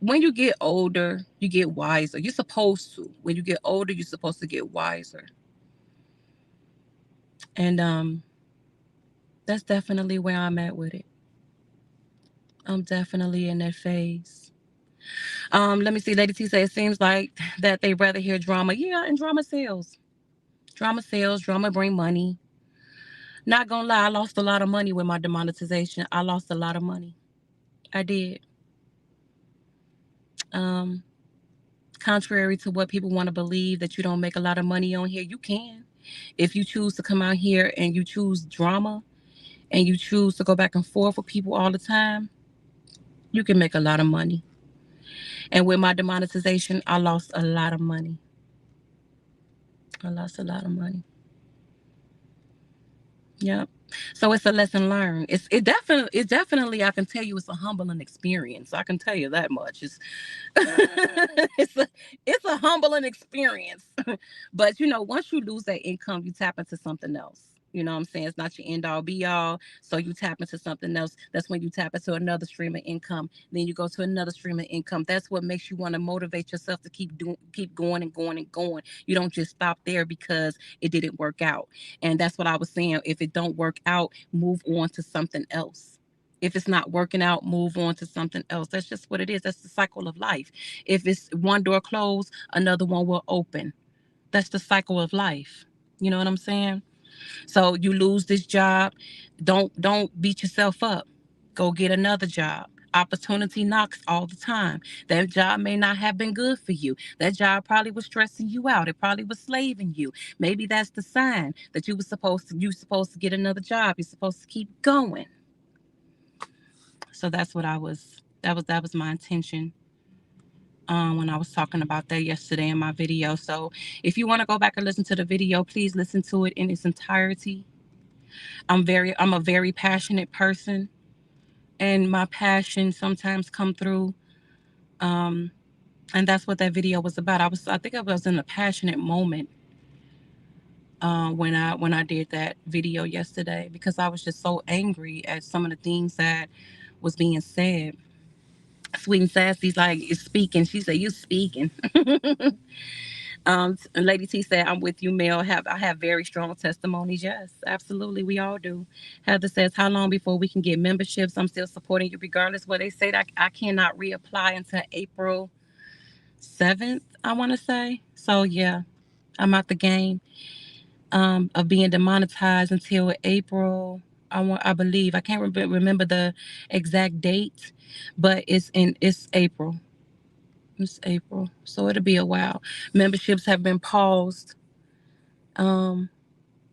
when you get older, you get wiser. You're supposed to. When you get older, you're supposed to get wiser. And that's definitely where I'm at with it. I'm definitely in that phase. Let me see. Lady T said it seems like that they rather hear drama. Yeah, and drama sells. Drama sells. Drama bring money. Not gonna lie, I lost a lot of money with my demonetization. I lost a lot of money. I did. Um, Contrary to what people want to believe that you don't make a lot of money on here, you can. If you choose to come out here and you choose drama and you choose to go back and forth with people all the time, you can make a lot of money. And with my demonetization, I lost a lot of money. I lost a lot of money. Yep. So it's a lesson learned. It definitely I can tell you it's a humbling experience. I can tell you that much. It's it's a it's a humbling experience. But once you lose that income, you tap into something else. You know what I'm saying? It's not your end all be all. So you tap into something else. That's when you tap into another stream of income. Then you go to another stream of income. That's what makes you want to motivate yourself to keep going and going and going. You don't just stop there because it didn't work out. And that's what I was saying. If it don't work out, move on to something else. If it's not working out, move on to something else. That's just what it is. That's the cycle of life. If it's one door closed, another one will open. That's the cycle of life. You know what I'm saying? So you lose this job, don't beat yourself up. Go get another job. Opportunity knocks all the time. That job may not have been good for you. That job probably was stressing you out. It probably was slaving you. Maybe that's the sign that you supposed to get another job. You're supposed to keep going. So that was my intention when I was talking about that yesterday in my video. So if you want to go back and listen to the video, please listen to it in its entirety. I'm a very passionate person, and my passion sometimes come through. Um, and that's what that video was about. I think I was in a passionate moment when I did that video yesterday, because I was just so angry at some of the things that was being said. Sweet and Sassy's like, is speaking. She said, you speaking. Lady T said, I'm with you, Mel. I have very strong testimonies. Yes, absolutely. We all do. Heather says, how long before we can get memberships? I'm still supporting you regardless. Well, they say that I cannot reapply until April 7th, I want to say. So, yeah, I'm out the game of being demonetized until April. I believe. I can't remember the exact date, but it's April. It's April. So it'll be a while. Memberships have been paused. Um,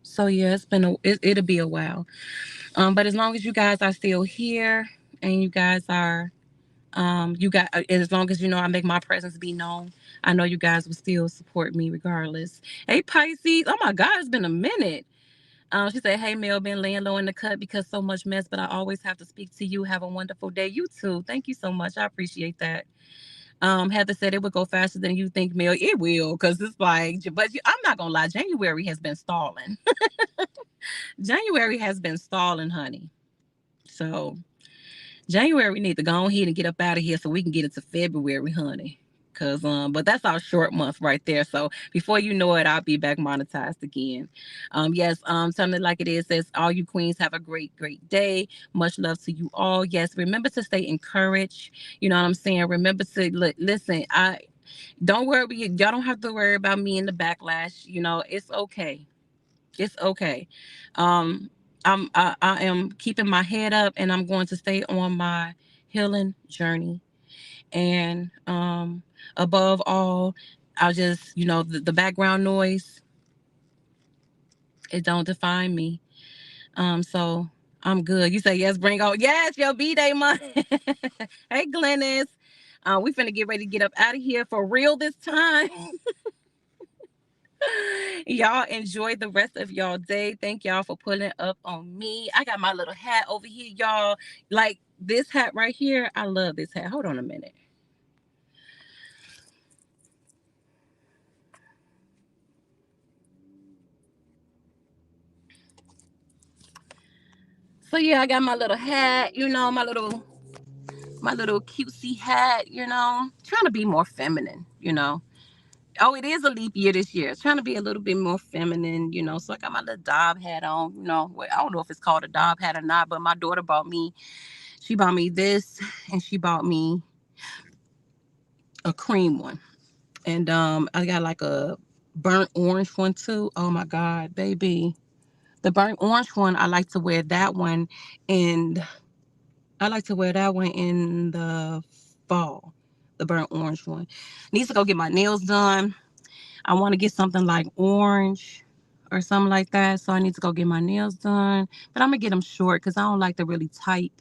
so yeah, it'll be a while. But as long as you guys are still here and you guys are as long as I make my presence be known, I know you guys will still support me regardless. Hey Pisces, oh my God, it's been a minute. She said, hey Mel, been laying low in the cut because so much mess, but I always have to speak to you. Have a wonderful day. You too. Thank you so much. I appreciate that. Heather said it would go faster than you think, Mel. It will, because it's like, but I'm not gonna lie, January has been stalling. January has been stalling, honey. So January, we need to go ahead and get up out of here so we can get into February, honey. But that's our short month right there. So before you know it, I'll be back monetized again. Yes, something like it is says, all you queens have a great, great day. Much love to you all. Yes, remember to stay encouraged. You know what I'm saying? Remember to listen. Don't worry. Y'all don't have to worry about me in the backlash. It's okay. It's okay. Um, I am keeping my head up, and I'm going to stay on my healing journey. And above all, I'll just the background noise. It don't define me. So I'm good. You say yes, bring on yes, your B-Day month. Hey Glennis. We finna get ready to get up out of here for real this time. Y'all enjoy the rest of y'all day. Thank y'all for pulling up on me. I got my little hat over here, y'all. Like this hat right here. I love this hat. Hold on a minute. So yeah, I got my little hat, my my little cutesy hat, you know, trying to be more feminine, you know. Oh, it is a leap year this year. Trying to be a little bit more feminine, you know. So I got my little Dob hat on, you know. I don't know if it's called a Dob hat or not, but my daughter she bought me this, and she bought me a cream one. And I got like a burnt orange one too. Oh my God, baby. The burnt orange one, I like to wear that one, and I like to wear that one in the fall. The burnt orange one. Needs to go get my nails done. I want to get something like orange or something like that. So I need to go get my nails done. But I'm going to get them short because I don't like to really type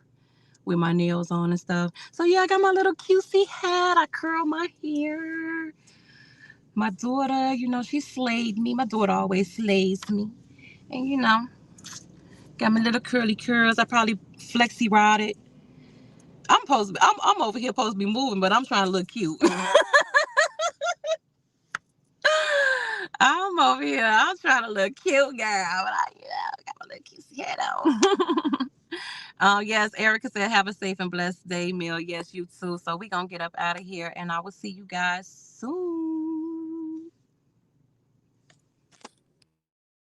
with my nails on and stuff. So yeah, I got my little cutesy hat. I curl my hair. My daughter, you know, she slayed me. My daughter always slays me. And you know, got my little curly curls. I probably flexi rod it. I'm over here supposed to be moving, but I'm trying to look cute. I'm over here. I'm trying to look cute, girl. But I got my little cute head on. Yes, Erica said, have a safe and blessed day, Mill. Yes, you too. So we going to get up out of here, and I will see you guys soon.